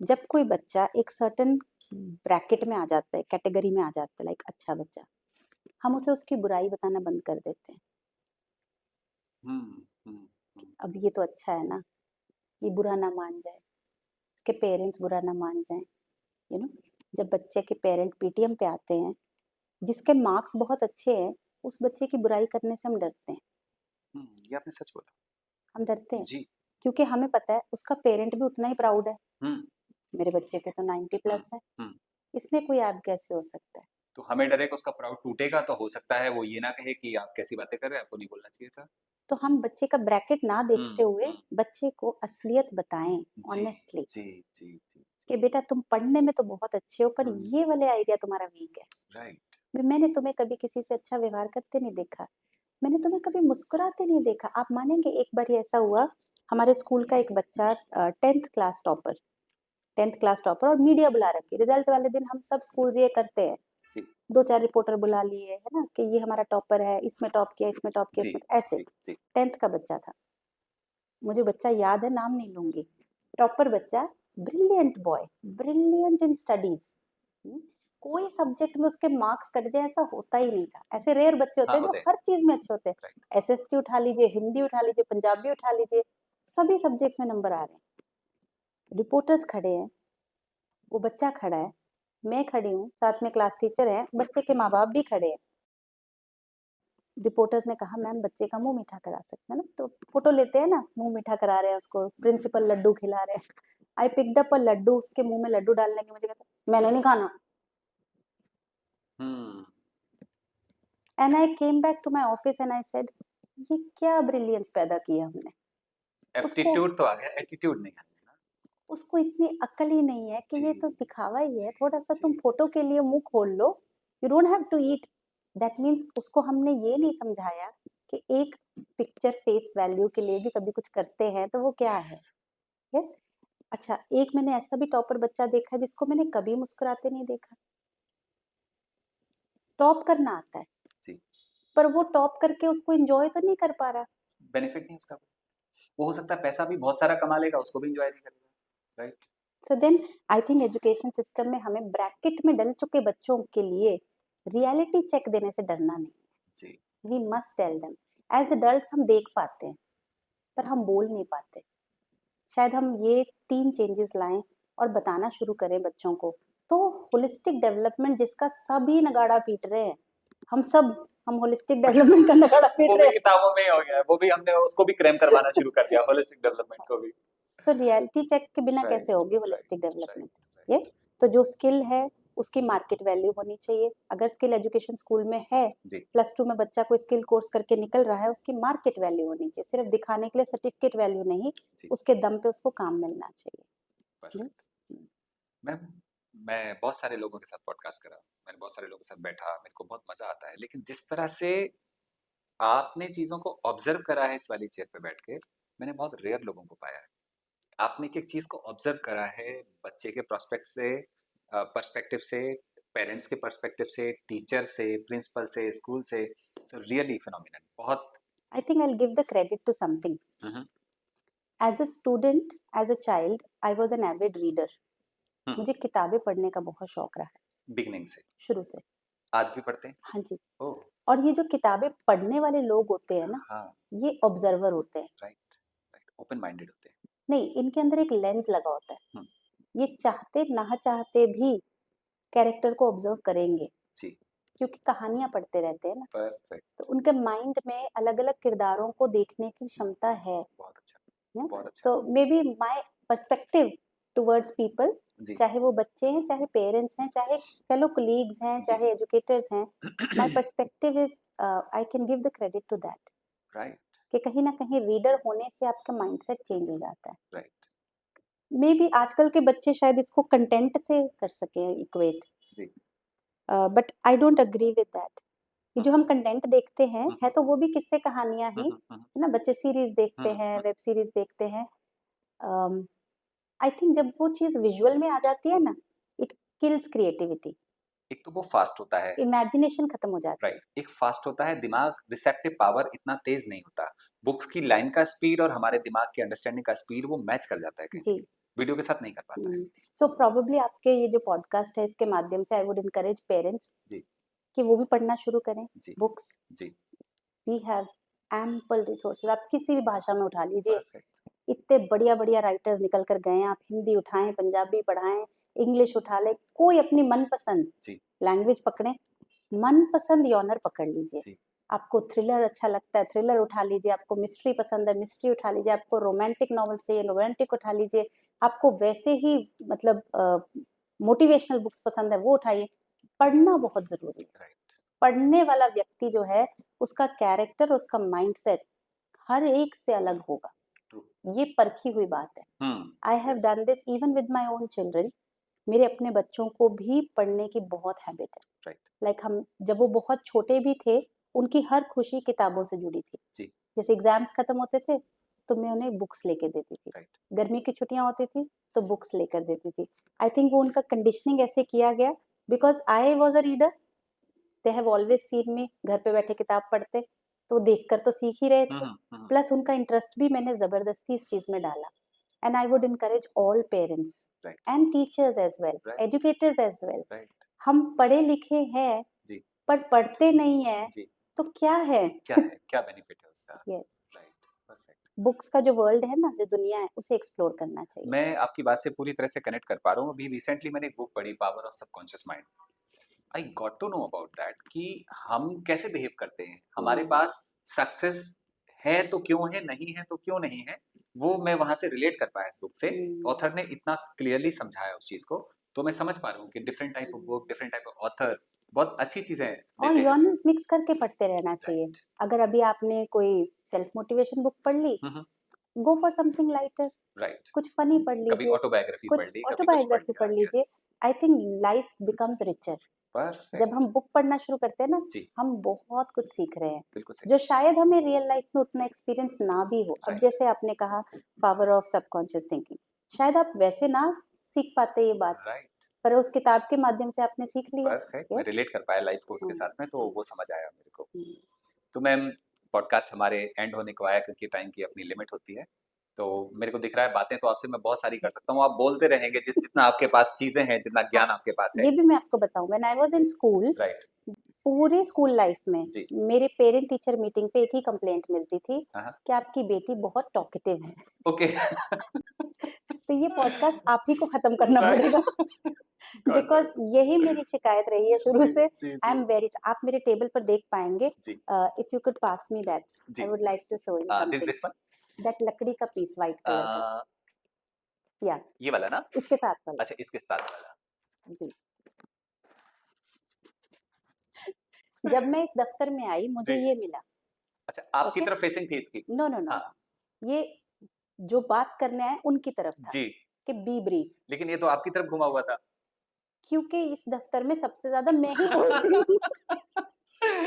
जब कोई बच्चा एक सर्टन ब्रैकेट में आ जाता है, कैटेगरी में आ जाता है, लाइक अच्छा बच्चा, हम उसे उसकी बुराई बताना बंद कर देते हैं। हम्म हम्म, अब ये तो अच्छा है ना, ये बुरा ना मान जाए, इसके पेरेंट्स बुरा ना मान जाएं, यू नो। जब बच्चे के पेरेंट पीटीएम पे आते हैं, जिसके मार्क्स बहुत अच्छे हैं, उस बच्चे की बुराई करने से हम डरते हैं। ये आपने सच बोला। हम डरते हैं जी, क्योंकि हमें पता है उसका पेरेंट भी उतना ही प्राउड है। हम्म, मेरे बच्चे के तो 90 प्लस है, हम्म। इसमें कोई ऐप कैसे हो सकता है? तो हमें डर है कि उसका प्राउड टूटेगा, तो हो सकता है वो ये ना कहे कि आप कैसी बातें कर रहे हैं, आपको नहीं बोलना चाहिए था। तो हम बच्चे का ब्रैकेट ना देखते हुए हम्म। बच्चे को असलियत बताएं जी ऑनेस्टली जी जी जी। कि बेटा तुम पढ़ने में तो बहुत अच्छे हो पर हम्म। ये वाले आइडिया तुम्हारा वीक है। राइट। मैंने तुम्हें कभी किसी से अच्छा व्यवहार करते नहीं देखा, मैंने तुम्हें कभी मुस्कुराते नहीं देखा। आप मानेंगे एक बार ऐसा हुआ, हमारे स्कूल का एक बच्चा 10th क्लास टॉपर और मीडिया बुला रखी। रिजल्ट वाले दिन हम सब स्कूल ये करते हैं, जी 2-4 रिपोर्टर बुला लिए है ना कि ये हमारा टॉपर है, इसमें टॉप किया, इसमें टॉप किया, जी इसमें ऐसे। जी जी। 10th का बच्चा था, मुझे बच्चा याद है, नाम नहीं लूंगी। टॉपर बच्चा, brilliant boy, brilliant in studies. कोई सब्जेक्ट में उसके मार्क्स कट जाए ऐसा होता ही नहीं था। ऐसे रेयर बच्चे होते हाँ हैं जो होते हैं। हर चीज में अच्छे होते हैं। राइट। एसएसटी उठा लीजिए, हिंदी उठा लीजिए, पंजाबी उठा लीजिए, सभी सब्जेक्ट्स में नंबर आ रहे हैं। रिपोर्टर्स खड़े हैं, वो बच्चा खड़ा है, मैं खड़ी हूँ, साथ में क्लास टीचर है, बच्चे के माँ बाप भी खड़े हैं। रिपोर्टर्स ने कहा मैम बच्चे का मुंह मीठा करा सकते हैं ना, तो फोटो लेते हैं ना, मुंह मीठा करा रहे हैं उसको, प्रिंसिपल लड्डू खिला रहे हैं। I picked up a Laddu, उसके मुंह में लड्डू डालने लगे, मुझे कहता मैंने नहीं खाना। Hmm. And I came back to my office and I said ये क्या ब्रिलियंस पैदा किया हमने। उसको एप्टीट्यूड तो आ गया, एटीट्यूड नहीं आ गया ना। उसको इतनी अक्ल ही नहीं है कि जी ये तो दिखावा ही है, जी थोड़ा सा तुम जी फोटो जी के लिए मुंह खोल लो, you don't have to eat. That means उसको हमने ये नहीं समझाया कि एक पिक्चर फेस वैल्यू के लिए भी कभी कुछ करते हैं तो वो क्या यस। है। यस। अच्छा, एक मैंने ऐसा भी टॉपर बच्चा देखा है जिसको मैंने कभी मुस्कुराते नहीं देखा। टॉप करना आता है जी। पर वो टॉप करके उसको एंजॉय तो नहीं कर पा रहा। बेनिफिट नहीं उसका, वो हो सकता है पैसा भी बहुत सारा कमा लेगा, उसको भी एंजॉय नहीं करेगा। Right. So then I think education system में हमें ब्रैकेट में डल चुके बच्चों के लिए रियलिटी चेक देने से डरना नहीं। जी we must tell them. As adults हम देख पाते हैं पर हम बोल नहीं पाते। शायद हम ये 3 चेंजेस लाएं और बताना शुरू करें बच्चों को, तो होलिस्टिक डेवलपमेंट जिसका सभी नगाड़ा पीट रहे हैं, हम होलिस्टिक डेवलपमेंट का नगाड़ा वो पीट रहे भी हैं। किताबों में ही हो गया है, वो भी हमने उसको भी क्रैम करवाना शुरू कर दिया, होलिस्टिक डेवलपमेंट को भी। तो रियलिटी चेक के बिना राइट कैसे होगी right holistic right development? Right. Yes. तो जो स्किल है उसकी मार्केट वैल्यू होनी चाहिए। अगर स्किल एजुकेशन स्कूल में है, जी +2 में बच्चा कोई स्किल कोर्स करके निकल रहा है, उसकी मार्केट वैल्यू होनी चाहिए, सिर्फ दिखाने के लिए सर्टिफिकेट वैल्यू नहीं, जी। उसके दम पे उसको काम मिलना चाहिए। परफेक्ट। यस। मैम, मैं बहुत सारे लोगों के साथ पॉडकास्ट करा, मैंने बहुत सारे लोगों के साथ बैठा, मेरे को बहुत मजा आता है, लेकिन जिस तरह से आपने चीजों को ऑब्जर्व करा है इस वाली चेयर पे बैठ के, मैंने बहुत रेयर लोगों को पाया है। आपने एक एक चीज को ऑब्जर्व करा है, बच्चे के प्रोस्पेक्ट से, पर्सपेक्टिव से, पेरेंट्स के पर्सपेक्टिव से, टीचर से, प्रिंसिपल से, स्कूल से। सो रियली फिनोमिनल, बहुत। I think I will give the credit to something. Hmm as a student, as a child, I was an avid reader. Hmm. मुझे किताबें पढ़ने का बहुत शौक रहा है बिगनिंग से शुरू से। आज भी पढ़ते हैं। हाँ जी। ओह। और ये जो किताबें पढ़ने वाले लोग होते हैं ना, हाँ। ये ऑब्जर्वर होते हैं। राइट राइट, ओपन माइंडेड होते हैं। नहीं, इनके अंदर एक लेंस लगा होता है, हम्म। ये चाहते ना चाहते भी कैरेक्टर को ऑब्जर्व करेंगे जी। क्योंकि कहानियां पढ़ते रहते हैं ना। तो परफेक्ट। उनके माइंड में अलग अलग किरदारों को देखने की क्षमता है। बहुत अच्छा। बहुत अच्छा। So may be my perspective towards people, जी चाहे वो बच्चे हैं, चाहे पेरेंट्स हैं, चाहे फेलो कलीग्स हैं, जी। चाहे एजुकेटर्स हैं, my perspective is, I can give the credit to that right कि कहीं ना कहीं रीडर होने से आपका माइंडसेट चेंज हो जाता है। राइट। मे बी आजकल के बच्चे शायद इसको कंटेंट से कर सके इक्वेट, जी। But I don't agree with that. ये जो हम कंटेंट देखते हैं हम्म है तो वो भी किस्से कहानियां ही हम्म है ना। बच्चे सीरीज देखते हैं, वेब सीरीज देखते हैं। आई थिंक जब वो चीज विजुअल में आ जाती है ना, इट किल्स क्रिएटिविटी, एक तो वो फास्ट होता है। इमेजिनेशन खत्म हो जाती राइट, एक फास्ट होता है, दिमाग रिसेप्टिव पावर इतना तेज नहीं होता। बुक्स की लाइन का स्पीड और हमारे दिमाग की अंडरस्टैंडिंग का स्पीड वो मैच कर जाता है है कहीं ना जी। कहीं, वीडियो के साथ नहीं कर पाता है। सो प्रोबेबली आपके ये जो पॉडकास्ट है इसके माध्यम से आई वुड इनकरेज पेरेंट्स जी कि वो भी पढ़ना शुरू करें जी बुक्स। जी। वी हैव एम्पल रिसोर्सेज, आप किसी भी भाषा में उठा लीजिए, परफेक्ट। इतने बढ़िया बढ़िया राइटर्स निकल कर गए हैं। आप हिंदी उठाएं, पंजाबी पढ़ाएं, इंग्लिश उठा ले, कोई अपनी मनपसंद जी लैंग्वेज पकड़ें, मनपसंद यॉनर पकड़ लीजिए। जी आपको थ्रिलर अच्छा लगता है, थ्रिलर उठा लीजिए, आपको मिस्ट्री पसंद है, मिस्ट्री उठा लीजिए, आपको रोमांटिक नॉवेल्स चाहिए, रोमांटिक उठा लीजिए, आपको वैसे ही मतलब मोटिवेशनल बुक्स पसंद है, वो उठाइए। पढ़ना बहुत ज़रूरी है। राइट। पढ़ने वाला व्यक्ति जो है, उसका कैरेक्टर, उसका माइंडसेट हर एक से अलग होगा। ट्रू। ये परखी हुई बात है। I have yes. Done this even with my own children. मेरे अपने बच्चों को भी पढ़ने की बहुत हैबिट है। राइट। लाइक हम जब वो बहुत छोटे भी थे, उनकी हर खुशी किताबों से जुड़ी थी। जी। जैसे एग्जाम्स खत्म होते थे, तो मैं उन्हें बुक्स लेके देती थी। राइट। गर्मी की छुट्टियां होती थी, तो बुक्स लेकर देती थी। आई थिंक वो उनका कंडीशनिंग ऐसे किया गया because I was a reader. They have always seen मी घर पे बैठे किताब पढ़ते, तो देखकर तो सीख ही रहे थे। प्लस उनका इंटरेस्ट भी मैंने जबरदस्ती इस चीज में डाला। And I would encourage all parents right. And teachers as well, right. Educators as well. Right. हम पढ़े लिखे हैं जी। पर पढ़ते नहीं है, जी। तो क्या है? क्या है, क्या बेनिफिट है उसका? Yes, right. परफेक्ट। बुक्स का जो वर्ल्ड है ना, जो दुनिया जी। है, उसे एक्सप्लोर करना चाहिए। मैं आपकी बात से पूरी तरह से कनेक्ट कर पा रहा हूँ। अभी रिसेंटली मैंने एक बुक पढ़ी, power of subconscious mind. I got to know about that कि हम कैसे बिहेव करते हैं। हमारे पास सक्सेस है तो क्यों है, नहीं है तो क्यों नहीं है, वो मैं वहां से रिलेट कर पाया इस बुक से। ऑथर ने इतना क्लियरली समझाया उस चीज को, तो मैं समझ पा रहा हूँ कि different type of book, different type of author बहुत अच्छी चीजें और देते हैं। जॉनर्स मिक्स करके पढ़ते रहना चाहिए। राइट। अगर अभी आपने कोई सेल्फ मोटिवेशन बुक पढ़ ली, go for something lighter. Right. कुछ फनी पढ़ कभी लीजिए, ऑटोबायोग्राफी कुछ पढ़ ली, कभी कुछ पढ़ ऑटोबायोग्राफी लिया। पढ़ यस। लीजिए। I think life becomes richer. जब हम परफेक्ट। बुक पढ़ना शुरू करते हैं ना, जी। हम बहुत कुछ सीख रहे हैं, बिल्कुल सही। जो शायद हमें रियल लाइफ में उतना एक्सपीरियंस ना भी हो। अब राइट। जैसे आपने कहा पावर ऑफ सबकॉन्शियस थिंकिंग, शायद आप वैसे ना सीख पाते ये बात, राइट। पर उस किताब के माध्यम से आपने सीख लिया। परफेक्ट। मैं यस। रिलेट कर पाया लाइफ को उसके हम्म, साथ में, तो वो समझ आया मेरे को। हम्म, तो मैम, पॉडकास्ट हमारे एंड होने को आया, क्योंकि टाइम की अपनी लिमिट होती है। तो मेरे को दिख रहा है बातें तो आपसे मैं बहुत सारी कर सकता हूँ, आप बोलते रहेंगे जितना आपके पास चीजें हैं, जितना हाँ, ज्ञान आपके पास है। ये भी मैं आपको बताऊं, when I was in school, right. पूरे स्कूल लाइफ में जी। मेरे पेरेंट टीचर मीटिंग पे एक ही कंप्लेंट मिलती थी हाँ। कि आपकी बेटी बहुत टॉकेटिव है। ओके। तो ये पॉडकास्ट आप ही को खत्म करना राइट। पड़ेगा गॉट बिकॉज इट। यही मेरी शिकायत रही है शुरू जी से। जी आई जी। एम वेरी, आप मेरे टेबल पर देख पाएंगे। जी if you could pass me that, जी। I would like to show you this something. This one. That लकड़ी का पीस व्हाइट कलर का, या ये वाला ना? इसके साथ वाला। अच्छा, इसके साथ वाला। जी। जब मैं इस दफ्तर में आई, मुझे जी। ये मिला। अच्छा, आपकी ओके, तरफ फेसिंग थी इसकी? नो नो नो, हाँ। ये जो बात करने आए उनकी तरफ था जी। कि बी ब्रीफ। लेकिन ये तो आपकी तरफ घुमा हुआ था। क्योंकि इस दफ्तर में सबसे ज्यादा मैं ही बोलती हूँ।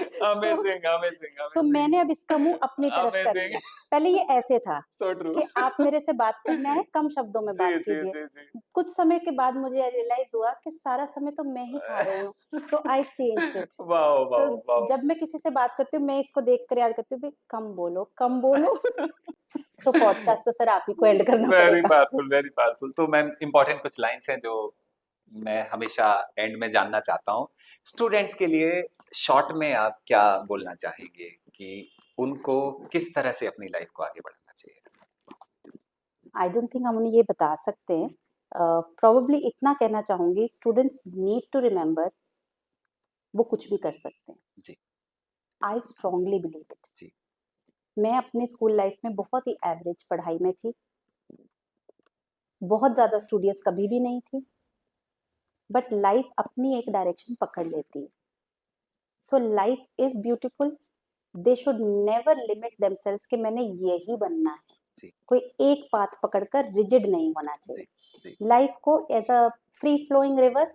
सो अमेजिंग, अमेजिंग, सो मैंने अब इसका मुंह अमेजिंग। अपनी तरफ कर अमेजिंग। लिया। पहले ये ऐसे था सो ट्रू। कि आप मेरे से बात करने आए, कम शब्दों में जी बात जी कीजिए। जी जी। कुछ समय के बाद मुझे रियलाइज हुआ कि सारा समय तो मैं ही खा रही हूँ। So I changed it. Wow so wow wow. जब मैं किसी से बात करती हूँ, मैं इसको देख कर याद करती हूँ, "भी कम बोलो, कम बोलो।" सो पॉडकास्ट तो सर आप ही को एंड करना वेरी पड़ेगा। Powerful, very powerful. तो मैम, इंपॉर्टेंट कुछ लाइंस हैं जो मैं हमेशा एंड में जानना चाहता हूँ। स्टूडेंट्स के लिए शॉर्ट में आप क्या बोलना चाहेंगे कि उनको किस तरह से अपनी लाइफ को आगे बढ़ाना चाहिए? आई डोंट थिंक हम उन्हें ये बता सकते हैं। प्रोबेबली इतना कहना चाहूंगी, स्टूडेंट्स नीड टू रिमेम्बर वो कुछ भी कर सकते हैं। जी आई स्ट्रांगली बिलीव इट। जी। मैं अपने स्कूल लाइफ में बहुत ही एवरेज पढ़ाई में थी, बहुत ज़्यादा स्टूडियस कभी भी नहीं थी, बट लाइफ अपनी एक डायरेक्शन पकड़ लेती है। So life is beautiful. They should never limit themselves कि मैंने यही बनना है। जी कोई एक पाथ पकड़कर रिजिड नहीं होना जी चाहिए। जी लाइफ को as a free flowing river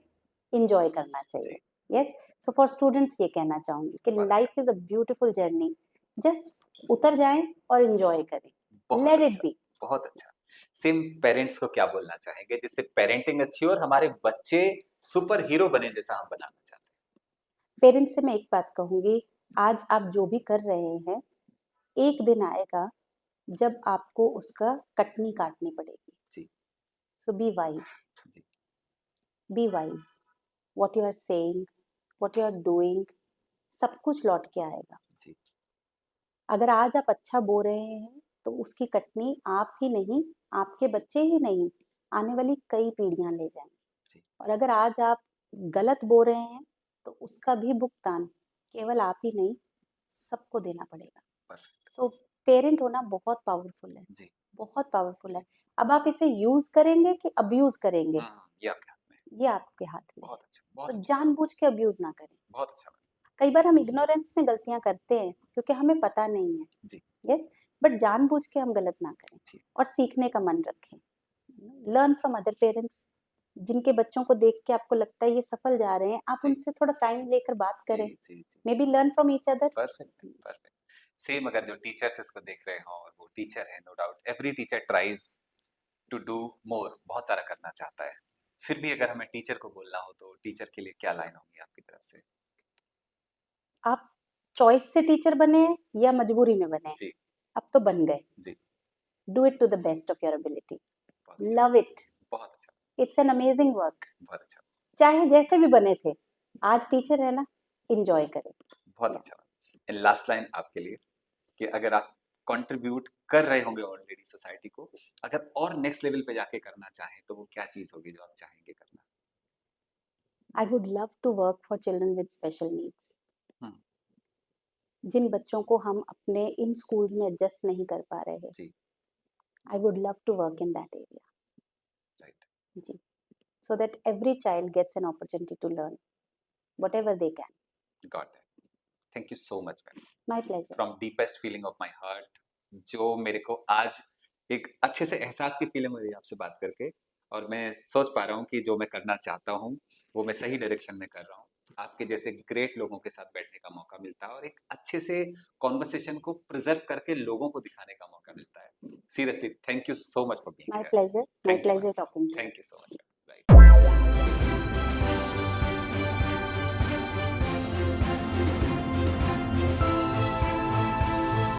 enjoy करना जी। चाहिए। यस। सो फॉर स्टूडेंट्स ये कहना चाहूंगी कि बहुत अच्छा, life is a beautiful journey. Just उतर जाएं और इंजॉय करें। बहुत लेट इट अच्छा, बी। बहुत अच्छा। सेम पेरेंट्स को क्या बोलना चाहेंगे जिससे पेरेंटिंग अच्छी हो और हमारे बच्चे सुपर हीरो बने जैसा हम बनाना चाहते पेरेंट्स से मैं एक बात कहूंगी, आज आप जो भी कर रहे हैं, एक दिन आएगा जब आपको उसका कटनी काटनी पड़ेगी। जी सो बी वाइज, जी be wise. What you are saying, what you are doing, सब कुछ लौट के आएगा। जी। अगर आज आप अच्छा बो रहे हैं, तो उसकी कटनी आप ही नहीं, आपके बच्चे ही नहीं, आने वाली कई पीढ़ियां ले जाएंगे। जी। और अगर आज आप गलत बो रहे हैं, तो उसका भी भुगतान केवल आप ही नहीं, सबको देना पड़ेगा। परफेक्ट। सो पेरेंट होना बहुत पावरफुल है, जी। बहुत पावरफुल है। अब आप इसे यूज करेंगे कि अब्यूज करेंगे, ये आपके हाथ में है। ये आपके हाथ में है। बहुत अच्छा, बहुत तो अच्छा, जानबूझ के अब्यूज ना करें। बहुत अच्छा। कई बार हम इग्नोरेंस में गलतियां करते हैं क्योंकि हमें पता नहीं है। जी। यस, बट जानबूझ के हम गलत ना करें जी। और सीखने का मन रखें। लर्न फ्रॉम अदर पेरेंट्स, जिनके बच्चों को देख के आपको लगता है ये सफल जा रहे हैं, आप जी। उनसे थोड़ा टाइम लेकर बात जी, करें। जी, जी, मे जी। Be learn from each other. Perfect, perfect. Same अगर जो टीचर्स इसको देख रहे हों और वो टीचर है, no doubt every teacher tries to do more, बहुत सारा करना चाहता है। फिर भी अगर हमें टीचर को बोलना हो तो टीचर के लिए क्या लाइन होंगी आपकी तरफ से? आप चॉइस से टीचर बने या मजबूरी में बने, जी। अब तो बन गए। जी। Do it to the best of your ability, बहुत अच्छा। लव इट, बहुत अच्छा। It's an amazing work. बहुत अच्छा। चाहे जैसे भी बने थे, आज टीचर है ना, एंजॉय करें। बहुत अच्छा। एंड लास्ट लाइन आपके लिए कि अगर आप कंट्रीब्यूट कर रहे होंगे ऑलरेडी सोसाइटी को, अगर और नेक्स्ट लेवल पे जाके करना चाहें तो वो क्या चीज होगी जो आप चाहेंगे करना? I would love to work for children with special needs. Hmm. जिन बच्चों को हम अपने इन स्कूल्स में एडजस्ट नहीं कर पा रहे हैं, जी। I would love to work in that area. Right. जी, so that every child gets an opportunity to learn whatever they can. Got it. Thank you so much ma'am, My pleasure. From deepest feeling of my heart. जो मेरे को आज एक अच्छे से एहसास की फीलिंग हो रही है आपसे बात करके, और मैं सोच पा रहा हूँ कि जो मैं करना चाहता हूँ वो मैं सही डायरेक्शन में कर रहा हूँ। आपके जैसे ग्रेट लोगों के साथ बैठने का मौका मिलता है और एक अच्छे से कॉन्वर्सेशन को प्रिजर्व करके लोगों को दिखाने का मौका मिलता है। Seriously thank you so much for being My here. pleasure. My thank you ma'am. pleasure talking to you. Thank you so much.